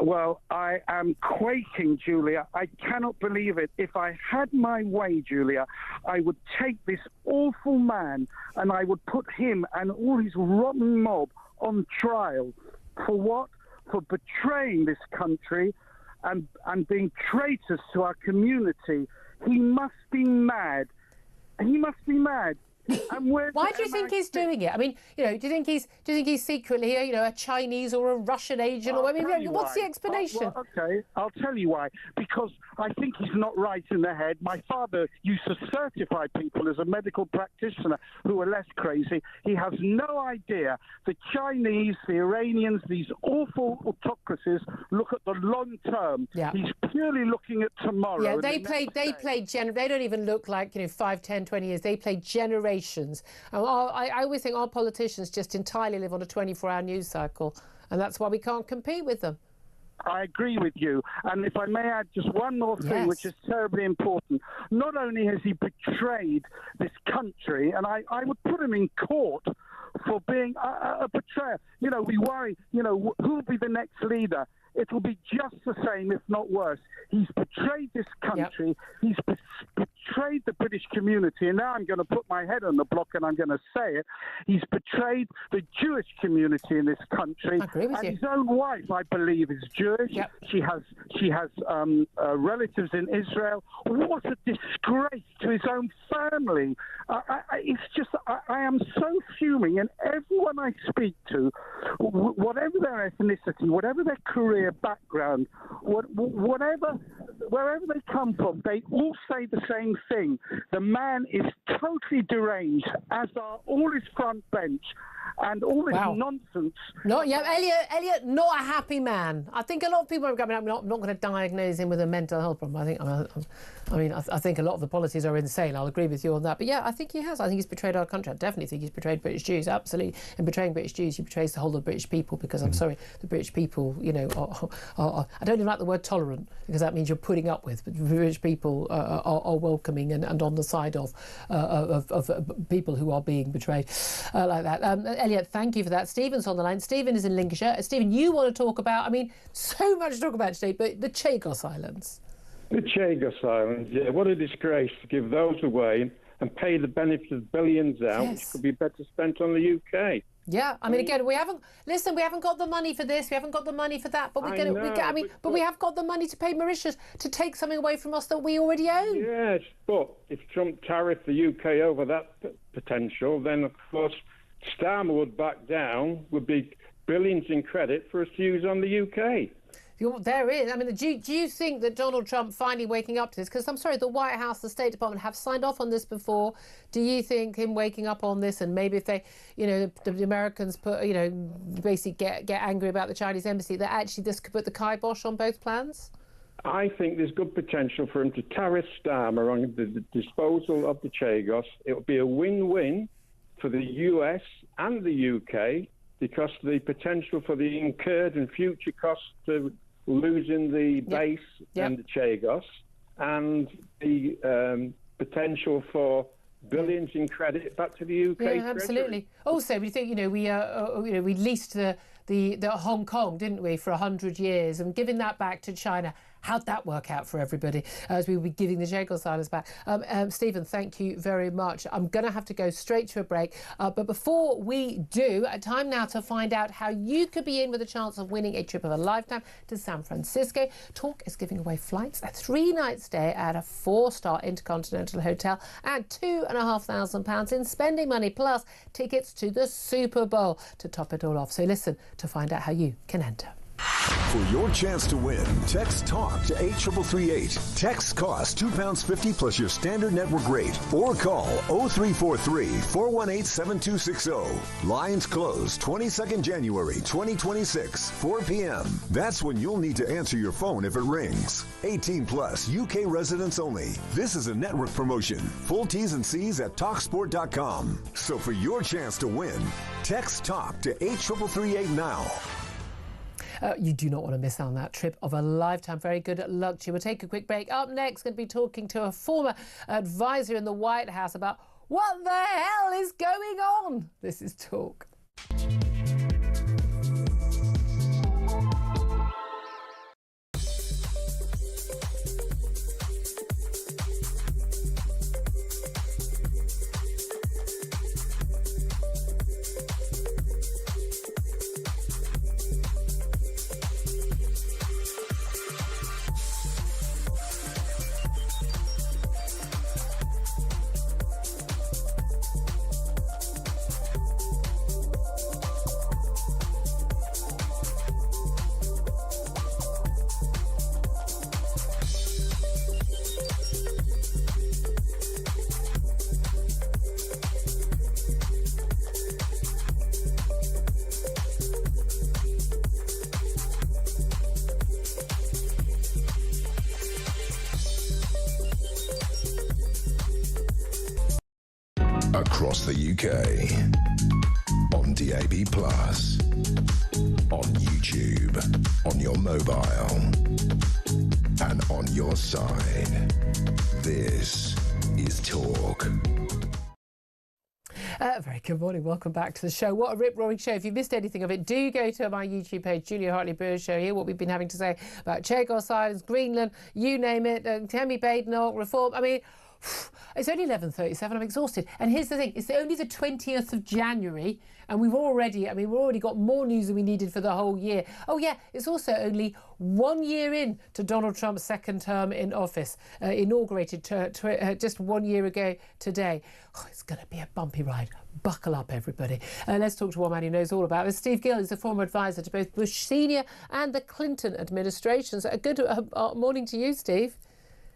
Well, I am quaking, Julia. I cannot believe it. If I had my way, Julia, I would take this awful man and I would put him and all his rotten mob on trial. For what? For betraying this country and being traitors to our community. He must be mad. He must be mad. Why do you think he's doing it? I mean, do you think he's secretly, a Chinese or a Russian agent? Or I mean, what's the explanation? Okay, I'll tell you why. Because I think he's not right in the head. My father used to certify people as a medical practitioner who are less crazy. He has no idea. The Chinese, the Iranians, these awful autocracies look at the long term. Yeah. He's purely looking at tomorrow. Yeah, they don't even look like 5, 10, 20 years. They play generations. I always think our politicians just entirely live on a 24-hour news cycle, and that's why we can't compete with them. I agree with you. And if I may add just one more thing, which is terribly important. Not only has he betrayed this country, and I would put him in court for being a betrayer. We worry, who will be the next leader? It'll be just the same, if not worse. He's betrayed this country. Yep. He's betrayed the British community, and now I'm going to put my head on the block and I'm going to say it. He's betrayed the Jewish community in this country. I agree with you. His own wife, I believe, is Jewish. Yep. She has relatives in Israel. What a disgrace to his own family. It's just, I am so fuming, and everyone I speak to, whatever their ethnicity, whatever their career background, wherever they come from, they all say the same thing. The man is totally deranged, as are all his front bench and all this nonsense. Elliot, not a happy man. I think a lot of people are coming up. I'm not going to diagnose him with a mental health problem. I think a lot of the policies are insane. I'll agree with you on that. But yeah, I think he has. I think he's betrayed our country. I definitely think he's betrayed British Jews. Absolutely. And betraying British Jews, he betrays the whole of the British people, because I'm sorry, the British people, are I don't even like the word tolerant, because that means you're putting up with. But the British people are welcoming and on the side of people who are being betrayed like that. Elliot, thank you for that. Stephen's on the line. Stephen is in Lincolnshire. Stephen, you want to talk about, so much to talk about today, but the Chagos Islands. The Chagos Islands, yeah, what a disgrace to give those away and pay the benefits of billions out, which could be better spent on the UK. Yeah, again, we haven't got the money for this, we haven't got the money for that, but we have got the money to pay Mauritius to take something away from us that we already own. Yes, but if Trump tariffed the UK over that potential, then of course Starmer would back down, would be billions in credit for us to use on the UK. There is. Do you think that Donald Trump finally waking up to this? Because I'm sorry, the White House, the State Department have signed off on this before. Do you think him waking up on this, and maybe if they, the Americans basically get angry about the Chinese embassy, that actually this could put the kibosh on both plans? I think there's good potential for him to tariff Starmer on the disposal of the Chagos. It will be a win-win for the US and the UK, because the potential for the incurred and future costs of losing the base and the Chagos, and the potential for billions in credit back to the UK. Yeah, absolutely. Also, we think we leased the Hong Kong, didn't we, for 100 years, and giving that back to China. How'd that work out for everybody as we were giving the Chagos Islands back? Stephen, thank you very much. I'm going to have to go straight to a break. But before we do, time now to find out how you could be in with a chance of winning a trip of a lifetime to San Francisco. Talk is giving away flights, a 3-night stay at a 4-star Intercontinental Hotel, and £2,500 in spending money, plus tickets to the Super Bowl to top it all off. So listen to find out how you can enter. For your chance to win, text TALK to 83338. Text costs £2.50 plus your standard network rate. Or call 0343 418 7260. Lines close 22nd January 2026, 4 p.m. That's when you'll need to answer your phone if it rings. 18 plus, UK residents only. This is a network promotion. Full T's and C's at TalkSport.com. So for your chance to win, text TALK to 83338 now. You do not want to miss out on that trip of a lifetime. Very good luck to you. We'll take a quick break. Up next, going to be talking to a former advisor in the White House about what the hell is going on. This is Talk. Across the UK, on DAB+, on YouTube, on your mobile, and on your side. This is Talk. Very good morning. Welcome back to the show. What a rip-roaring show. If you missed anything of it, do go to my YouTube page, Julia Hartley-Brewer Show. Hear what we've been having to say about Chagos Islands, Greenland, you name it, Tammy Badenoch, Reform. It's only 11:37. I'm exhausted. And here's the thing: it's only the 20th of January, and we've already got more news than we needed for the whole year. Oh yeah, it's also only 1 year in to Donald Trump's second term in office, inaugurated just 1 year ago today. Oh, it's going to be a bumpy ride. Buckle up, everybody. Let's talk to one man who knows all about it. Steve Gill is a former advisor to both Bush Senior and the Clinton administrations. A good morning to you, Steve.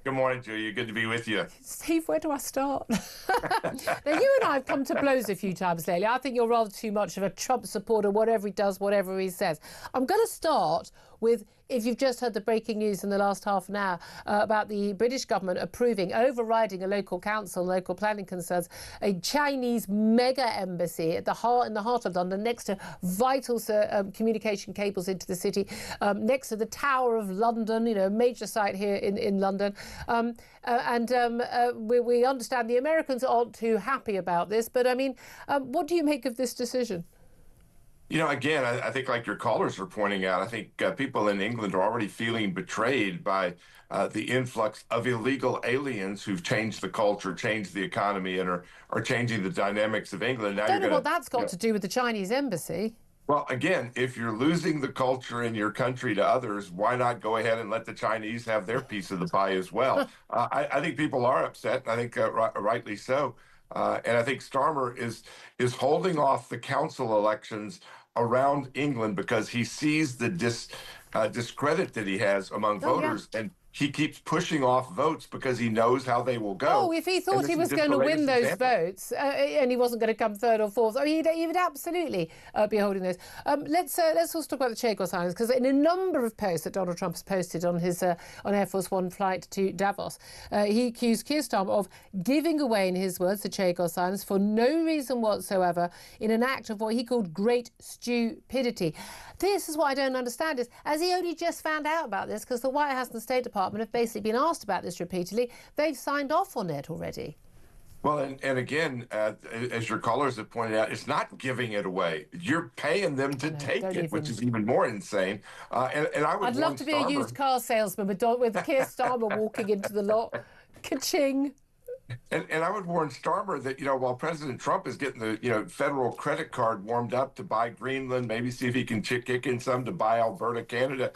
Good morning, Julia. Good to be with you. Steve, where do I start? Now, you and I have come to blows a few times lately. I think you're rather too much of a Trump supporter, whatever he does, whatever he says. I'm going to start with, if you've just heard the breaking news in the last half an hour about the British government overriding a local council, local planning concerns, a Chinese mega embassy in the heart of London, next to vital communication cables into the city, next to the Tower of London, a major site here in London. We understand the Americans aren't too happy about this, but I mean, what do you make of this decision? Again, I think like your callers are pointing out, I think people in England are already feeling betrayed by the influx of illegal aliens who've changed the culture, changed the economy, and are changing the dynamics of England. Now, I don't know what that's got to do with the Chinese embassy. Well, again, if you're losing the culture in your country to others, why not go ahead and let the Chinese have their piece of the pie as well? I think people are upset, and I think rightly so. And I think Starmer is holding off the council elections around England because he sees the discredit that he has among voters, and he keeps pushing off votes because he knows how they will go. Oh, if he thought he was going to win those votes and he wasn't going to come third or fourth, he would absolutely be holding those. Let's also talk about the Chagos Islands, because in a number of posts that Donald Trump has posted on his on Air Force One flight to Davos, he accused Keir Starmer of giving away, in his words, the Chagos Islands for no reason whatsoever in an act of what he called great stupidity. This is what I don't understand, is as he only just found out about this, because the White House and the State Department have basically been asked about this repeatedly, they've signed off on it already. Well, and again, as your callers have pointed out, it's not giving it away. You're paying them to take it, which is even more insane. And I'd love to be a used car salesman with Keir Starmer walking into the lot. Ka-ching. And I would warn Starmer that, while President Trump is getting the, federal credit card warmed up to buy Greenland, maybe see if he can kick in some to buy Alberta, Canada,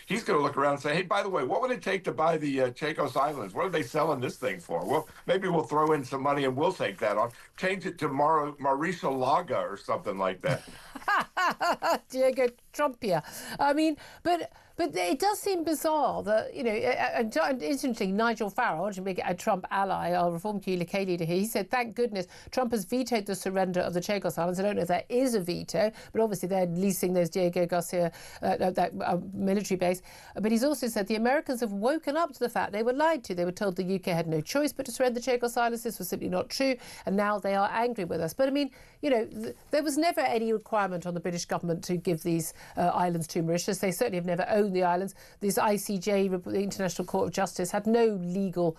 he's going to look around and say, hey, by the way, what would it take to buy the Chagos Islands? What are they selling this thing for? Well, maybe we'll throw in some money and we'll take that on. Change it to Mauricio Laga or something like that. Diego Trumpia. I mean, but it does seem bizarre that, and interesting, Nigel Farage, a big Trump ally, our Reform UK leader here, he said, thank goodness Trump has vetoed the surrender of the Chagos Islands. I don't know if that is a veto, but obviously they're leasing those Diego Garcia, that military base. But he's also said the Americans have woken up to the fact they were lied to. They were told the UK had no choice but to surrender the Chagos Islands. This was simply not true. And now they are angry with us. But I mean, there was never any requirement on the British government to give these islands to Mauritius. They certainly have never owned the islands. This ICJ, the International Court of Justice, had no legal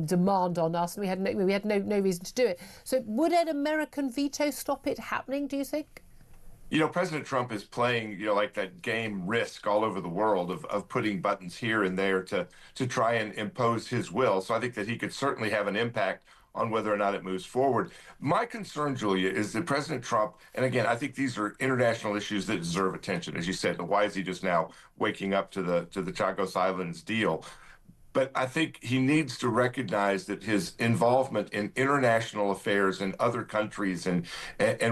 demand on us, and we had no reason to do it. So would an American veto stop it happening, do you think? President Trump is playing, like that game Risk all over the world of putting buttons here and there to try and impose his will. So I think that he could certainly have an impact on whether or not it moves forward. My concern, Julia, is that President Trump, and again, I think these are international issues that deserve attention. As you said, why is he just now waking up to the Chagos Islands deal? But I think he needs to recognize that his involvement in international affairs in other countries and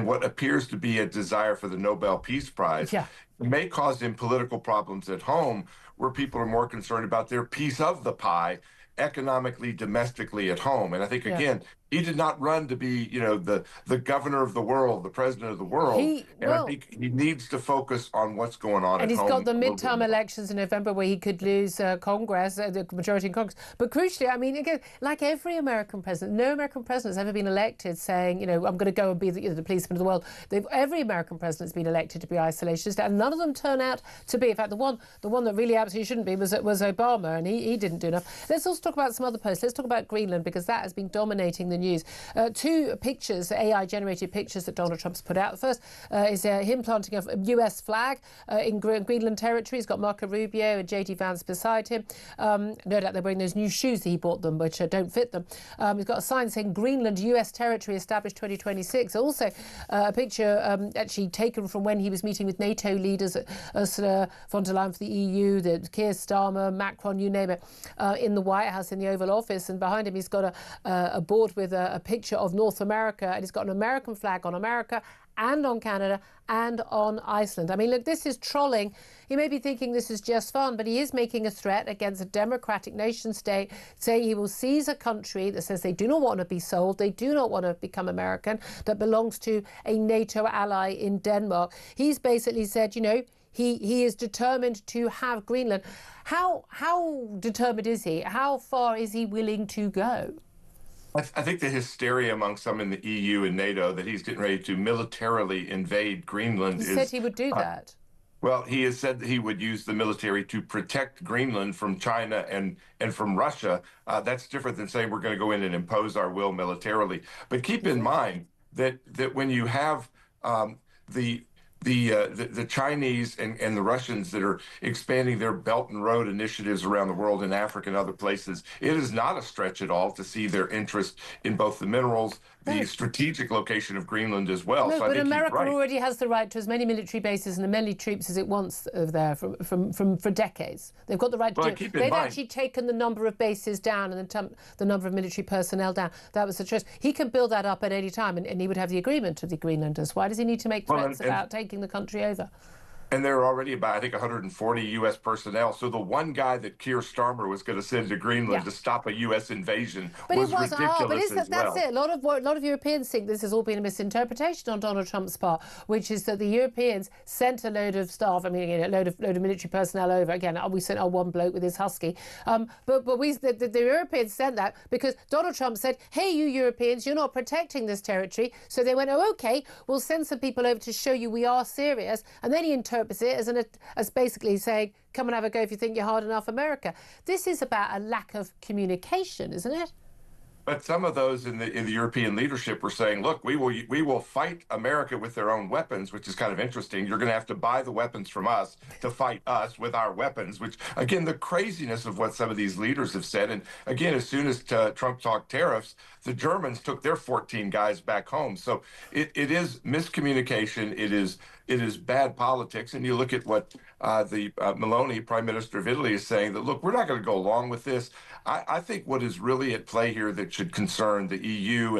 what appears to be a desire for the Nobel Peace Prize may cause him political problems at home, where people are more concerned about their piece of the pie economically, domestically at home. And I think, again, he did not run to be, the governor of the world, the president of the world. I think he needs to focus on what's going on at home. And he's got the midterm elections in November where he could lose Congress, the majority in Congress. But crucially, I mean, again, like every American president, no American president has ever been elected saying, I'm going to go and be the policeman of the world. Every American president has been elected to be isolationist, and none of them turn out to be. In fact, the one that really absolutely shouldn't be was Obama, and he didn't do enough. Let's also talk about some other posts. Let's talk about Greenland, because that has been dominating the news. Two pictures, AI-generated pictures that Donald Trump's put out. The first is him planting a US flag in Greenland territory. He's got Marco Rubio and J.D. Vance beside him. No doubt they're wearing those new shoes that he bought them, which don't fit them. He's got a sign saying Greenland, US territory established 2026. Also, a picture actually taken from when he was meeting with NATO leaders, Ursula von der Leyen for the EU, Keir Starmer, Macron, you name it, in the White House in the Oval Office. And behind him, he's got a board with a picture of North America, and he's got an American flag on America and on Canada and on Iceland. I mean, look, this is trolling. He may be thinking this is just fun, but he is making a threat against a democratic nation state, saying he will seize a country that says they do not want to be sold, they do not want to become American, that belongs to a NATO ally in Denmark. He's basically said, you know, he is determined to have Greenland. How determined is he? How far is he willing to go? I think the hysteria among some in the EU and NATO that he's getting ready to militarily invade Greenland He said he would do that. Well, he has said that he would use the military to protect Greenland from China and from Russia. That's different than saying we're going to go in and impose our will militarily. But keep in mind that when you have the Chinese and the Russians that are expanding their Belt and Road initiatives around the world in Africa and other places, it is not a stretch at all to see their interest in both the minerals, the strategic location of Greenland as well. No, so but America already has the right to as many military bases and as many troops as it wants there for decades. They've got the right to do it. They've actually taken the number of bases down and the number of military personnel down. That was the choice. He can build that up at any time, and he would have the agreement of the Greenlanders. Why does he need to make threats about taking the country over? And there are already about, I think, 140 U.S. personnel. So the one guy that Keir Starmer was going to send to Greenland to stop a U.S. invasion was ridiculous as well. That's it. A lot of Europeans think this has all been a misinterpretation on Donald Trump's part, which is that the Europeans sent a load of staff, I mean, a load of military personnel over. Again, we sent our one bloke with his husky. But the Europeans sent that because Donald Trump said, hey, you Europeans, you're not protecting this territory. So they went, oh, OK, we'll send some people over to show you we are serious. And then he interprets it as basically saying, come and have a go if you think you're hard enough, America. This is about a lack of communication, isn't it? But some of those in the European leadership were saying, look, we will fight America with their own weapons, which is kind of interesting. You're going to have to buy the weapons from us to fight us with our weapons, which, again, the craziness of what some of these leaders have said. And again, as soon as Trump talked tariffs, the Germans took their 14 guys back home. So it is miscommunication. It is bad politics. And you look at what the Meloni, Prime Minister of Italy, is saying, that, look, we're not going to go along with this. I think what is really at play here that should concern the EU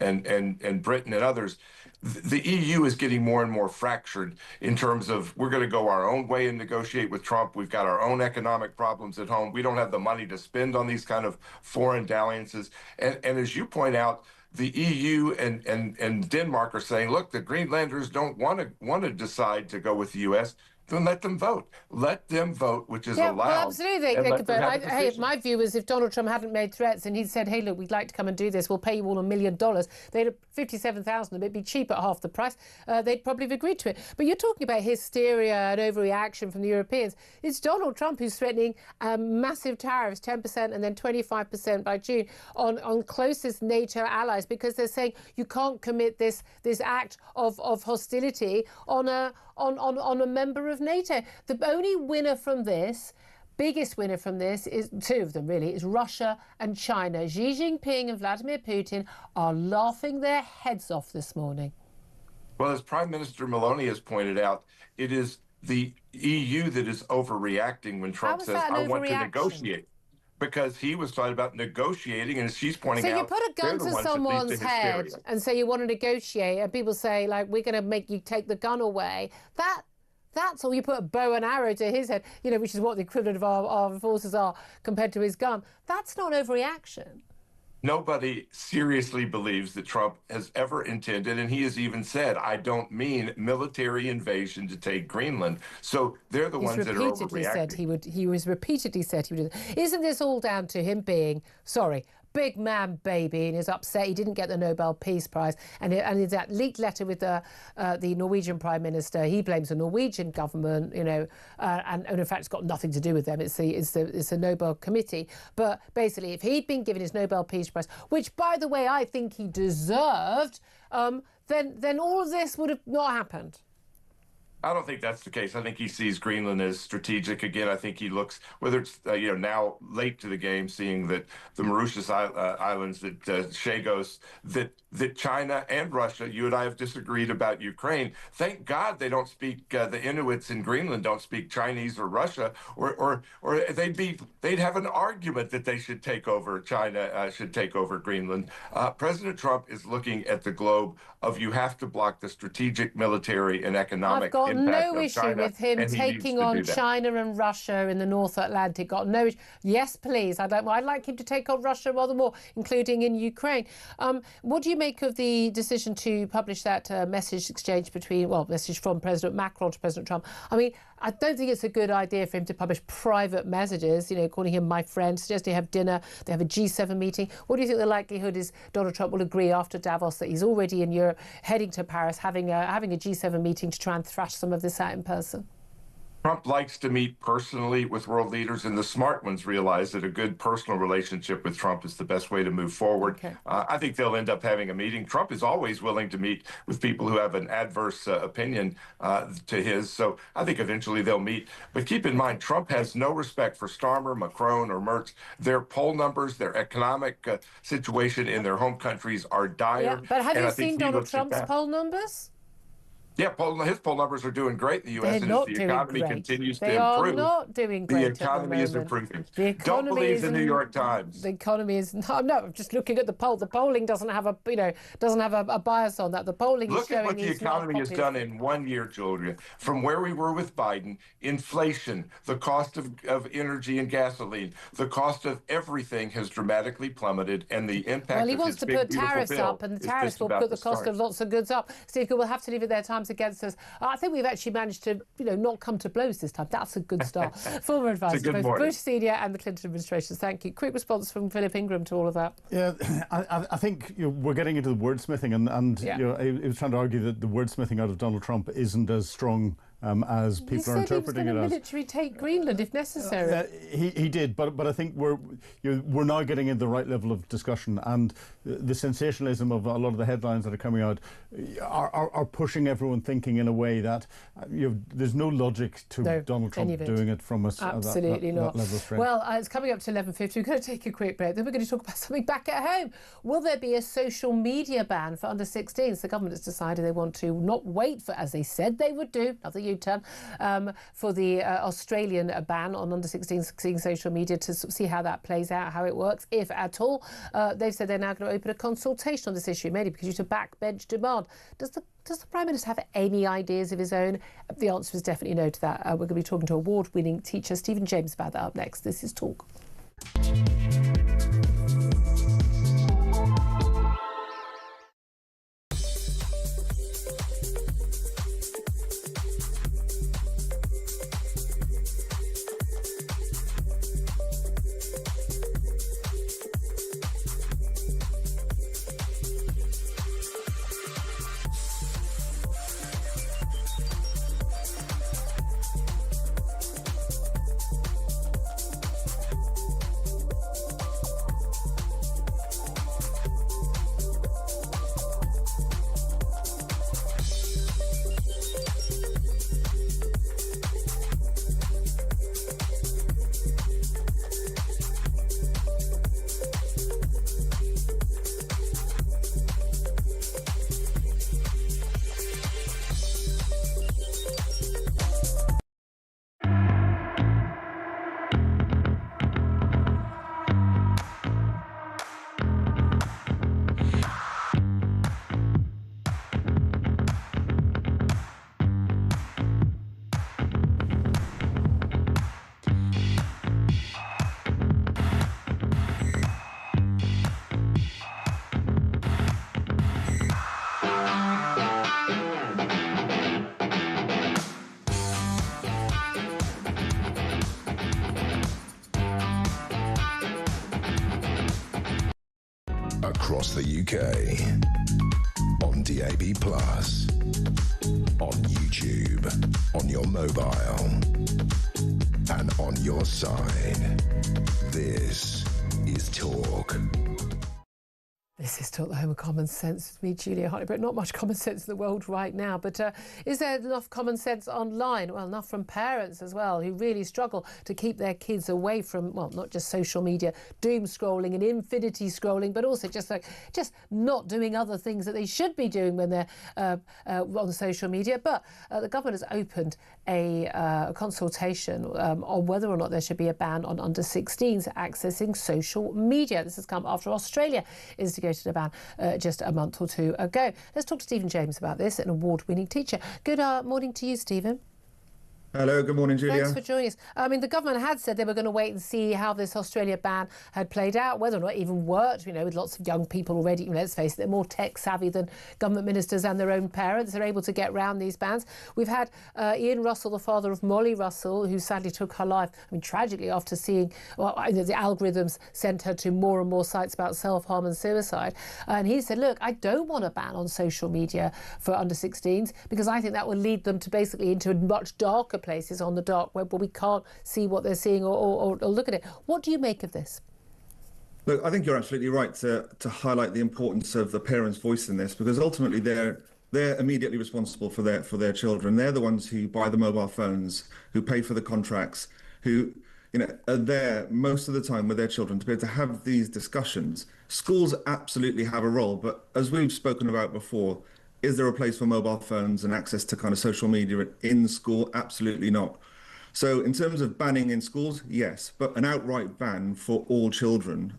and Britain and others, the EU is getting more and more fractured in terms of we're going to go our own way and negotiate with Trump. We've got our own economic problems at home. We don't have the money to spend on these kind of foreign dalliances. And as you point out, the EU and Denmark are saying, look, the Greenlanders don't want to decide to go with the U.S., then let them vote. Let them vote, which is allowed. Well, absolutely, they could vote. Hey, my view is if Donald Trump hadn't made threats and he'd said, hey, look, we'd like to come and do this, we'll pay you all $1 million, they'd have $57,000, it'd be cheap at half the price, they'd probably have agreed to it. But you're talking about hysteria and overreaction from the Europeans. It's Donald Trump who's threatening massive tariffs, 10% and then 25% by June, on closest NATO allies, because they're saying you can't commit this act of hostility on a member of NATO. The only winner from this, biggest winner from this, is two of them really, is Russia and China. Xi Jinping and Vladimir Putin are laughing their heads off this morning. Well, as Prime Minister Meloni has pointed out, it is the EU that is overreacting when Trump says, I want to negotiate. Because he was talking about negotiating, and as she's pointing out, so you put a gun to someone's head and say you want to negotiate, and people say, like, we're going to make you take the gun away. That's all. You put a bow and arrow to his head, you know, which is what the equivalent of our forces are compared to his gun. That's not overreaction. Nobody seriously believes that Trump has ever intended, and he has even said, I don't mean military invasion to take Greenland. So they're the ones that are overreacting. He repeatedly said he would do that. Isn't this all down to him being, big man baby and is upset he didn't get the Nobel Peace Prize. And in that leaked letter with the Norwegian Prime Minister, he blames the Norwegian government, you know, and in fact it's got nothing to do with them. It's the Nobel Committee. But basically, if he'd been given his Nobel Peace Prize, which, by the way, I think he deserved, then all of this would have not happened. I don't think that's the case. I think he sees Greenland as strategic. Again, I think he looks, whether it's now late to the game, seeing that the Mauritius Islands, that Chagos, that China and Russia, you and I have disagreed about Ukraine. Thank God they don't speak, the Inuits in Greenland don't speak Chinese or Russia, or they'd have an argument that they should take over China, should take over Greenland. President Trump is looking at the globe of you have to block the strategic, military, and economic impact of China. I've got no issue with him taking on China and Russia in the North Atlantic. Got no issue. Yes, please. I'd like him to take on Russia rather more, including in Ukraine. What do you make of the decision to publish that message from President Macron to President Trump? I mean, I don't think it's a good idea for him to publish private messages, calling him my friend, suggesting they have dinner, they have a G7 meeting. What do you think the likelihood is Donald Trump will agree after Davos that he's already in Europe, heading to Paris, having a G7 meeting to try and thrash some of this out in person? Trump likes to meet personally with world leaders, and the smart ones realize that a good personal relationship with Trump is the best way to move forward. Okay. I think they'll end up having a meeting. Trump is always willing to meet with people who have an adverse opinion to his, so I think eventually they'll meet. But keep in mind, Trump has no respect for Starmer, Macron, or Merz. Their poll numbers, their economic situation in their home countries are dire. Yeah, but have you seen Donald Trump's poll numbers? Yeah, his poll numbers are doing great in the U.S. and as the economy continues to improve. They are not doing great. The economy is improving. Don't believe the New York Times. The economy is no. I'm just looking at the poll. The polling doesn't have a bias on that. The polling is showing. Look at what the economy has done in 1 year, Julia. From where we were with Biden, inflation, the cost of energy and gasoline, the cost of everything has dramatically plummeted, and the impact. Well, he wants to put tariffs up, and the tariffs will put the cost of lots of goods up. Steve, we'll have to leave it there. Time's against us. I think we've actually managed to, not come to blows this time. That's a good start. Former advice to both Bush Senior and the Clinton administration. Thank you. Quick response from Philip Ingram to all of that. Yeah, I think we're getting into the wordsmithing, and he was trying to argue that the wordsmithing out of Donald Trump isn't as strong as people are interpreting it as. Military take Greenland if necessary. He did, but I think we're now getting in the right level of discussion, and the sensationalism of a lot of the headlines that are coming out are pushing everyone thinking in a way that there's no logic to Donald Trump doing it from us. Absolutely not. That level of strength. Well, it's coming up to 11:50. We're going to take a quick break. Then we're going to talk about something back at home. Will there be a social media ban for under 16s? The government has decided they want to not wait for, as they said they would do, another U-turn, for the Australian ban on under 16s seeing social media to see how that plays out, how it works, if at all. They've said they're now going to open a consultation on this issue, mainly because due to backbench demand. Does the Prime Minister have any ideas of his own? The answer is definitely no to that. We're going to be talking to award-winning teacher Stephen James about that up next. This is Talk. UK. On DAB+, on YouTube, on your mobile, and on your side. This is Talk. This is Talk, the home of common sense with me, Julia Hartley-Brewer. Not much common sense in the world right now, but is there enough common sense online? Well, enough from parents as well, who really struggle to keep their kids away from, well, not just social media, doom scrolling and infinity scrolling, but also just not doing other things that they should be doing when they're on social media. But the government has opened a consultation on whether or not there should be a ban on under-16s accessing social media. This has come after Australia instigated a ban just a month or two ago. Let's talk to Stephen James about this, an award-winning teacher. Good morning to you, Stephen. Hello, good morning, Julia. Thanks for joining us. I mean, the government had said they were going to wait and see how this Australia ban had played out, whether or not it even worked, you know, with lots of young people already, let's face it, they're more tech-savvy than government ministers and their own parents. They're able to get round these bans. We've had Ian Russell, the father of Molly Russell, who sadly took her life, I mean, tragically, after seeing, well, the algorithms sent her to more and more sites about self-harm and suicide. And he said, look, I don't want a ban on social media for under-16s because I think that will lead them to basically into much darker places on the dark web where we can't see what they're seeing or look at it. What do you make of this? Look, I think you're absolutely right to highlight the importance of the parents' voice in this, because ultimately they're immediately responsible for their children. They're the ones who buy the mobile phones, who pay for the contracts, who are there most of the time with their children to be able to have these discussions. Schools absolutely have a role, but as we've spoken about before, is there a place for mobile phones and access to kind of social media in school? Absolutely not. So in terms of banning in schools, yes, but an outright ban for all children,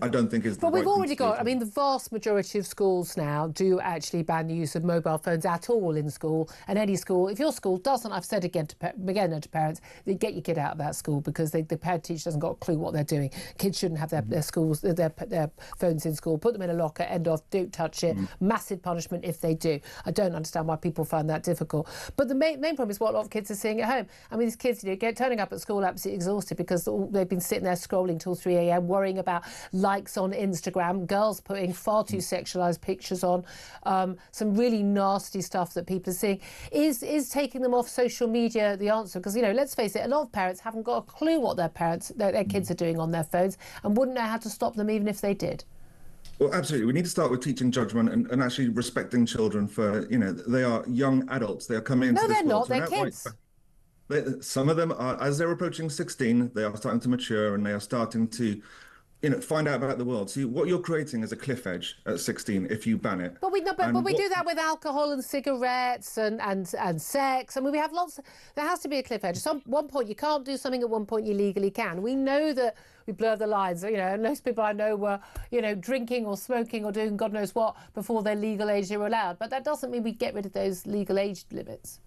I don't think is the right thing to do. But we've already got, I mean, the vast majority of schools now do actually ban the use of mobile phones at all in school. And any school, if your school doesn't, I've said again to parents, they get your kid out of that school because the parent teacher doesn't got a clue what they're doing. Kids shouldn't have their phones in school. Put them in a locker, end off, don't touch it. Massive punishment if they do. I don't understand why people find that difficult. But the main problem is what a lot of kids are seeing at home. I mean, these kids, turning up at school absolutely exhausted because they've been sitting there scrolling till 3 a.m, worrying about likes on Instagram, girls putting far too sexualised pictures on, some really nasty stuff that people are seeing. Is taking them off social media the answer? Because, let's face it, a lot of parents haven't got a clue what their kids are doing on their phones and wouldn't know how to stop them even if they did. Well, absolutely. We need to start with teaching judgment and actually respecting children for, they are young adults. They are coming into this world. No, they're not. They're kids. Some of them are, as they're approaching 16, they are starting to mature and they are starting to find out about the world. See, what you're creating is a cliff edge at 16 if you ban it. But we do that with alcohol and cigarettes and sex. I mean, we have lots. There has to be a cliff edge. At one point you can't do something, at one point you legally can. We know that we blur the lines. Most people I know were, drinking or smoking or doing God knows what before their legal age they were allowed. But that doesn't mean we get rid of those legal age limits.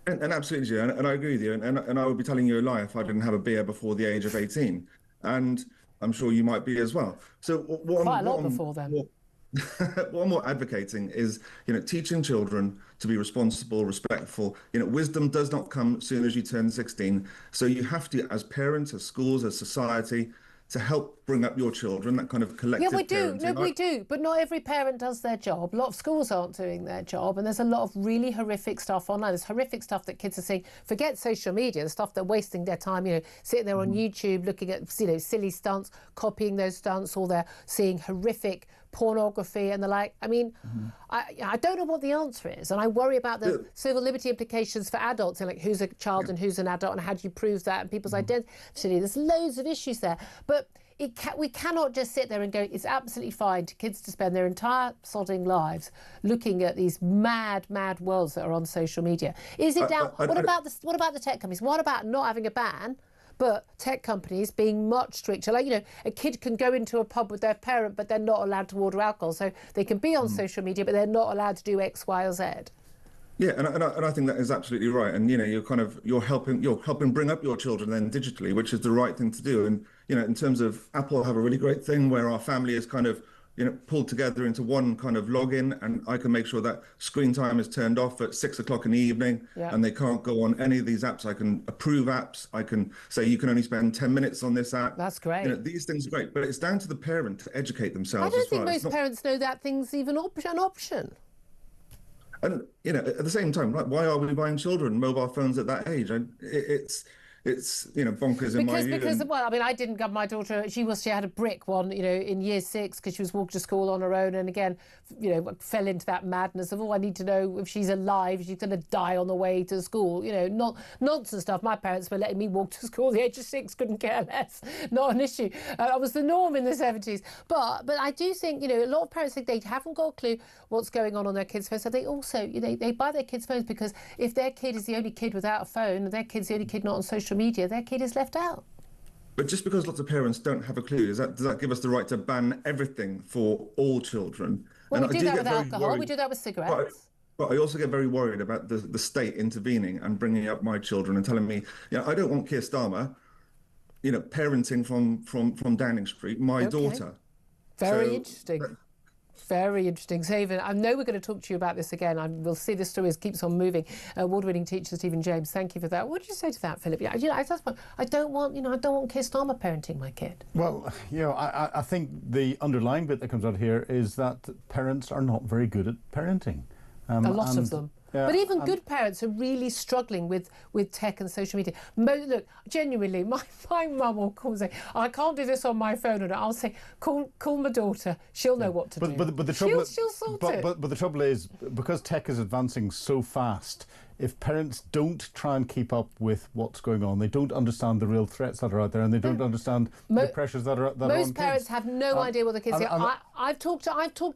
And absolutely, and I agree with you. And I would be telling you a lie if I didn't have a beer before the age of 18. And I'm sure you might be as well. So quite a lot before then. What I'm more advocating is, teaching children to be responsible, respectful. Wisdom does not come as soon as you turn 16. So you have to, as parents, as schools, as society, to help bring up your children, that kind of collective parenting. No, we do. But not every parent does their job. A lot of schools aren't doing their job. And there's a lot of really horrific stuff online. There's horrific stuff that kids are seeing. Forget social media, the stuff they're wasting their time, sitting there on YouTube looking at, silly stunts, copying those stunts, or they're seeing horrific pornography and the like. I mean, I don't know what the answer is, and I worry about the civil liberty implications for adults, and like who's a child and who's an adult, and how do you prove that, and people's identity. There's loads of issues there, but we cannot just sit there and go, it's absolutely fine to kids to spend their entire sodding lives looking at these mad worlds that are on social media. Is it down? What about the tech companies? What about not having a ban, but tech companies being much stricter? Like, a kid can go into a pub with their parent, but they're not allowed to order alcohol. So they can be on social media, but they're not allowed to do X, Y, or Z. Yeah, and I think that is absolutely right. And you're helping bring up your children then digitally, which is the right thing to do. And in terms of Apple, have a really great thing where our family is kind of pulled together into one kind of login, and I can make sure that screen time is turned off at 6 o'clock in the evening, and they can't go on any of these apps. I can approve apps. I can say you can only spend 10 minutes on this app. That's great. These things are great, but it's down to the parent to educate themselves. I don't think most parents know that thing's even an option. And at the same time, why are we buying children mobile phones at that age? It's bonkers in my view. Because well, I mean, I didn't give my daughter. She had a brick one, in year 6 because she was walking to school on her own, and again, fell into that madness of I need to know if she's alive. She's going to die on the way to school. Not nonsense stuff. My parents were letting me walk to school at the age of 6. Couldn't care less. Not an issue. That was the norm in the 70s. But I do think a lot of parents think they haven't got a clue what's going on their kids' phones. So they also they buy their kids' phones because if their kid is the only kid without a phone, and their kid's the only kid not on social media, their kid is left out. But just because lots of parents don't have a clue, does that give us the right to ban everything for all children? Well, we do that with alcohol, we do that with cigarettes. But I also get very worried about the state intervening and bringing up my children and telling me, I don't want Keir Starmer, parenting from Downing Street, my daughter. Very interesting. Very interesting. So, Stephen, I know we're going to talk to you about this again. We'll see this story as it keeps on moving. Award-winning teacher Stephen James, thank you for that. What did you say to that, Philip? I don't want Keir Starmer parenting my kid. Well, I think the underlying bit that comes out here is that parents are not very good at parenting. A lot of them. Yeah, but even good parents are really struggling with tech and social media. Look, genuinely, my mum will call and say, I can't do this on my phone. And I'll say, call my daughter. She'll know what to do. But the trouble she'll sort it. But the trouble is, because tech is advancing so fast, if parents don't try and keep up with what's going on, they don't understand the real threats that are out there, and they don't understand the pressures that are on kids. Most parents have no idea what the kids are. I've talked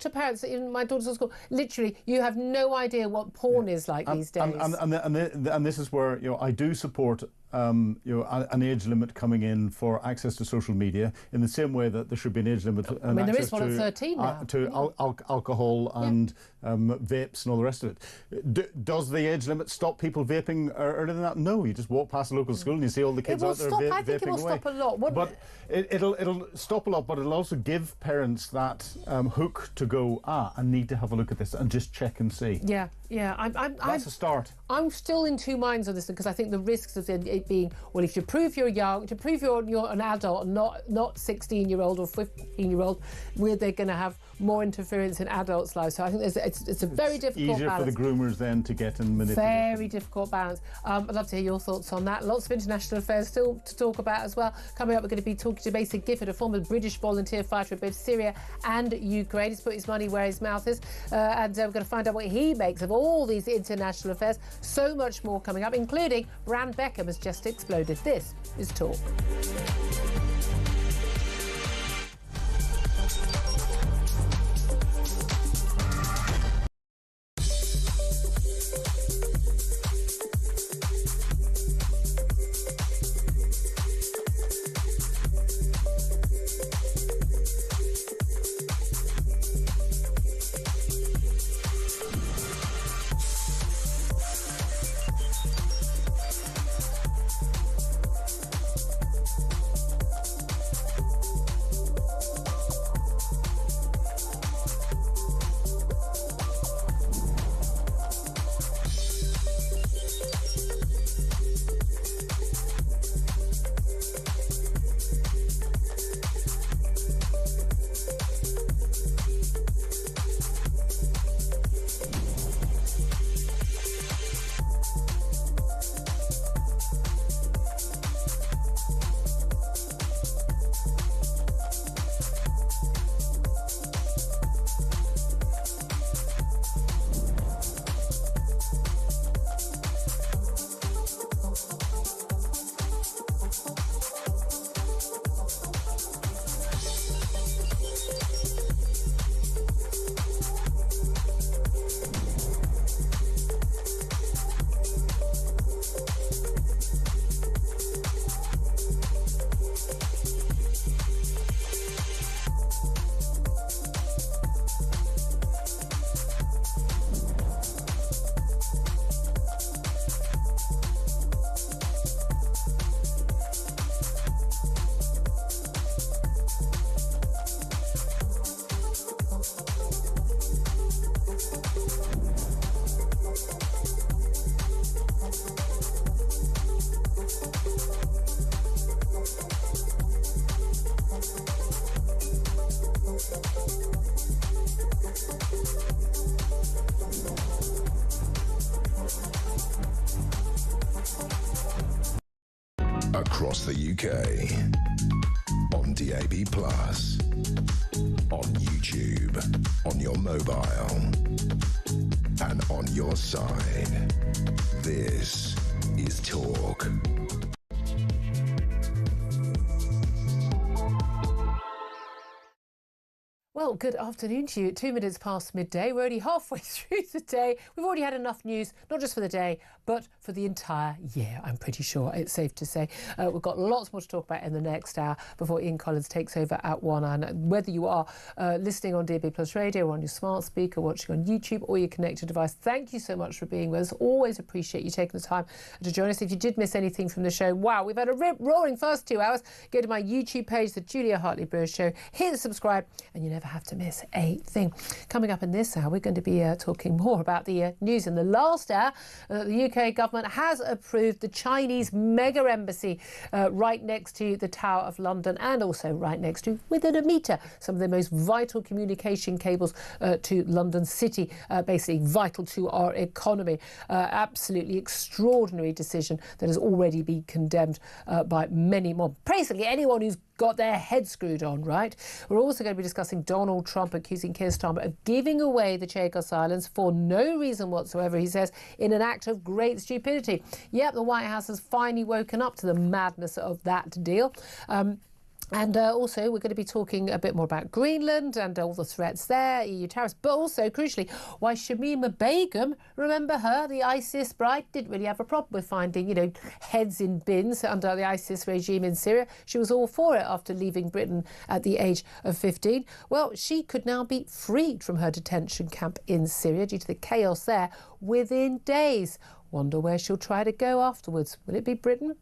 to parents in my daughter's school. Literally, you have no idea what porn is like these days. And this is where I do support an age limit coming in for access to social media, in the same way that there should be an age limit. There is one at 13 now. To alcohol and vapes and all the rest of it. Does the age limit stop people vaping earlier than that? No, you just walk past a local school and you see all the kids out there vaping away. I think it will stop a lot. But it'll stop a lot, but it'll also give parents that hook to go, I need to have a look at this and just check and see. Yeah. That's a start. I'm still in two minds on this because I think the risks of it being, well, if you prove you're young, to prove you're an adult, not 16-year-old or 15-year-old, where they're going to have more interference in adults' lives. So I think it's a very difficult easier balance. for the groomers then to get and manipulate. Very difficult balance. I'd love to hear your thoughts on that. Lots of international affairs still to talk about as well. Coming up, we're going to be talking to Mason Gifford, a former British volunteer fighter in both Syria and Ukraine. He's put his money where his mouth is, and we're going to find out what he makes of all these international affairs. So much more coming up, including Brand Beckham has just exploded. This is Talk. across the UK. On DAB+, on YouTube, on your mobile, and on your side. This is Talk. Well, good afternoon to you. 2 minutes past midday. We're only halfway through the day. We've already had enough news, not just for the day, but for the entire year, I'm pretty sure it's safe to say. We've got lots more to talk about in the next hour before Ian Collins takes over at 1. And whether you are listening on DAB+ radio or on your smart speaker, watching on YouTube or your connected device, thank you so much for being with us. Always appreciate you taking the time to join us. If you did miss anything from the show, wow, we've had a rip-roaring first 2 hours. Go to my YouTube page, The Julia Hartley-Brewer Show, hit subscribe, and you never have to miss a thing. Coming up in this hour, we're going to be talking more about the news in the last hour. The UK government has approved the Chinese mega embassy right next to the Tower of London, and also right next to, within a metre, some of the most vital communication cables to London City, basically vital to our economy. Absolutely extraordinary decision that has already been condemned by many more. Basically, anyone who's got their head screwed on, right? We're also going to be discussing Donald Trump accusing Keir Starmer of giving away the Chagos Islands for no reason whatsoever, he says, in an act of great stupidity. Yep, the White House has finally woken up to the madness of that deal. And also, we're going to be talking a bit more about Greenland and all the threats there, EU tariffs, but also, crucially, why Shamima Begum, remember her, the ISIS bride, didn't really have a problem with finding, heads in bins under the ISIS regime in Syria. She was all for it after leaving Britain at the age of 15. Well, she could now be freed from her detention camp in Syria due to the chaos there within days. Wonder where she'll try to go afterwards. Will it be Britain?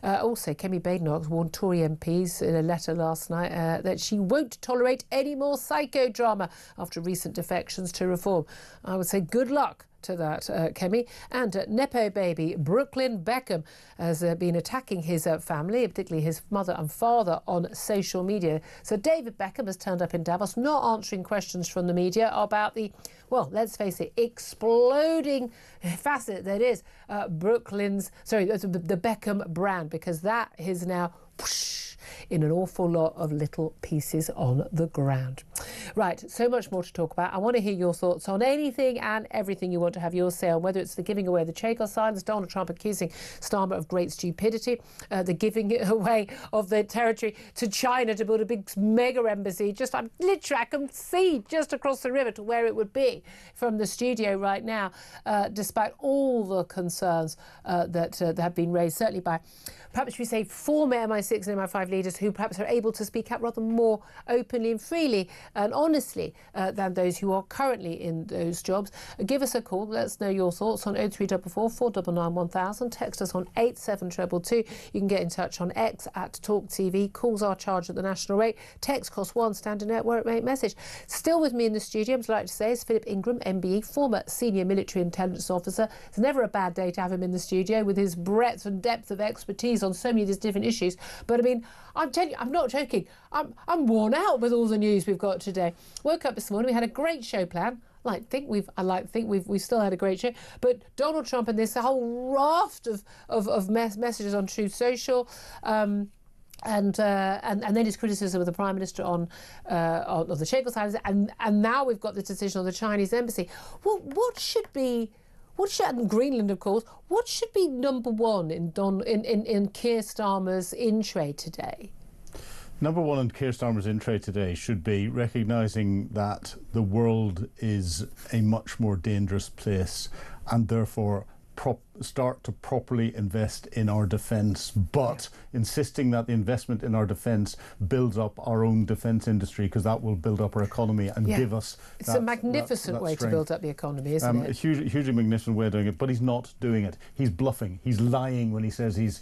Also, Kemi Badenoch warned Tory MPs in a letter last night that she won't tolerate any more psychodrama after recent defections to reform. I would say good luck to that, Kemi. And Nepo baby Brooklyn Beckham has been attacking his family, particularly his mother and father, on social media. So David Beckham has turned up in Davos, not answering questions from the media about the, well, let's face it, exploding facet that is the Beckham brand, because that is now whoosh, in an awful lot of little pieces on the ground. Right, so much more to talk about. I want to hear your thoughts on anything and everything you want to have your say on, whether it's the giving away of the Chagos Islands, Donald Trump accusing Starmer of great stupidity, the giving away of the territory to China to build a big mega embassy. I can see just across the river to where it would be from the studio right now, despite all the concerns that have been raised, certainly by, perhaps we say, former MI6 and MI5 leaders who perhaps are able to speak out rather more openly and freely and honestly than those who are currently in those jobs. Give us a call. Let us know your thoughts on 0344 499 1000. Text us on 87222. You can get in touch on X at talkTV. Calls are charged at the national rate. Text costs £1, standard network rate message. Still with me in the studio, I'd like to say, is Philip Ingram, MBE, former senior military intelligence officer. It's never a bad day to have him in the studio with his breadth and depth of expertise on so many of these different issues. But I mean, I'm telling you, I'm not joking. I'm worn out with all the news we've got today. Woke up this morning, we had a great show plan. I like to think we've still had a great show. But Donald Trump and this whole raft of messages on Truth Social, and then his criticism of the Prime Minister on the Chagos Islands, and now we've got the decision on the Chinese embassy. Well, and Greenland, of course, what should be number one in Keir Starmer's in-trade today? Number one in Keir Starmer's in-trade today should be recognising that the world is a much more dangerous place, and therefore start to properly invest in our defence, but insisting that the investment in our defence builds up our own defence industry, because that will build up our economy and give us It's a magnificent way to build up the economy, isn't it? A hugely magnificent way of doing it, but he's not doing it. He's bluffing. He's lying when he says he's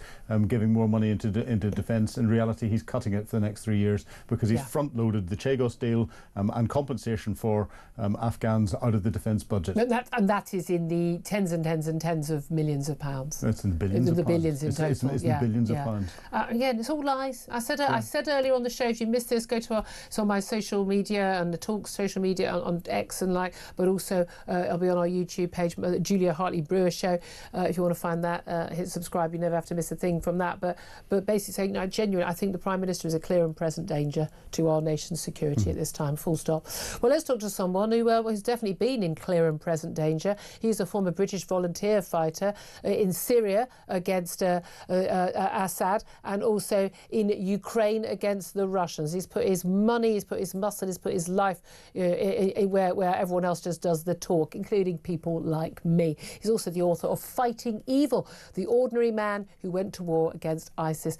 giving more money into defence. In reality, he's cutting it for the next 3 years because he's front-loaded the Chagos deal and compensation for Afghans out of the defence budget. And that is in the tens and tens and tens of millions millions of pounds. It's in the billions of pounds. Billions in total. It's in the billions of pounds. Again, it's all lies. I said earlier on the show, if you missed this, go to on my social media and the Talk social media on X and but also I'll be on our YouTube page, Julia Hartley-Brewer show. If you want to find that, hit subscribe. You never have to miss a thing from that. But basically saying, no, genuinely, I think the Prime Minister is a clear and present danger to our nation's security at this time, full stop. Well, let's talk to someone who has definitely been in clear and present danger. He's a former British volunteer fighter in Syria against Assad and also in Ukraine against the Russians. He's put his money, he's put his muscle, he's put his life where everyone else just does the talk, including people like me. He's also the author of Fighting Evil, the ordinary man who went to war against ISIS.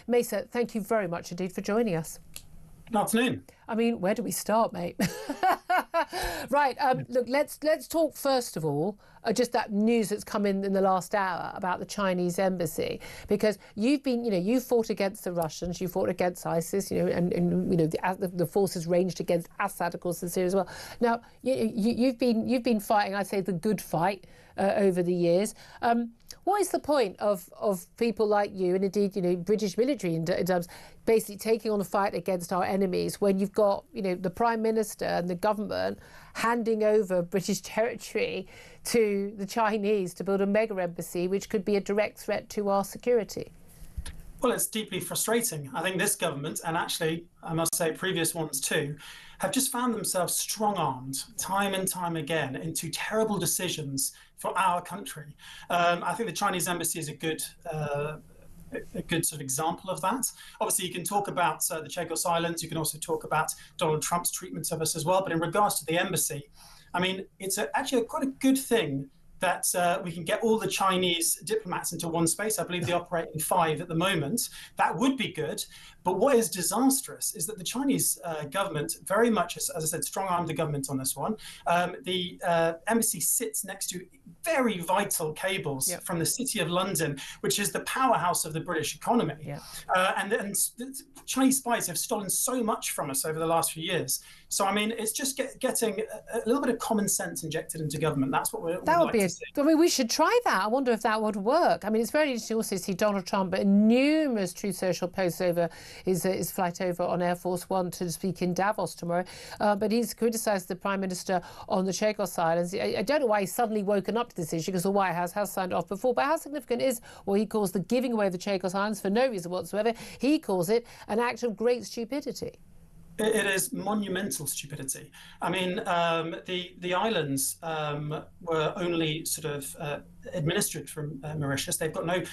Mesa, thank you very much indeed for joining us. Good afternoon. I mean, where do we start, mate? Right, look, let's talk first of all, just that news that's come in the last hour about the Chinese embassy, because you've been, you fought against the Russians, you fought against ISIS, and the forces ranged against Assad, of course, in Syria as well. Now, you've been fighting, I'd say, the good fight over the years. What is the point of people like you, and indeed, British military in terms, basically taking on a fight against our enemies when you've got, the Prime Minister and the government handing over British territory to the Chinese to build a mega embassy, which could be a direct threat to our security? Well, it's deeply frustrating. I think this government, and actually, I must say previous ones too, have just found themselves strong-armed time and time again into terrible decisions for our country. I think the Chinese embassy is a good sort of example of that. Obviously, you can talk about the Chagos Islands. You can also talk about Donald Trump's treatment of us as well. But in regards to the embassy, I mean, it's actually quite a good thing that we can get all the Chinese diplomats into one space. I believe they operate in 5 at the moment. That would be good. But what is disastrous is that the Chinese government very much, as I said, strong-armed the government on this one. The embassy sits next to very vital cables from the City of London, which is the powerhouse of the British economy. And the Chinese spies have stolen so much from us over the last few years. So, I mean, it's just getting a little bit of common sense injected into government. That's what we're I mean, we should try that. I wonder if that would work. I mean, it's very interesting also to see Donald Trump in numerous Truth Social posts over his flight over on Air Force One to speak in Davos tomorrow. But he's criticised the Prime Minister on the Chagos Islands. I don't know why he's suddenly woken up to this issue, because the White House has signed off before. But how significant is what he calls the giving away of the Chagos Islands for no reason whatsoever? He calls it an act of great stupidity. It is monumental stupidity. I mean, the islands were only sort of administered from Mauritius. They've got no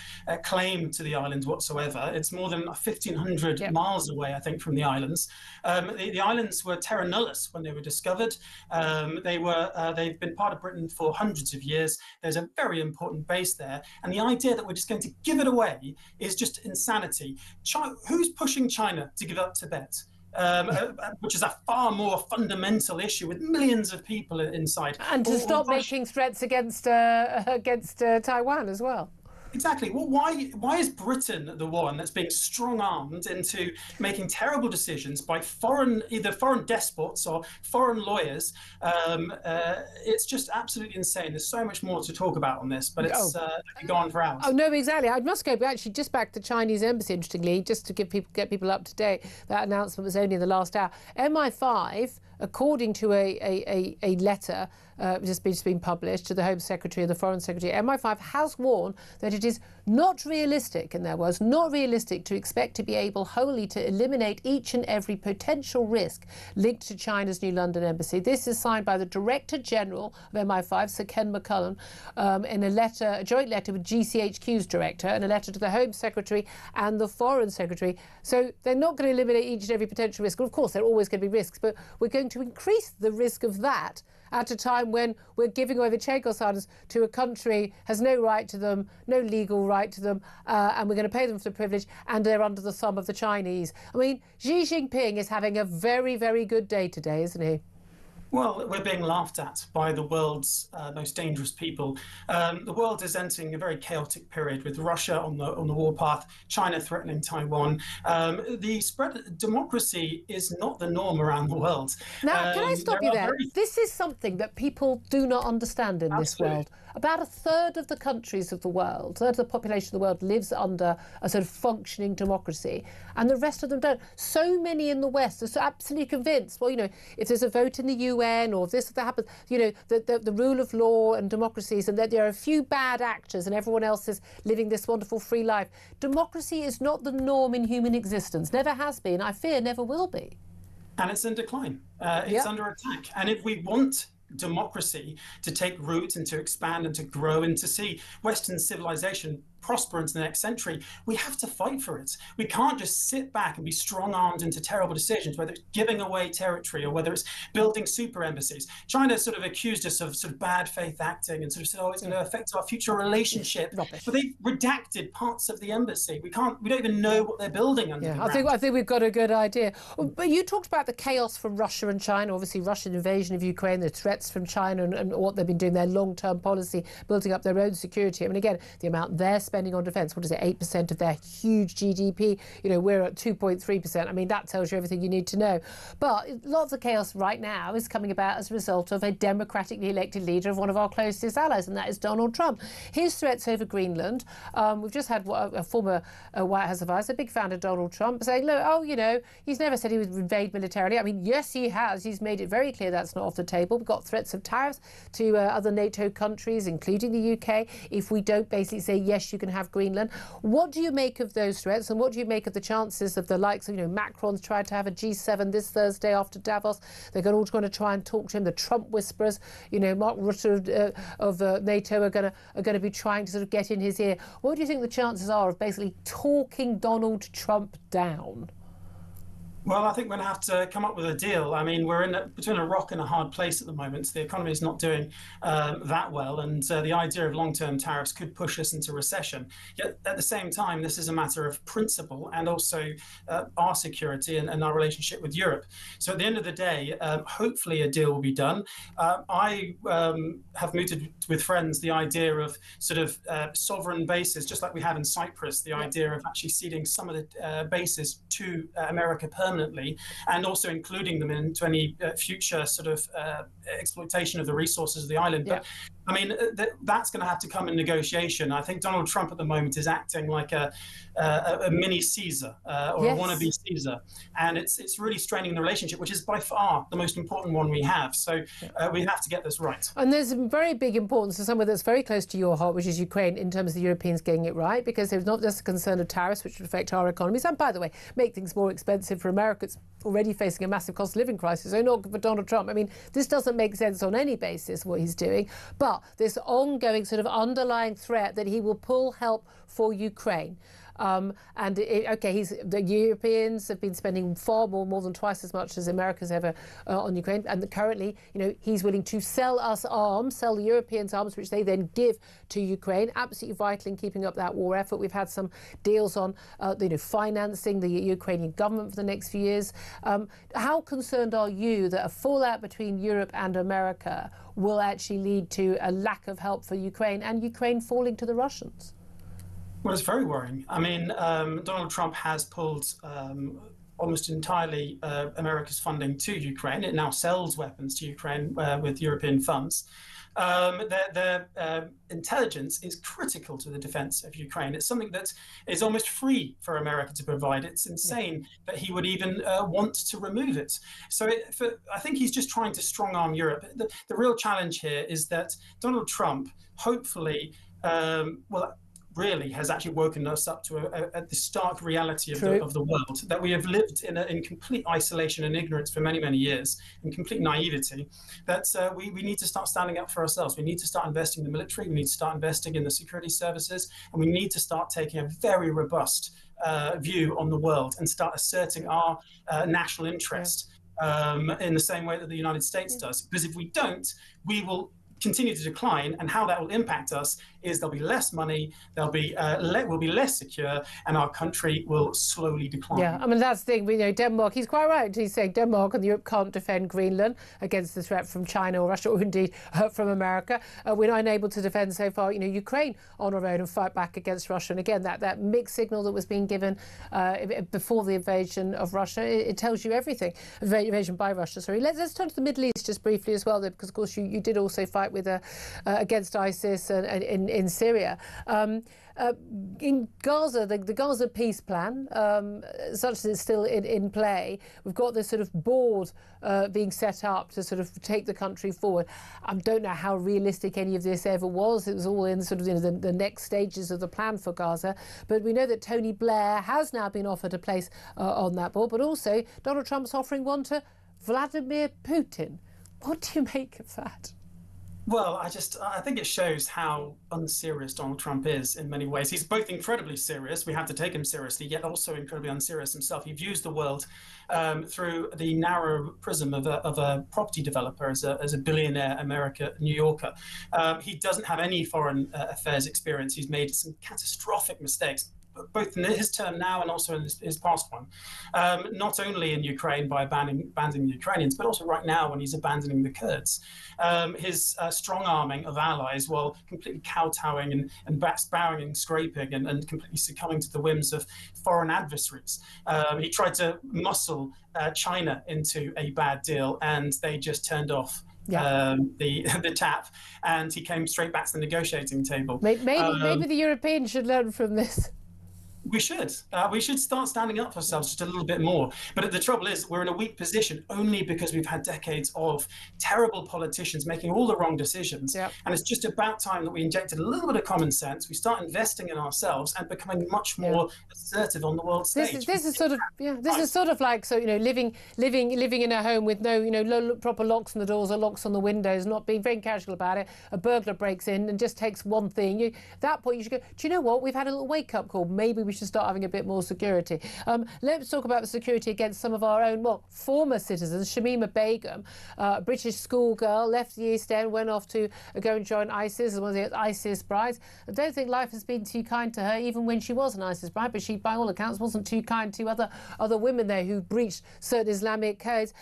claim to the islands whatsoever. It's more than 1,500 miles away, I think, from the islands. The islands were terra nullius when they were discovered. They've been part of Britain for hundreds of years. There's a very important base there. And the idea that we're just going to give it away is just insanity. Who's pushing China to give up Tibet? Which is a far more fundamental issue with millions of people inside. And to stop making threats against Taiwan as well. Exactly. Well, why is Britain the one that's being strong-armed into making terrible decisions by either foreign despots or foreign lawyers? It's just absolutely insane. There's so much more to talk about on this, but it's go on for hours. Oh no, exactly. I must go actually just back to Chinese embassy. Interestingly, just to get people up to date. That announcement was only in the last hour. MI5, according to a letter just been published to the Home Secretary and the Foreign Secretary, MI5 has warned that it is not realistic, in their words, not realistic to expect to be able wholly to eliminate each and every potential risk linked to China's new London embassy. This is signed by the Director General of MI5, Sir Ken McCullum, in a joint letter with GCHQ's director, and a letter to the Home Secretary and the Foreign Secretary. So they're not going to eliminate each and every potential risk. Well, of course, there are always going to be risks, but we're going to increase the risk of that at a time when we're giving away the Chagos Islands to a country has no right to them, no legal right to them, and we're going to pay them for the privilege, and they're under the thumb of the Chinese. I mean, Xi Jinping is having a very, very good day today, isn't he? Well, we're being laughed at by the world's most dangerous people. The world is entering a very chaotic period with Russia on the warpath, China threatening Taiwan. The spread of democracy is not the norm around the world. Now, can I stop you there? Very... This is something that people do not understand in this world. About a third of the countries of the world, a third of the population of the world lives under a sort of functioning democracy, and the rest of them don't. So many in the West are so absolutely convinced, well, you know, if there's a vote in the UN or if this or that happens, you know, the rule of law and democracies, and that there are a few bad actors and everyone else is living this wonderful free life. Democracy is not the norm in human existence, never has been, I fear never will be. And it's in decline. It's under attack. And if we want democracy to take root and to expand and to grow and to see Western civilization prosper into the next century, we have to fight for it. We can't just sit back and be strong-armed into terrible decisions, whether it's giving away territory or whether it's building super embassies. China sort of accused us of sort of bad faith acting and sort of said, oh, it's going to affect our future relationship. Rubbish. But they've redacted parts of the embassy. We don't even know what they're building under the ground. I think we've got a good idea. But you talked about the chaos from Russia and China, obviously Russian invasion of Ukraine, the threats from China and what they've been doing, their long-term policy, building up their own security. I mean, again, the amount they're spending on defence, what is it, 8% of their huge GDP? You know, we're at 2.3%. I mean, that tells you everything you need to know. But lots of chaos right now is coming about as a result of a democratically elected leader of one of our closest allies, and that is Donald Trump. His threats over Greenland, we've just had a former White House advisor, a big fan of Donald Trump, saying, look, oh, you know, he's never said he would invade militarily. I mean, yes, he has. He's made it very clear that's not off the table. We've got threats of tariffs to other NATO countries, including the UK, if we don't basically say, yes, you can have Greenland. What do you make of those threats, and what do you make of the chances of the likes of, you know, Macron's tried to have a G7 this Thursday after Davos? They're all going to try and talk to him. The Trump whisperers, you know, Mark Rutte of NATO are going to be trying to sort of get in his ear. What do you think the chances are of basically talking Donald Trump down? Well, I think we're going to have to come up with a deal. I mean, we're between a rock and a hard place at the moment. The economy is not doing that well, and the idea of long-term tariffs could push us into recession. Yet, at the same time, this is a matter of principle and also our security and our relationship with Europe. So at the end of the day, hopefully a deal will be done. I have mooted with friends the idea of sort of sovereign bases, just like we have in Cyprus, the idea of actually ceding some of the bases to America permanently, and also including them into any future sort of exploitation of the resources of the island. But I mean, that's going to have to come in negotiation. I think Donald Trump at the moment is acting like a mini Caesar or a wannabe Caesar, and it's really straining the relationship, which is by far the most important one we have. So we have to get this right. And there's a very big importance to somewhere that's very close to your heart, which is Ukraine, in terms of the Europeans getting it right, because there's not just a concern of tariffs, which would affect our economies, and by the way, make things more expensive for America. It's already facing a massive cost of living crisis, so not for Donald Trump. I mean, this doesn't make sense on any basis, what he's doing, but this ongoing sort of underlying threat that he will pull help for Ukraine. The Europeans have been spending far more than twice as much as America's ever on Ukraine, and currently, you know, he's willing to sell us arms, sell the Europeans arms, which they then give to Ukraine. Absolutely vital in keeping up that war effort. We've had some deals on, financing the Ukrainian government for the next few years. How concerned are you that a fallout between Europe and America will actually lead to a lack of help for Ukraine and Ukraine falling to the Russians? Well, it's very worrying. I mean, Donald Trump has pulled almost entirely America's funding to Ukraine. It now sells weapons to Ukraine with European funds. Their intelligence is critical to the defense of Ukraine. It's something that is almost free for America to provide. It's insane that he would even want to remove it. So I think he's just trying to strong-arm Europe. The real challenge here is that Donald Trump, hopefully, really has actually woken us up to the stark reality of the world, that we have lived in complete isolation and ignorance for many, many years, in complete naivety, that we need to start standing up for ourselves. We need to start investing in the military, we need to start investing in the security services, and we need to start taking a very robust view on the world and start asserting our national interest in the same way that the United States does. Because if we don't, we will continue to decline, and how that will impact us is there'll be less money, we'll be less secure, and our country will slowly decline. Yeah, I mean, that's the thing. You know, Denmark, he's quite right. He's saying Denmark and Europe can't defend Greenland against the threat from China or Russia, or indeed from America. We're not unable to defend so far, you know, Ukraine on our own and fight back against Russia. And again, that mixed signal that was being given before the invasion of Russia, it tells you everything. Invasion by Russia, sorry. Let's turn to the Middle East just briefly as well, though, because of course you did also fight with against ISIS and in Syria. In Gaza, the Gaza peace plan, such as it's still in play, we've got this sort of board being set up to sort of take the country forward. I don't know how realistic any of this ever was. It was all in sort of, you know, the next stages of the plan for Gaza. But we know that Tony Blair has now been offered a place on that board, but also Donald Trump's offering one to Vladimir Putin. What do you make of that? Well, I think it shows how unserious Donald Trump is in many ways. He's both incredibly serious, we have to take him seriously, yet also incredibly unserious himself. He views the world through the narrow prism of a property developer, as a billionaire New Yorker. He doesn't have any foreign affairs experience. He's made some catastrophic mistakes, both in his term now and also in his past one, not only in Ukraine by abandoning the Ukrainians, but also right now when he's abandoning the Kurds. His strong-arming of allies while completely kowtowing and bowing and scraping and completely succumbing to the whims of foreign adversaries. He tried to muscle China into a bad deal, and they just turned off the tap, and he came straight back to the negotiating table. Maybe the Europeans should learn from this. We should start standing up for ourselves just a little bit more. But the trouble is, we're in a weak position only because we've had decades of terrible politicians making all the wrong decisions. Yep. And it's just about time that we injected a little bit of common sense. We start investing in ourselves and becoming much more assertive on the world stage. This is sort of like, so, you know, living in a home with no, you know, proper locks on the doors or locks on the windows, not being very casual about it. A burglar breaks in and just takes one thing. At that point, you should go, do you know what? We've had a little wake-up call. Maybe we should start having a bit more security. Let's talk about the security against some of our own, former citizens. Shamima Begum, a British schoolgirl, left the East End, went off to go and join ISIS as one of the ISIS brides. I don't think life has been too kind to her, even when she was an ISIS bride, but she, by all accounts, wasn't too kind to other women there who breached certain Islamic codes.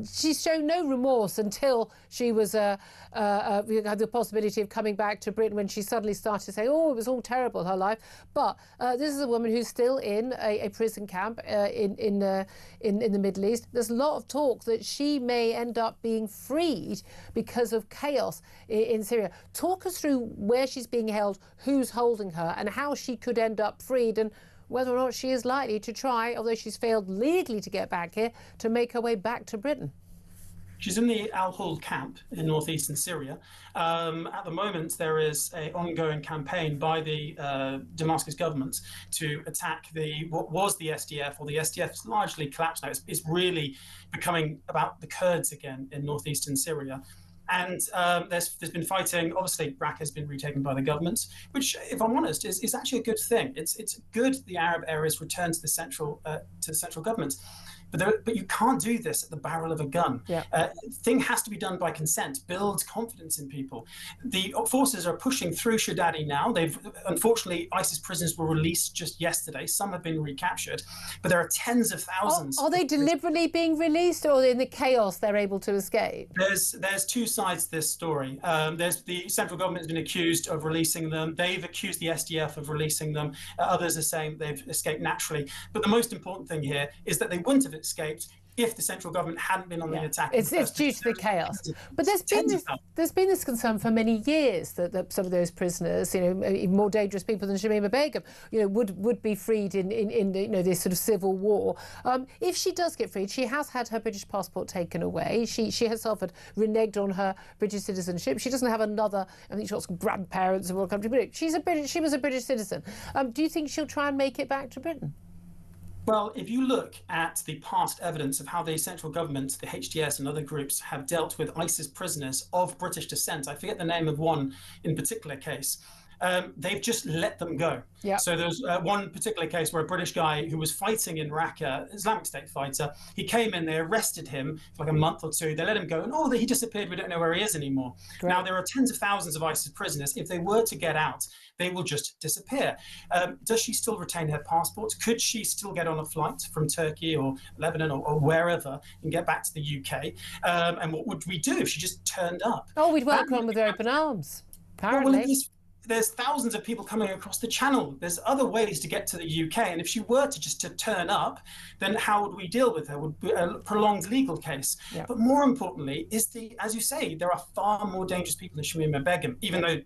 She's shown no remorse until she had the possibility of coming back to Britain, when she suddenly started to say, oh, it was all terrible, her life. But this is a woman who's still in a prison camp in the Middle East. There's a lot of talk that she may end up being freed because of chaos in Syria. Talk us through where she's being held, who's holding her, and how she could end up freed, and whether or not she is likely to try, although she's failed legally to get back here, to make her way back to Britain. She's in the Al-Hol camp in northeastern Syria. At the moment, there is an ongoing campaign by the Damascus government to attack what was the SDF, or the SDF is largely collapsed now. It's really becoming about the Kurds again in northeastern Syria. And there's been fighting. Obviously, Raqqa has been retaken by the government, which, if I'm honest, is actually a good thing. It's good the Arab areas return to the central government. But you can't do this at the barrel of a gun. Yeah. Thing has to be done by consent. Build confidence in people. The forces are pushing through Shadadi now. Unfortunately, ISIS prisoners were released just yesterday. Some have been recaptured, but there are tens of thousands. Are they deliberately being released, or in the chaos they're able to escape? There's two sides to this story. There's the central government has been accused of releasing them. They've accused the SDF of releasing them. Others are saying they've escaped naturally. But the most important thing here is that they wouldn't have escaped if the central government hadn't been on the attack. It's due to the chaos. But there's been this concern for many years that some of those prisoners, even more dangerous people than Shamima Begum, would be freed in this sort of civil war. If she does get freed, she has had her British passport taken away. She herself had reneged on her British citizenship. She doesn't have another. I think she's got some grandparents in one country, but she was a British citizen. Do you think she'll try and make it back to Britain? Well, if you look at the past evidence of how the central government, the HTS and other groups have dealt with ISIS prisoners of British descent, I forget the name of one in particular case, they've just let them go. Yep. So there's one particular case where a British guy who was fighting in Raqqa, Islamic State fighter, he came in, they arrested him for like a month or two, they let him go, and he disappeared, we don't know where he is anymore. Great. Now, there are tens of thousands of ISIS prisoners. If they were to get out, they will just disappear. Does she still retain her passport? Could she still get on a flight from Turkey or Lebanon or wherever and get back to the UK? And what would we do if she just turned up? Oh, we'd welcome her with open arms, apparently. Well, there's thousands of people coming across the channel. There's other ways to get to the UK. And if she were to turn up, then how would we deal with her? Would be a prolonged legal case. Yeah. But more importantly, as you say, there are far more dangerous people than Shamima Begum, even though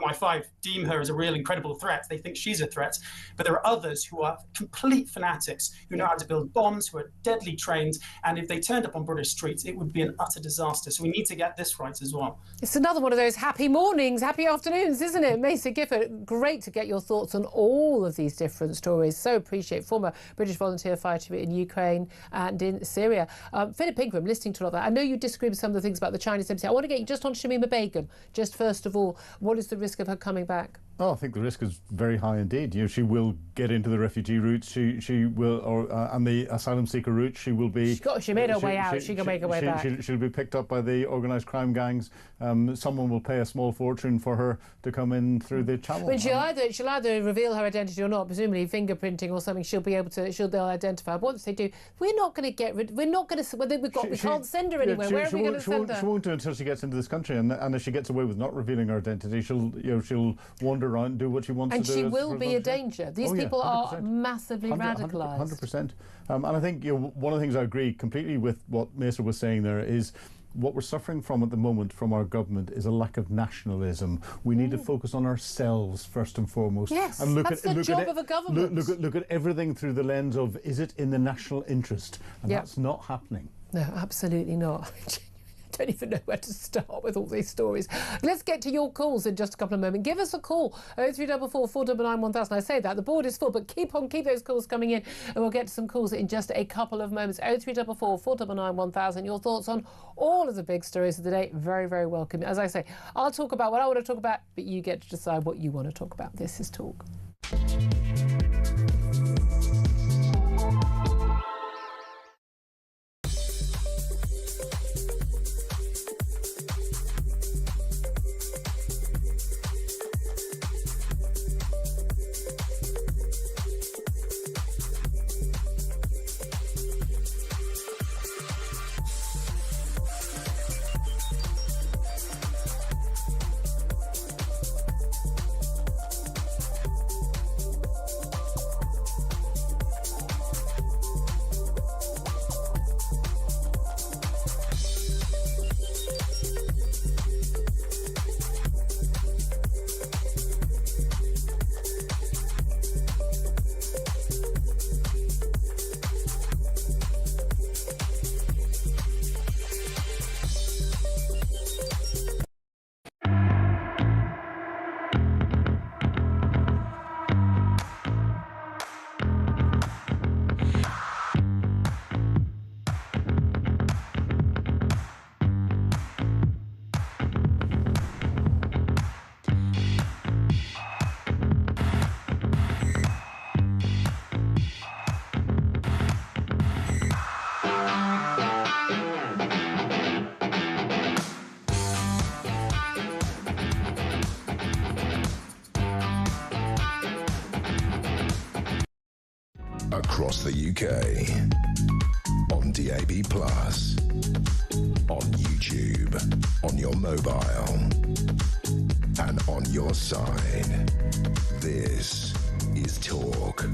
MI5 deem her as a real incredible threat. They think she's a threat, but there are others who are complete fanatics who know how to build bombs, who are deadly trained, and if they turned up on British streets, it would be an utter disaster. So we need to get this right as well. It's another one of those happy mornings, happy afternoons, isn't it? Mason Gifford, great to get your thoughts on all of these different stories. So appreciate former British volunteer fighter in Ukraine and in Syria. Philip Ingram, listening to all of that, I know you disagree with some of the things about the Chinese embassy. I want to get you just on Shamima Begum. Just first of all, what is the risk of her coming back? Oh, I think the risk is very high indeed. She will get into the refugee route. She will, and the asylum seeker route. She will be. She made her way out. She can make her way back. She'll be picked up by the organised crime gangs. Someone will pay a small fortune for her to come in through the channel. But she'll either reveal her identity or not. Presumably fingerprinting or something. They'll identify. Once they do, we're not going to get rid. We're not going to. We can't send her anywhere. Where are we going to send her? She won't do it until she gets into this country, and if she gets away with not revealing her identity, she'll wander around, do what she wants to do. And she will be a danger. These people are massively radicalised. 100%. And I think one of the things I agree completely with what Mesa was saying there is what we're suffering from at the moment from our government is a lack of nationalism. We need to focus on ourselves first and foremost. Yes, and that's the job of a government. Look at everything through the lens of, is it in the national interest? And that's not happening. No, absolutely not. I don't even know where to start with all these stories. Let's get to your calls in just a couple of moments. Give us a call, 0344 499 1000. I say that, the board is full, but keep those calls coming in, and we'll get to some calls in just a couple of moments. 0344 499 1000. Your thoughts on all of the big stories of the day, very, very welcome. As I say, I'll talk about what I want to talk about, but you get to decide what you want to talk about. This is Talk. Across the UK, on DAB+, on YouTube, on your mobile, and on your side. This is Talk.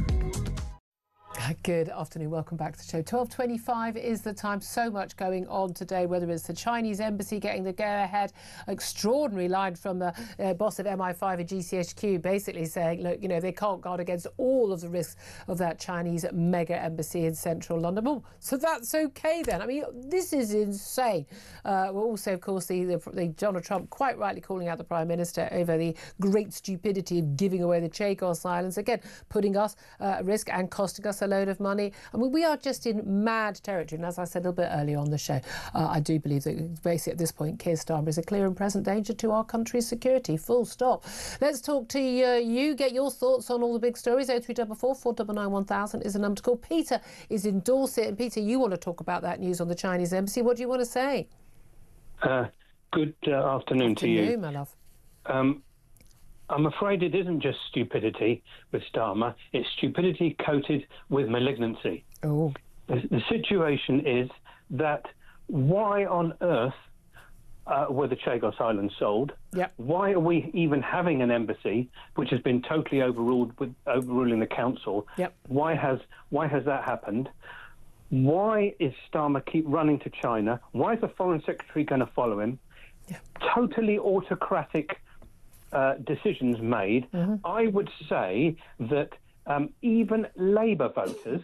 Good afternoon, welcome back to the show. 12:25 is the time. So much going on today, whether it's the Chinese embassy getting the go-ahead, extraordinary line from the boss of MI5 at GCHQ, basically saying, look, they can't guard against all of the risks of that Chinese mega embassy in central London. Oh, so that's okay then. I mean, this is insane. We're also, of course, the Donald Trump quite rightly calling out the Prime Minister over the great stupidity of giving away the Chagos Islands, again, putting us at risk and costing us a load of money. I mean, we are just in mad territory. And as I said a little bit earlier on the show, I do believe that basically at this point, Keir Starmer is a clear and present danger to our country's security. Full stop. Let's talk to you. Get your thoughts on all the big stories. 0344 499 1000 is the number to call. Peter is in Dorset. And Peter, you want to talk about that news on the Chinese embassy. What do you want to say? Good afternoon to you. My love. I'm afraid it isn't just stupidity with Starmer. It's stupidity coated with malignancy. Oh. The situation is that why on earth were the Chagos Islands sold? Yep. Why are we even having an embassy which has been totally overruled with overruling the council? Yep. Why has that happened? Why is Starmer keep running to China? Why is the Foreign Secretary going to follow him? Yeah. Totally autocratic decisions made. I would say that even Labour voters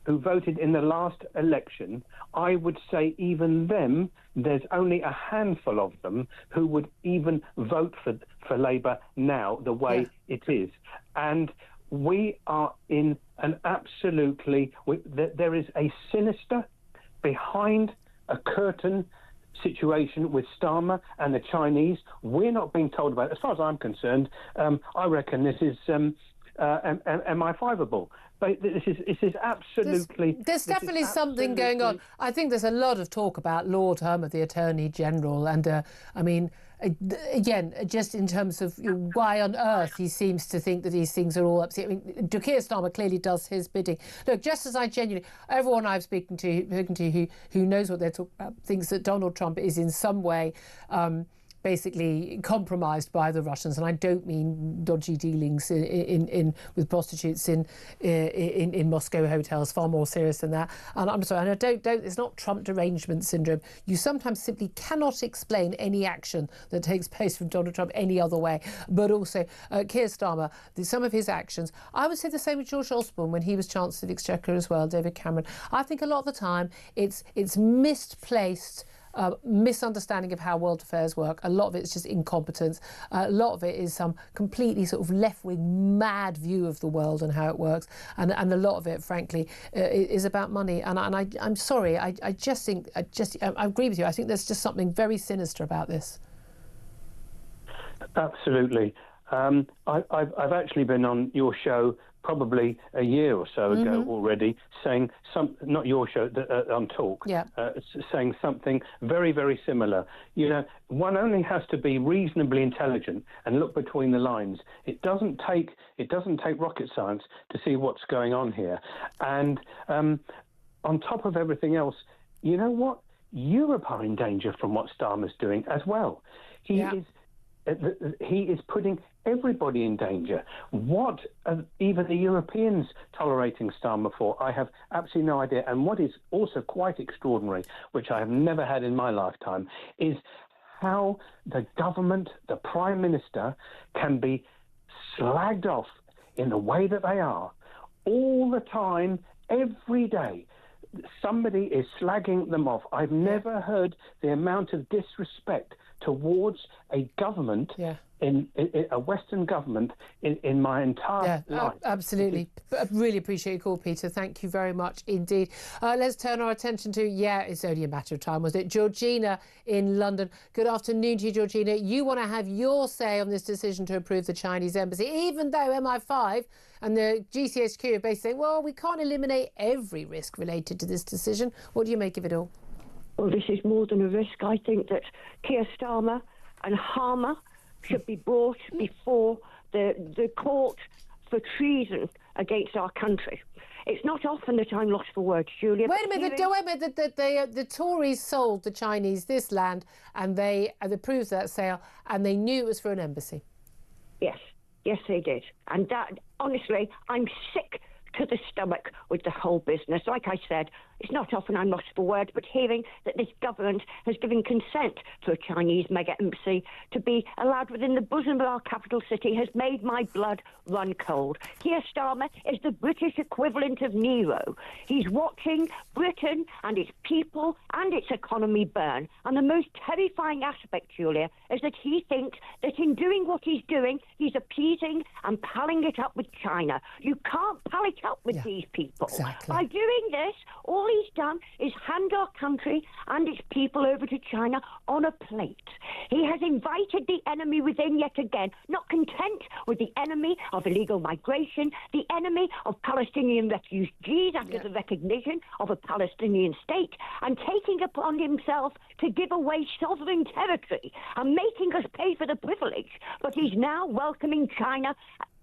who voted in the last election, I would say even them, there's only a handful of them who would even vote for Labour now, the way it is. And we are in an there is a sinister, behind a curtain situation with Starmer and the Chinese. We're not being told about it. As far as I'm concerned, I reckon this is MI5able. But this is absolutely... There's definitely something going on. I think there's a lot of talk about Lord Herm, the Attorney General, and I mean, again, just in terms of why on earth he seems to think that these things are all upset. I mean, Keir Starmer clearly does his bidding. Look, just as I genuinely, everyone I've spoken to who knows what they're talking about thinks that Donald Trump is in some way basically compromised by the Russians, and I don't mean dodgy dealings with prostitutes in Moscow hotels. Far more serious than that. And I'm sorry, and I don't. It's not Trump derangement syndrome. You sometimes simply cannot explain any action that takes place from Donald Trump any other way. But also, Keir Starmer, some of his actions. I would say the same with George Osborne when he was Chancellor of the Exchequer as well. David Cameron. I think a lot of the time it's misplaced. Misunderstanding of how world affairs work. A lot of it's just incompetence. A lot of it is some completely sort of left-wing mad view of the world and how it works. And a lot of it, frankly, is about money. And I'm sorry. I just think I agree with you. I think there's just something very sinister about this. Absolutely. I've actually been on your show probably a year or so ago already, saying not your show, on Talk, saying something very, very similar. You know, one only has to be reasonably intelligent and look between the lines. It doesn't take rocket science to see what's going on here. And on top of everything else, you know what? Europe are in danger from what Starmer's doing as well. He is putting everybody in danger. What are even the Europeans tolerating Starmer for? I have absolutely no idea. And what is also quite extraordinary, which I have never had in my lifetime, is how the government, the Prime Minister, can be slagged off in the way that they are all the time, every day. Somebody is slagging them off. I've never heard the amount of disrespect towards a government, in a Western government, in my entire life. Absolutely. I really appreciate your call, Peter. Thank you very much indeed. Let's turn our attention to, it's only a matter of time, wasn't it? Georgina in London. Good afternoon to you, Georgina. You want to have your say on this decision to approve the Chinese embassy, even though MI5 and the GCHQ are basically saying, well, we can't eliminate every risk related to this decision. What do you make of it all? Well, this is more than a risk. I think that Keir Starmer and Harmer should be brought before the court for treason against our country. It's not often that I'm lost for words, Julia. Wait a minute, the Tories sold the Chinese this land and they approved that sale and they knew it was for an embassy. Yes, they did. And that, honestly, I'm sick to the stomach with the whole business. Like I said, it's not often I'm lost for words, but hearing that this government has given consent to a Chinese mega embassy to be allowed within the bosom of our capital city has made my blood run cold. Keir Starmer is the British equivalent of Nero. He's watching Britain and its people and its economy burn. And the most terrifying aspect, Julia, is that he thinks that in doing what he's doing, he's appeasing and palling it up with China. You can't pal it up with these people. Exactly. By doing this, all he's done is hand our country and its people over to China on a plate. He has invited the enemy within yet again, not content with the enemy of illegal migration, the enemy of Palestinian refugees after the recognition of a Palestinian state, and taking upon himself to give away sovereign territory and making us pay for the privilege. But he's now welcoming China,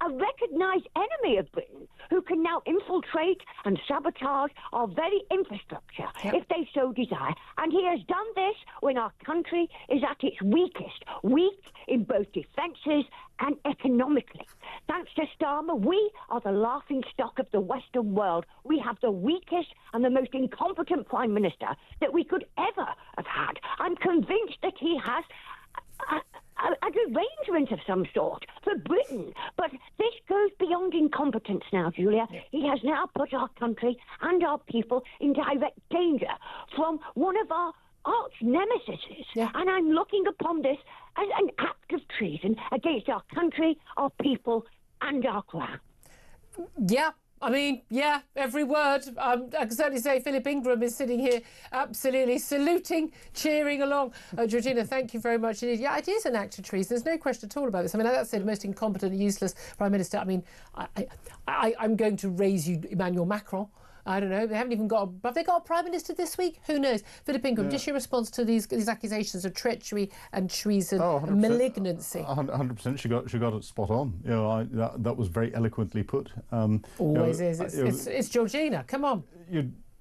a recognised enemy of Britain, who can now infiltrate and sabotage our very infrastructure if they so desire. And he has done this when our country is at its weakest, weak in both defences and economically. Thanks to Starmer, we are the laughing stock of the Western world. We have the weakest and the most incompetent Prime Minister that we could ever have had. I'm convinced that he has a derangement of some sort for Britain. But this goes beyond incompetence now, Julia. He has now put our country and our people in direct danger from one of our arch nemesis. And I'm looking upon this as an act of treason against our country, our people, and our crown. Yeah. I mean, yeah, every word. I can certainly say Philip Ingram is sitting here absolutely saluting, cheering along. Georgina, thank you very much indeed. Yeah, it is an act of treason. There's no question at all about this. I mean, that's the most incompetent and useless Prime Minister. I mean, I'm going to raise you Emmanuel Macron. I don't know. They haven't even got. Have they got a Prime Minister this week? Who knows? Philip Ingram, just your response to these accusations of treachery and treason and malignancy. 100%. She got it spot on. You know, that was very eloquently put. Always is. It's Georgina. Come on.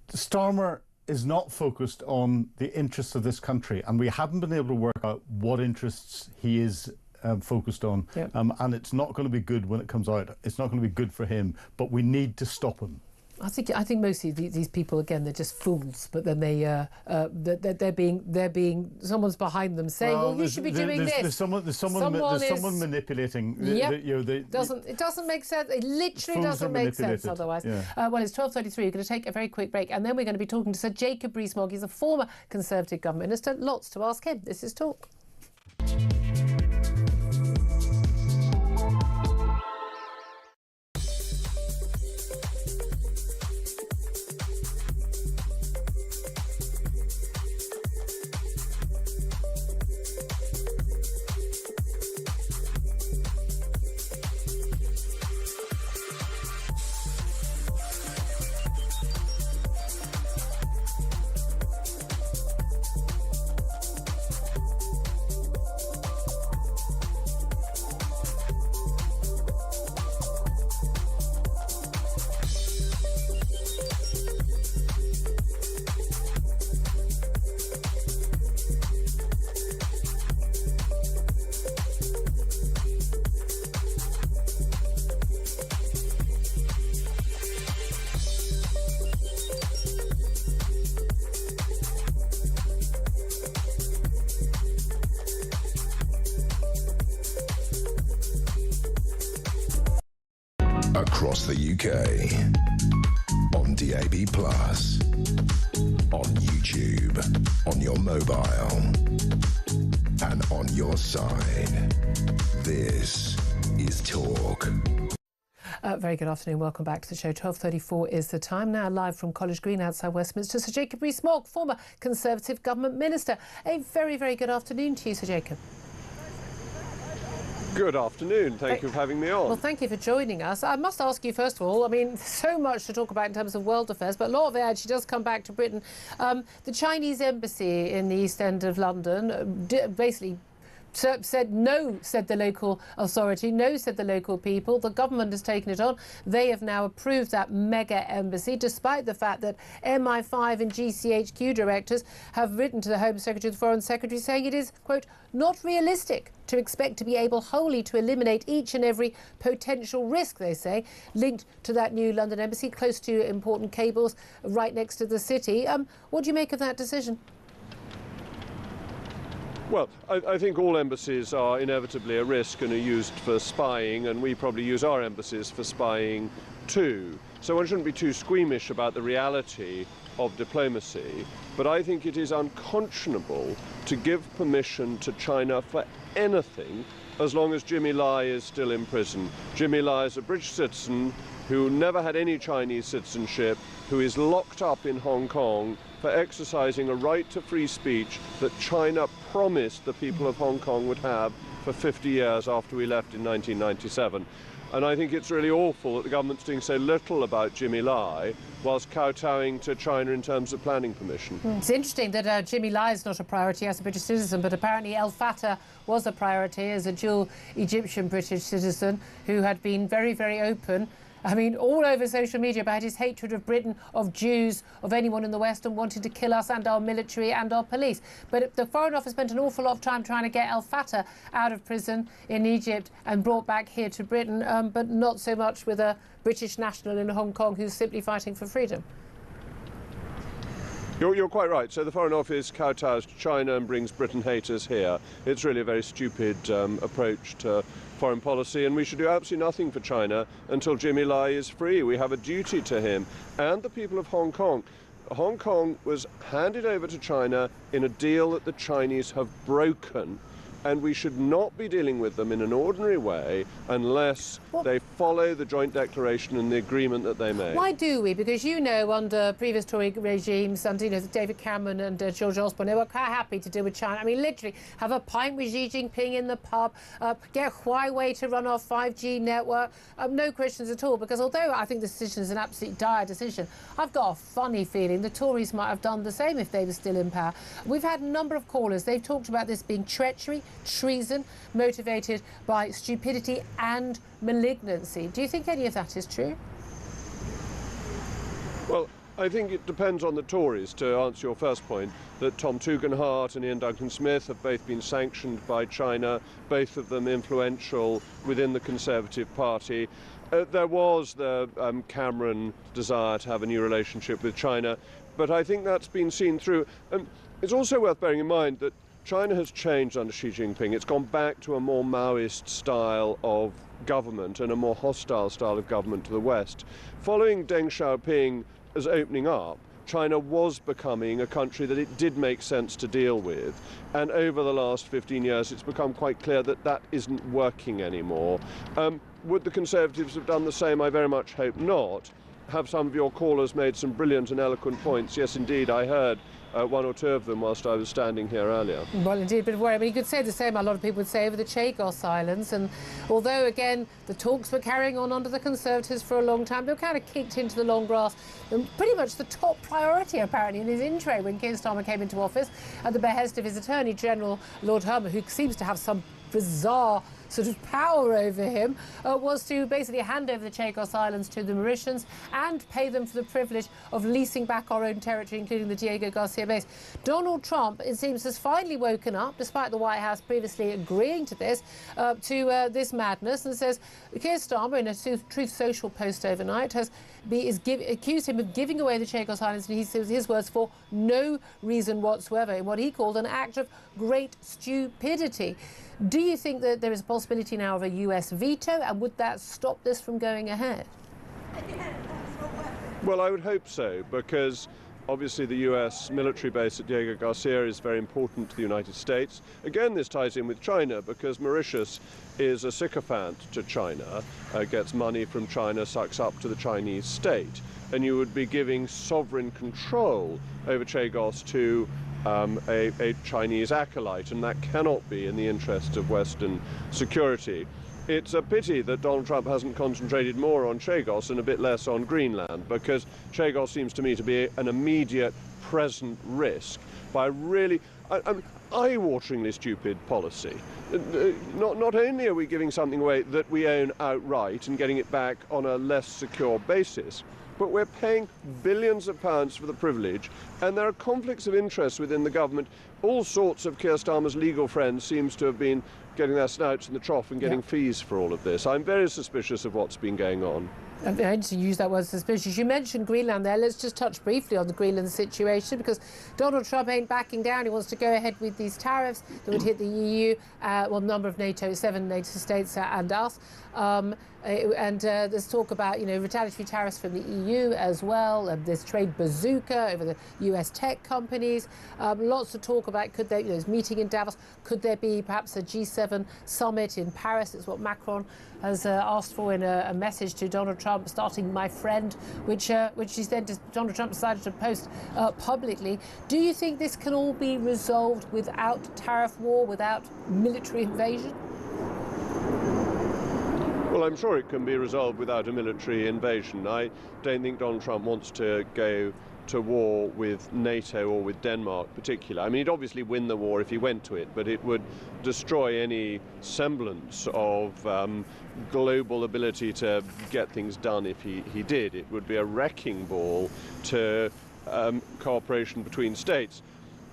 Starmer is not focused on the interests of this country, and we haven't been able to work out what interests he is focused on. And it's not going to be good when it comes out. It's not going to be good for him. But we need to stop him. I think mostly these people, again, they're just fools. But then they're being someone's behind them saying, "Well, you should be doing this." There's someone manipulating. It doesn't make sense. It literally doesn't make sense otherwise. Well, it's 12:33. We're going to take a very quick break, and then we're going to be talking to Sir Jacob Rees-Mogg. He's a former Conservative government minister. Lots to ask him. This is Talk. Across the UK, on DAB+, on YouTube, on your mobile, and on your side. This is Talk. Very good afternoon. Welcome back to the show. 12:34 is the time now. Live from College Green outside Westminster, Sir Jacob Rees-Mogg, former Conservative government minister. A very, very good afternoon to you, Sir Jacob. Good afternoon. Thank you for having me on. Well, thank you for joining us. I must ask you, first of all, I mean, so much to talk about in terms of world affairs, but a lot of it actually does come back to Britain. The Chinese embassy in the East End of London basically said no, said the local authority, no, said the local people. The government has taken it on. They have now approved that mega embassy, despite the fact that MI5 and GCHQ directors have written to the Home Secretary, the Foreign Secretary, saying it is, quote, not realistic to expect to be able wholly to eliminate each and every potential risk, they say, linked to that new London embassy, close to important cables right next to the city. What do you make of that decision? Well, I think all embassies are inevitably a risk and are used for spying, and we probably use our embassies for spying too. So one shouldn't be too squeamish about the reality of diplomacy, but I think it is unconscionable to give permission to China for anything as long as Jimmy Lai is still in prison. Jimmy Lai is a British citizen who never had any Chinese citizenship, who is locked up in Hong Kong for exercising a right to free speech that China promised the people of Hong Kong would have for 50 years after we left in 1997. And I think it's really awful that the government's doing so little about Jimmy Lai whilst kowtowing to China in terms of planning permission. It's interesting that Jimmy Lai is not a priority as a British citizen, but apparently El Fattah was a priority as a dual Egyptian-British citizen who had been very, very open, I mean, all over social media about his hatred of Britain, of Jews, of anyone in the West, and wanting to kill us and our military and our police. But the Foreign Office spent an awful lot of time trying to get El Fattah out of prison in Egypt and brought back here to Britain, but not so much with a British national in Hong Kong who's simply fighting for freedom. You're quite right. So the Foreign Office kowtows to China and brings Britain haters here. It's really a very stupid approach to foreign policy, and we should do absolutely nothing for China until Jimmy Lai is free. We have a duty to him and the people of Hong Kong. Hong Kong was handed over to China in a deal that the Chinese have broken, and we should not be dealing with them in an ordinary way unless they follow the joint declaration and the agreement that they made. Why do we? Because, you know, under previous Tory regimes, under, you know, David Cameron and George Osborne, they were quite happy to deal with China. I mean, literally, have a pint with Xi Jinping in the pub, get Huawei to run our 5G network, no questions at all. Because although I think this decision is an absolutely dire decision, I've got a funny feeling the Tories might have done the same if they were still in power. We've had a number of callers. They've talked about this being treachery, treason, motivated by stupidity and malignancy. Do you think any of that is true? Well, I think it depends on the Tories, to answer your first point, that Tom Tugendhat and Ian Duncan-Smith have both been sanctioned by China, both of them influential within the Conservative Party. There was the Cameron desire to have a new relationship with China, but I think that's been seen through. It's also worth bearing in mind that China has changed under Xi Jinping. It's gone back to a more Maoist style of government and a more hostile style of government to the West. Following Deng Xiaoping as opening up, China was becoming a country that it did make sense to deal with. And over the last 15 years, it's become quite clear that that isn't working anymore. Would the Conservatives have done the same? I very much hope not. Have some of your callers made some brilliant and eloquent points? Yes, indeed, I heard one or two of them whilst I was standing here earlier. Well, indeed, but worry. I mean, you could say the same, a lot of people would say, over the Chagos Islands. And although, again, the talks were carrying on under the Conservatives for a long time, they were kind of kicked into the long grass. And pretty much the top priority, apparently, in his intro when Keir Starmer came into office, at the behest of his Attorney General, Lord Hermer, who seems to have some bizarre sort of power over him, was to basically hand over the Chagos Islands to the Mauritians and pay them for the privilege of leasing back our own territory, including the Diego Garcia base. Donald Trump, it seems, has finally woken up, despite the White House previously agreeing to this, this madness, and says Keir Starmer, in a Truth Social post overnight, accused him of giving away the Chagos Islands, and he says his words, for no reason whatsoever, in what he called an act of great stupidity. Do you think that there is a possibility now of a US veto, and would that stop this from going ahead? Well, I would hope so, because obviously the US military base at Diego Garcia is very important to the United States. Again, this ties in with China, because Mauritius is a sycophant to China, gets money from China, sucks up to the Chinese state, and you would be giving sovereign control over Chagos to a Chinese acolyte, and that cannot be in the interest of Western security. It's a pity that Donald Trump hasn't concentrated more on Chagos and a bit less on Greenland, because Chagos seems to me to be an immediate present risk. eye-wateringly stupid policy. Not only are we giving something away that we own outright and getting it back on a less secure basis, but we're paying billions of pounds for the privilege, and there are conflicts of interest within the government. All sorts of Keir Starmer's legal friends seems to have been getting their snouts in the trough and getting fees for all of this. I'm very suspicious of what's been going on. I'm going to use that word suspicious. You mentioned Greenland there. Let's just touch briefly on the Greenland situation, because Donald Trump ain't backing down. He wants to go ahead with these tariffs that would hit the EU, well, a number of NATO, 7 NATO states and us. There's talk about, retaliatory tariffs from the EU as well. There's trade bazooka over the US tech companies. Lots of talk about, could there, there's meeting in Davos, could there be perhaps a G7 summit in Paris? It's what Macron has asked for in a message to Donald Trump, starting "my friend," which Donald Trump decided to post publicly. Do you think this can all be resolved without tariff war, without military invasion? Well, I'm sure it can be resolved without a military invasion. I don't think Donald Trump wants to go to war with NATO or with Denmark particularly. I mean, he'd obviously win the war if he went to it, but it would destroy any semblance of global ability to get things done if he did. It would be a wrecking ball to cooperation between states.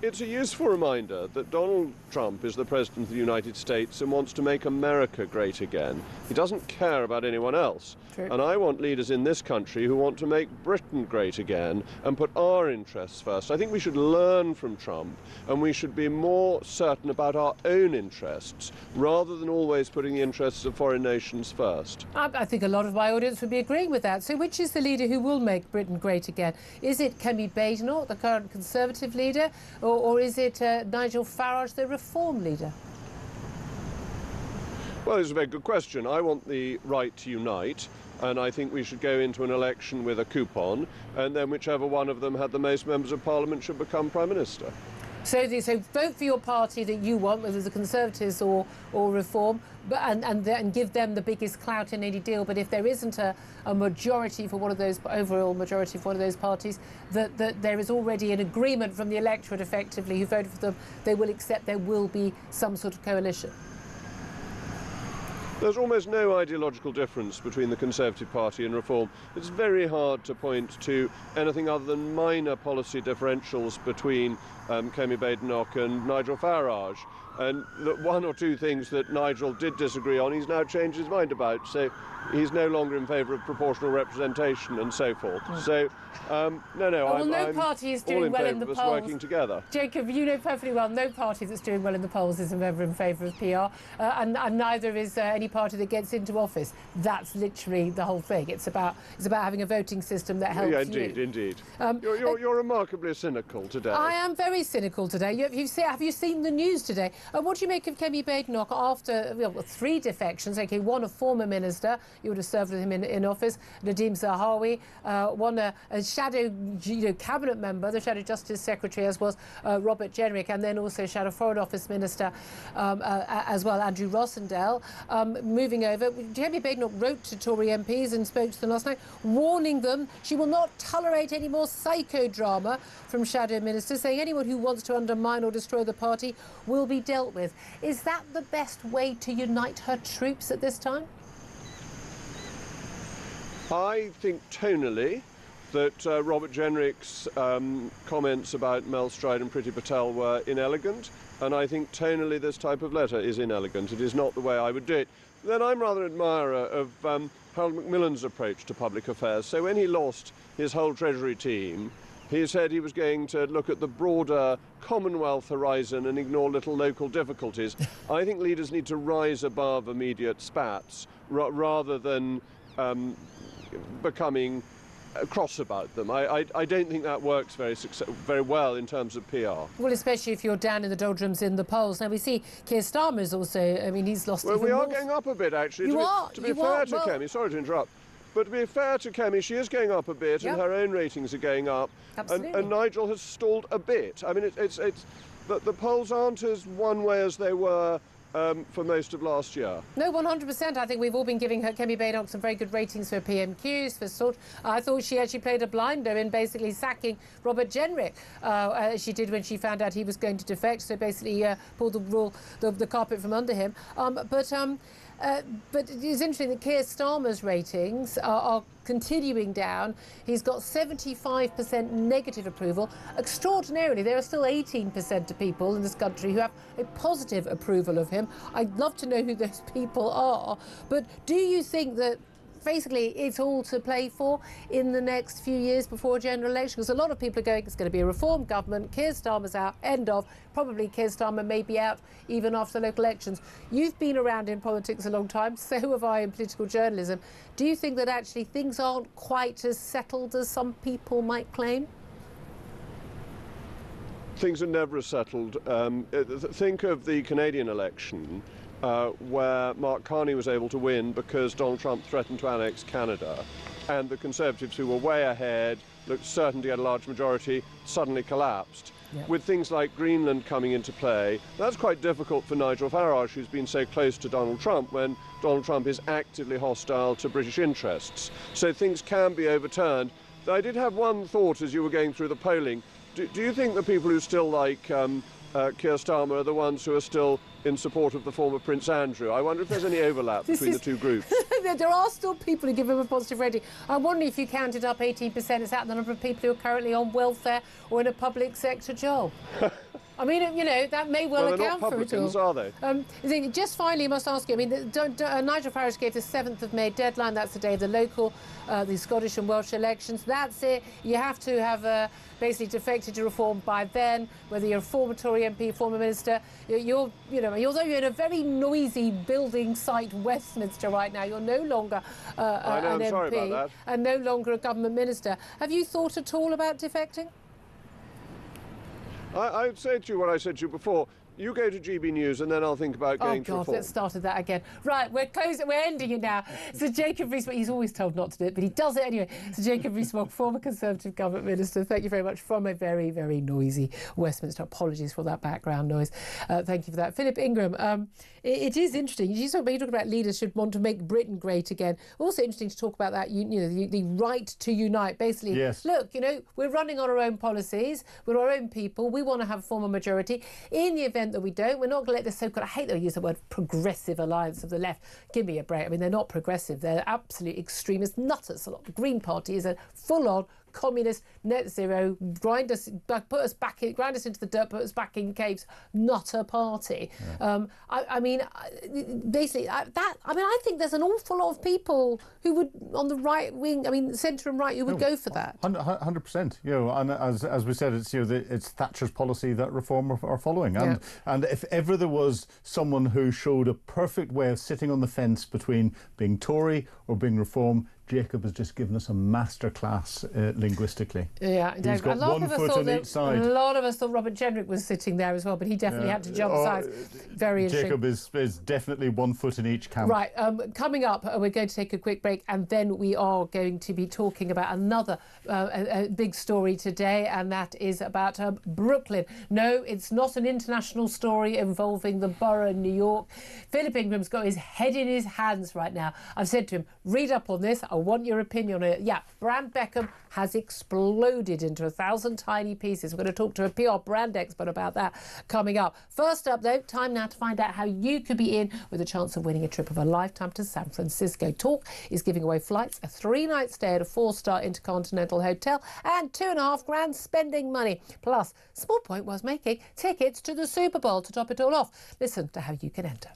It's a useful reminder that Donald Trump is the President of the United States and wants to make America great again. He doesn't care about anyone else. True. And I want leaders in this country who want to make Britain great again and put our interests first. I think we should learn from Trump, and we should be more certain about our own interests rather than always putting the interests of foreign nations first. I think a lot of my audience would be agreeing with that. So which is the leader who will make Britain great again? Is it Kemi Badenoch, the current Conservative leader, or is it Nigel Farage, the Reform leader? Well, it's a very good question. I want the right to unite, and I think we should go into an election with a coupon, and then whichever one of them had the most members of Parliament should become Prime Minister. So vote for your party that you want, whether it's the Conservatives or Reform, and give them the biggest clout in any deal. But if there isn't a majority for one of those, overall majority for one of those parties, that there is already an agreement from the electorate, effectively, who voted for them, they will accept there will be some sort of coalition. There's almost no ideological difference between the Conservative Party and Reform. It's very hard to point to anything other than minor policy differentials between Kemi Badenoch and Nigel Farage. And one or two things that Nigel did disagree on, he's now changed his mind about. So he's no longer in favour of proportional representation and so forth. So, no party is doing well in the polls. Working together. Jacob, you know perfectly well, no party that's doing well in the polls is ever in favour of PR, and neither is any party that gets into office. That's literally the whole thing. It's about having a voting system that helps you. Indeed. You're remarkably cynical today. I am very cynical today. Have you seen the news today? What do you make of Kemi Badenoch after 3 defections? Okay, one a former minister, you would have served with him in office, Nadeem Zahawi, one a shadow cabinet member, the shadow justice secretary, as was Robert Jenrick, and then also shadow foreign office minister as well, Andrew Rossendale. Moving over, Kemi Badenoch wrote to Tory MPs and spoke to them last night, warning them she will not tolerate any more psychodrama from shadow ministers, saying anyone who wants to undermine or destroy the party will be dealt with. Is that the best way to unite her troops at this time? I think tonally that Robert Jenrick's comments about Mel Stride and Priti Patel were inelegant, and I think tonally this type of letter is inelegant. It is not the way I would do it. Then I'm rather an admirer of Harold Macmillan's approach to public affairs. So when he lost his whole Treasury team, he said he was going to look at the broader Commonwealth horizon and ignore little local difficulties. I think leaders need to rise above immediate spats rather than becoming cross about them. I don't think that works very well in terms of PR. Well, especially if you're down in the doldrums in the polls. Now, we see Keir Starmer is also, I mean, he's lost even more. Well, we are going up a bit, actually. To be fair to Kemi, sorry to interrupt, but to be fair to Kemi, she is going up a bit, and her own ratings are going up. Absolutely. And Nigel has stalled a bit. I mean, the polls aren't as one way as they were for most of last year. No, 100%. I think we've all been giving her, Kemi Badenoch, some very good ratings for PMQs, for sort. I thought she actually played a blinder in basically sacking Robert Jenrick, as she did when she found out he was going to defect, so basically pulled the carpet from under him. But it's interesting that Keir Starmer's ratings are continuing down. He's got 75% negative approval. Extraordinarily, there are still 18% of people in this country who have a positive approval of him. I'd love to know who those people are. But do you think that basically it's all to play for in the next few years before a general election? Because a lot of people are going, it's going to be a reform government, Keir Starmer's out, end of. Probably Keir Starmer may be out even after the local elections. You've been around in politics a long time, so have I in political journalism. Do you think that actually things aren't quite as settled as some people might claim? Things are never as settled. Think of the Canadian election, where Mark Carney was able to win because Donald Trump threatened to annex Canada, and the Conservatives, who were way ahead, looked certain to get a large majority, suddenly collapsed. Yep. With things like Greenland coming into play, that's quite difficult for Nigel Farage, who's been so close to Donald Trump, when Donald Trump is actively hostile to British interests. So things can be overturned. I did have one thought as you were going through the polling. Do you think the people who still like Keir Starmer are the ones who are still in support of the former Prince Andrew? I wonder if there's any overlap between the two groups. There are still people who give him a positive rating. I wonder if you counted up 18%, is that the number of people who are currently on welfare or in a public sector job? I mean, you know, that may well account for it all. Are they? Just finally, I must ask you, I mean, Nigel Farage gave the 7th of May deadline. That's the day of the local, the Scottish and Welsh elections. That's it. You have to have basically defected to reform by then, whether you're a former Tory MP, former minister. Although you're in a very noisy building site, Westminster, right now, you're no longer an MP and no longer a government minister. Have you thought at all about defecting? I'd say to you what I said to you before. You go to GB News and then I'll think about going to reform. Oh, God, let's start that again. Right, we're ending it now. So Jacob Rees-Mogg, he's always told not to do it, but he does it anyway. So Jacob Rees-Mogg, former Conservative government minister, thank you very much, from a very, very noisy Westminster. Apologies for that background noise. Thank you for that. Philip Ingram, it is interesting. You talk about leaders should want to make Britain great again. Also interesting to talk about that, the right to unite. Basically, yes. Look, we're running on our own policies, we're our own people, we want to have a formal majority. In the event that we don't, we're not going to let this so-called, I hate that I use the word progressive alliance of the left. Give me a break. I mean, they're not progressive. They're absolute extremist nutters. The Green Party is a full-on communist, net zero, grind us into the dirt, put us back in caves, not a party. Yeah. I think there's an awful lot of people who would, on the right wing, centre and right, who would go for that. 100%. And as we said, it's Thatcher's policy that Reform are following. And if ever there was someone who showed a perfect way of sitting on the fence between being Tory or being Reform, Jacob has just given us a masterclass linguistically. Yeah, he's got one foot on each side. A lot of us thought Robert Jenrick was sitting there as well, but he definitely had to jump sides. Very interesting. Jacob is definitely 1 foot in each camp. Right, coming up, we're going to take a quick break, and then we are going to be talking about another a big story today, and that is about Brooklyn. No, it's not an international story involving the borough of New York. Philip Ingram's got his head in his hands right now. I've said to him, read up on this. I want your opinion on it. Yeah, Brand Beckham has exploded into 1,000 tiny pieces. We're going to talk to a PR brand expert about that coming up. First up, though, time now to find out how you could be in with a chance of winning a trip of a lifetime to San Francisco. Talk is giving away flights, a 3-night stay at a 4-star Intercontinental Hotel, and $2,500 spending money. Plus, small point was making tickets to the Super Bowl to top it all off. Listen to how you can enter.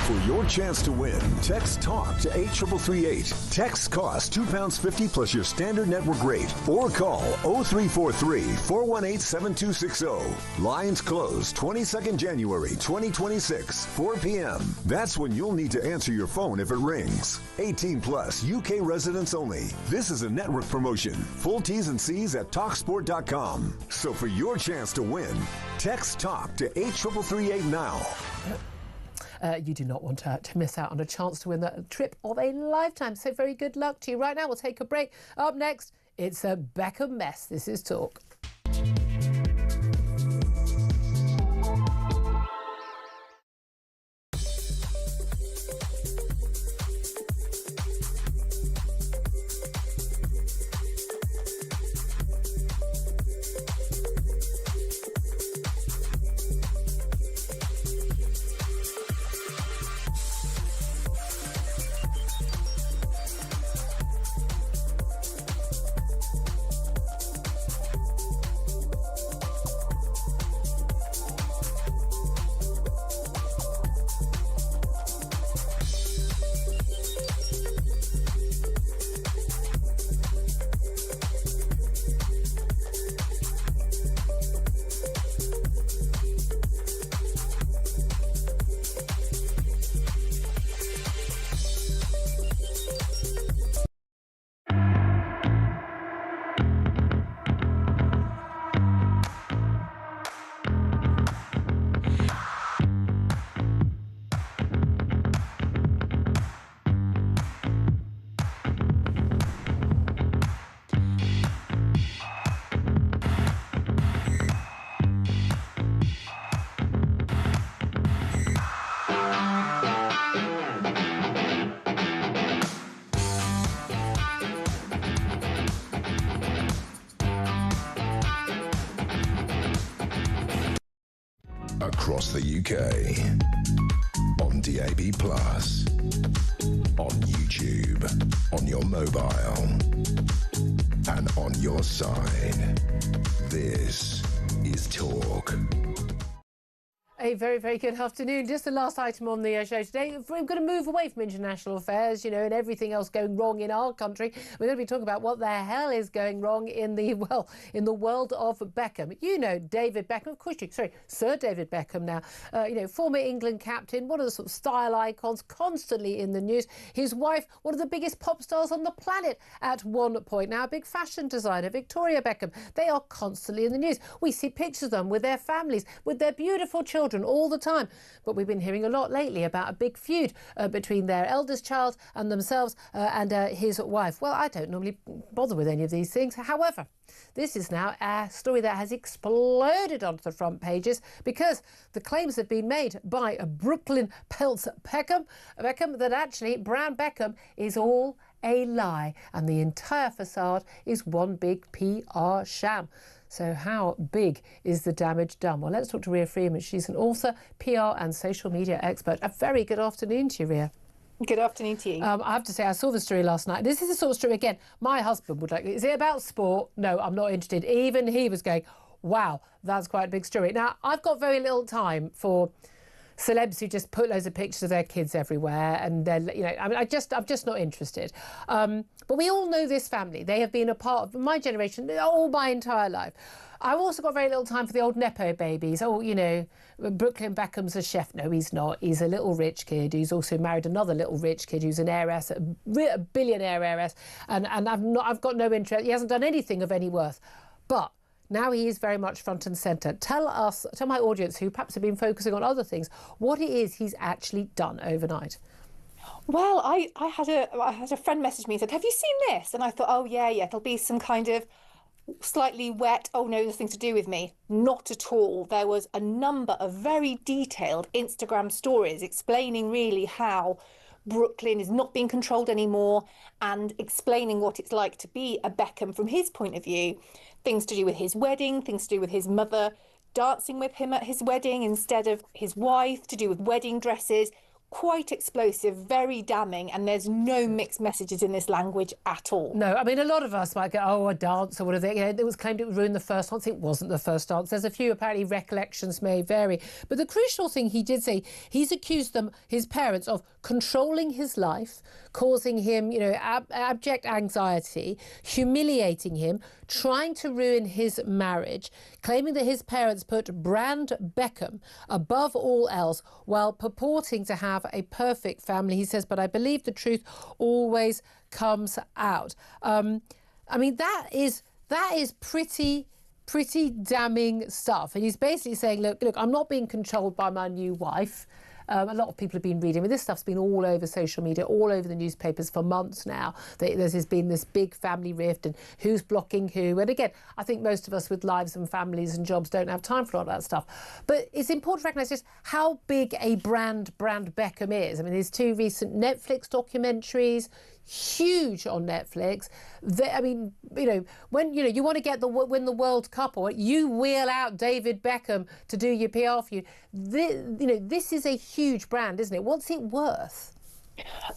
For your chance to win, text TALK to 83338. Text costs £2.50 plus your standard network rate. Or call 0343 418 7260. Lines close 22nd January 2026, 4 p.m. That's when you'll need to answer your phone if it rings. 18 plus, UK residents only. This is a network promotion. Full T's and C's at talksport.com. So for your chance to win, text TALK to 83338 now. You do not want to miss out on a chance to win the trip of a lifetime. So very good luck to you. Right now, we'll take a break. Up next, it's a Beckham mess. This is Talk. the UK. On DAB+, on YouTube, on your mobile, and on your side. This is Talk. A very, very good afternoon. Just the last item on the show today. We're going to move away from international affairs, you know, and everything else going wrong in our country. We're going to be talking about what the hell is going wrong in the world of Beckham. You know, David Beckham, of course, Sir David Beckham now, former England captain, one of the sort of style icons, constantly in the news. His wife, one of the biggest pop stars on the planet at one point. Now, a big fashion designer, Victoria Beckham. They are constantly in the news. We see pictures of them with their families, with their beautiful children all the time. But we've been hearing a lot lately about a big feud between their eldest child and themselves and his wife. Well, I don't normally bother with any of these things. However, this is now a story that has exploded onto the front pages because the claims have been made by Brooklyn Peltz Beckham that actually Brown Beckham is all a lie and the entire facade is one big PR sham. So how big is the damage done? Well, let's talk to Ria Freeman. She's an author, PR and social media expert. A very good afternoon to you, Ria. Good afternoon to you. I have to say, I saw the story last night. This is the sort of story, again, my husband would like. Is it about sport? No, I'm not interested. Even he was going, wow, that's quite a big story. Now, I've got very little time for celebs who just put loads of pictures of their kids everywhere and they're, I'm just not interested. But we all know this family. They have been a part of my generation all my entire life. I've also got very little time for the old Nepo babies. Oh, Brooklyn Beckham's a chef. No, he's not. He's a little rich kid who's also married another little rich kid who's an heiress, a billionaire heiress. And I've got no interest. He hasn't done anything of any worth. But now he is very much front and centre. Tell my audience who perhaps have been focusing on other things, what it is he's actually done overnight. Well, I had a friend message me and said, have you seen this? And I thought, oh, yeah, it'll be some kind of slightly wet, oh, no, nothing to do with me. Not at all. There was a number of very detailed Instagram stories explaining really how Brooklyn is not being controlled anymore and explaining what it's like to be a Beckham from his point of view. Things to do with his wedding, things to do with his mother dancing with him at his wedding instead of his wife, to do with wedding dresses. Quite explosive, very damning, and there's no mixed messages in this language at all. No, I mean, a lot of us might go, oh, a dance or whatever. It was claimed it would ruin the first dance. It wasn't the first dance. There's a few, apparently, recollections may vary. But the crucial thing he did say, he's accused them, his parents, of controlling his life, causing him, abject anxiety, humiliating him, trying to ruin his marriage, claiming that his parents put Brand Beckham above all else while purporting to have a perfect family. He says, but I believe the truth always comes out. I mean, that is pretty damning stuff. And he's basically saying, look, I'm not being controlled by my new wife. A lot of people have been reading. This stuff's been all over social media, all over the newspapers for months now. There's been this big family rift and who's blocking who. And again, I think most of us with lives and families and jobs don't have time for all that stuff. But it's important to recognise just how big a brand Beckham is. I mean, there's two recent Netflix documentaries, huge on Netflix. When you want to win the World Cup, or you wheel out David Beckham to do your PR for you. This is a huge brand, isn't it? What's it worth?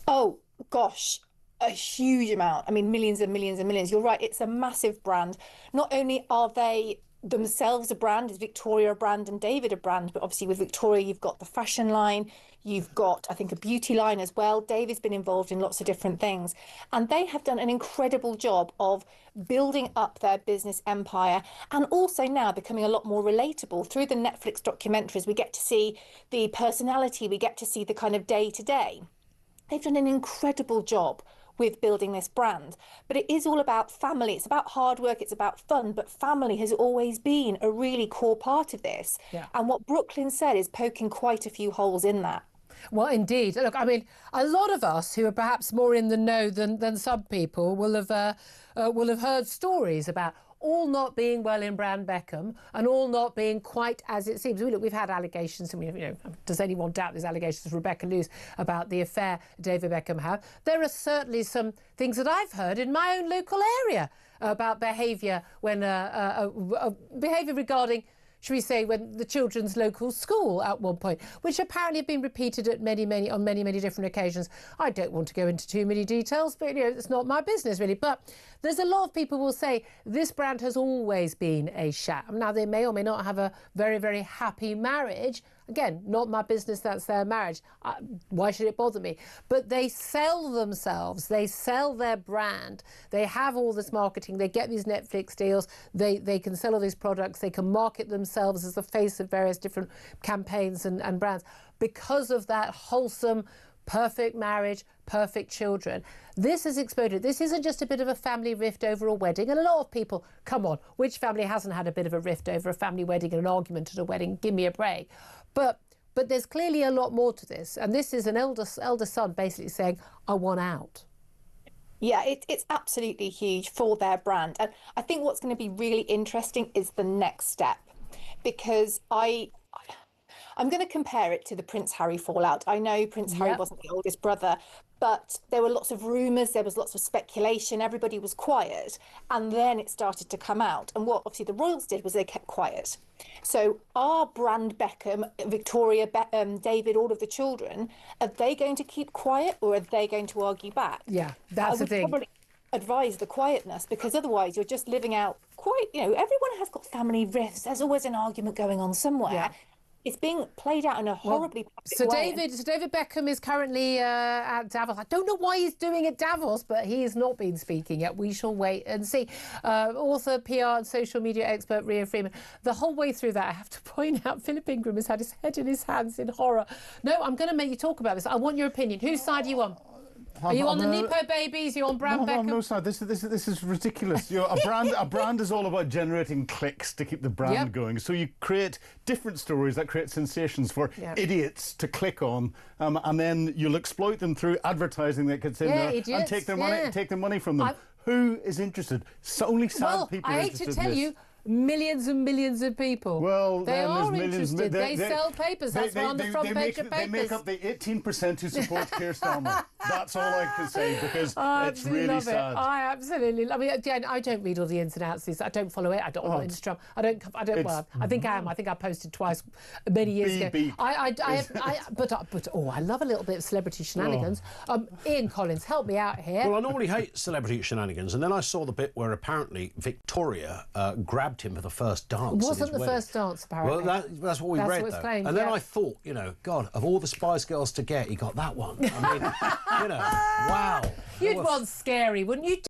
Oh gosh, a huge amount. I mean, millions and millions and millions. You're right. It's a massive brand. Not only are they themselves a brand, is Victoria a brand and David a brand, but obviously with Victoria you've got the fashion line, you've got I think a beauty line as well. David's been involved in lots of different things and they have done an incredible job of building up their business empire and also now becoming a lot more relatable. Through the Netflix documentaries we get to see the personality, we get to see the kind of day-to-day. They've done an incredible job with building this brand. But it is all about family. It's about hard work. It's about fun. But family has always been a really core part of this. Yeah. And what Brooklyn said is poking quite a few holes in that. Well, indeed. Look, I mean, a lot of us who are perhaps more in the know than some people will have heard stories about all not being well in Brand Beckham and all not being quite as it seems. Look, we've had allegations, and does anyone doubt there's allegations of Rebecca Lewis about the affair David Beckham had? There are certainly some things that I've heard in my own local area about behaviour behaviour regarding should we say, when the children's local school at one point, which apparently have been repeated at many different occasions. I don't want to go into too many details, but it's not my business really. But there's a lot of people will say this brand has always been a sham. Now, they may or may not have a very, very happy marriage. Again, not my business, that's their marriage. Why should it bother me? But they sell themselves, they sell their brand, they have all this marketing, they get these Netflix deals, they can sell all these products, they can market themselves as the face of various different campaigns and brands because of that wholesome, perfect marriage, perfect children. This has exploded. This isn't just a bit of a family rift over a wedding. And a lot of people, come on, which family hasn't had a bit of a rift over a family wedding and an argument at a wedding? Give me a break. But there's clearly a lot more to this. And this is an elder son basically saying, I want out. Yeah, it's absolutely huge for their brand. And I think what's going to be really interesting is the next step, because I'm going to compare it to the Prince Harry fallout. I know Prince Harry wasn't the oldest brother, but there were lots of rumours, there was lots of speculation, everybody was quiet, and then it started to come out. And what obviously the royals did was they kept quiet. So are brand Beckham, Victoria, David, all of the children, are they going to keep quiet or are they going to argue back? Yeah, that's the thing. I would probably advise the quietness, because otherwise you're just living out everyone has got family rifts. There's always an argument going on somewhere. Yeah. It's being played out in a horribly public way. So David Beckham is currently at Davos. I don't know why he's doing it at Davos, but he has not been speaking yet. We shall wait and see. Author, PR and social media expert Ria Freeman. The whole way through that, I have to point out, Philip Ingram has had his head in his hands in horror. No, I'm going to make you talk about this. I want your opinion. Whose side are you on? Are you on the Nepo babies? Are you on brand Beckham? No, sir. This is ridiculous. A brand is all about generating clicks to keep the brand going. So you create different stories that create sensations for idiots to click on, and then you'll exploit them through advertising that gets in there idiots, and take their money from them. Who is interested? Only sad people are interested in this. I hate to tell you, millions and millions of people. Well, they are interested. They sell papers. That's why on the front page of papers. They make up the 18% who support Keir Starmer. That's all I can say, because it's really sad. I absolutely. I mean, again, I don't read all the ins and outs. I don't follow it. I don't know Instagram. I don't. Well, I think I am. I think I posted twice many years ago. But I love a little bit of celebrity shenanigans. Ian Collins, help me out here. Well, I normally hate celebrity shenanigans, and then I saw the bit where apparently Victoria grabbed him for the first dance. It wasn't the first dance, apparently. Well, that's what we read, though. Claimed, and then I thought, God, of all the Spice Girls to get, he got that one. I mean, wow. You'd want Scary, wouldn't you?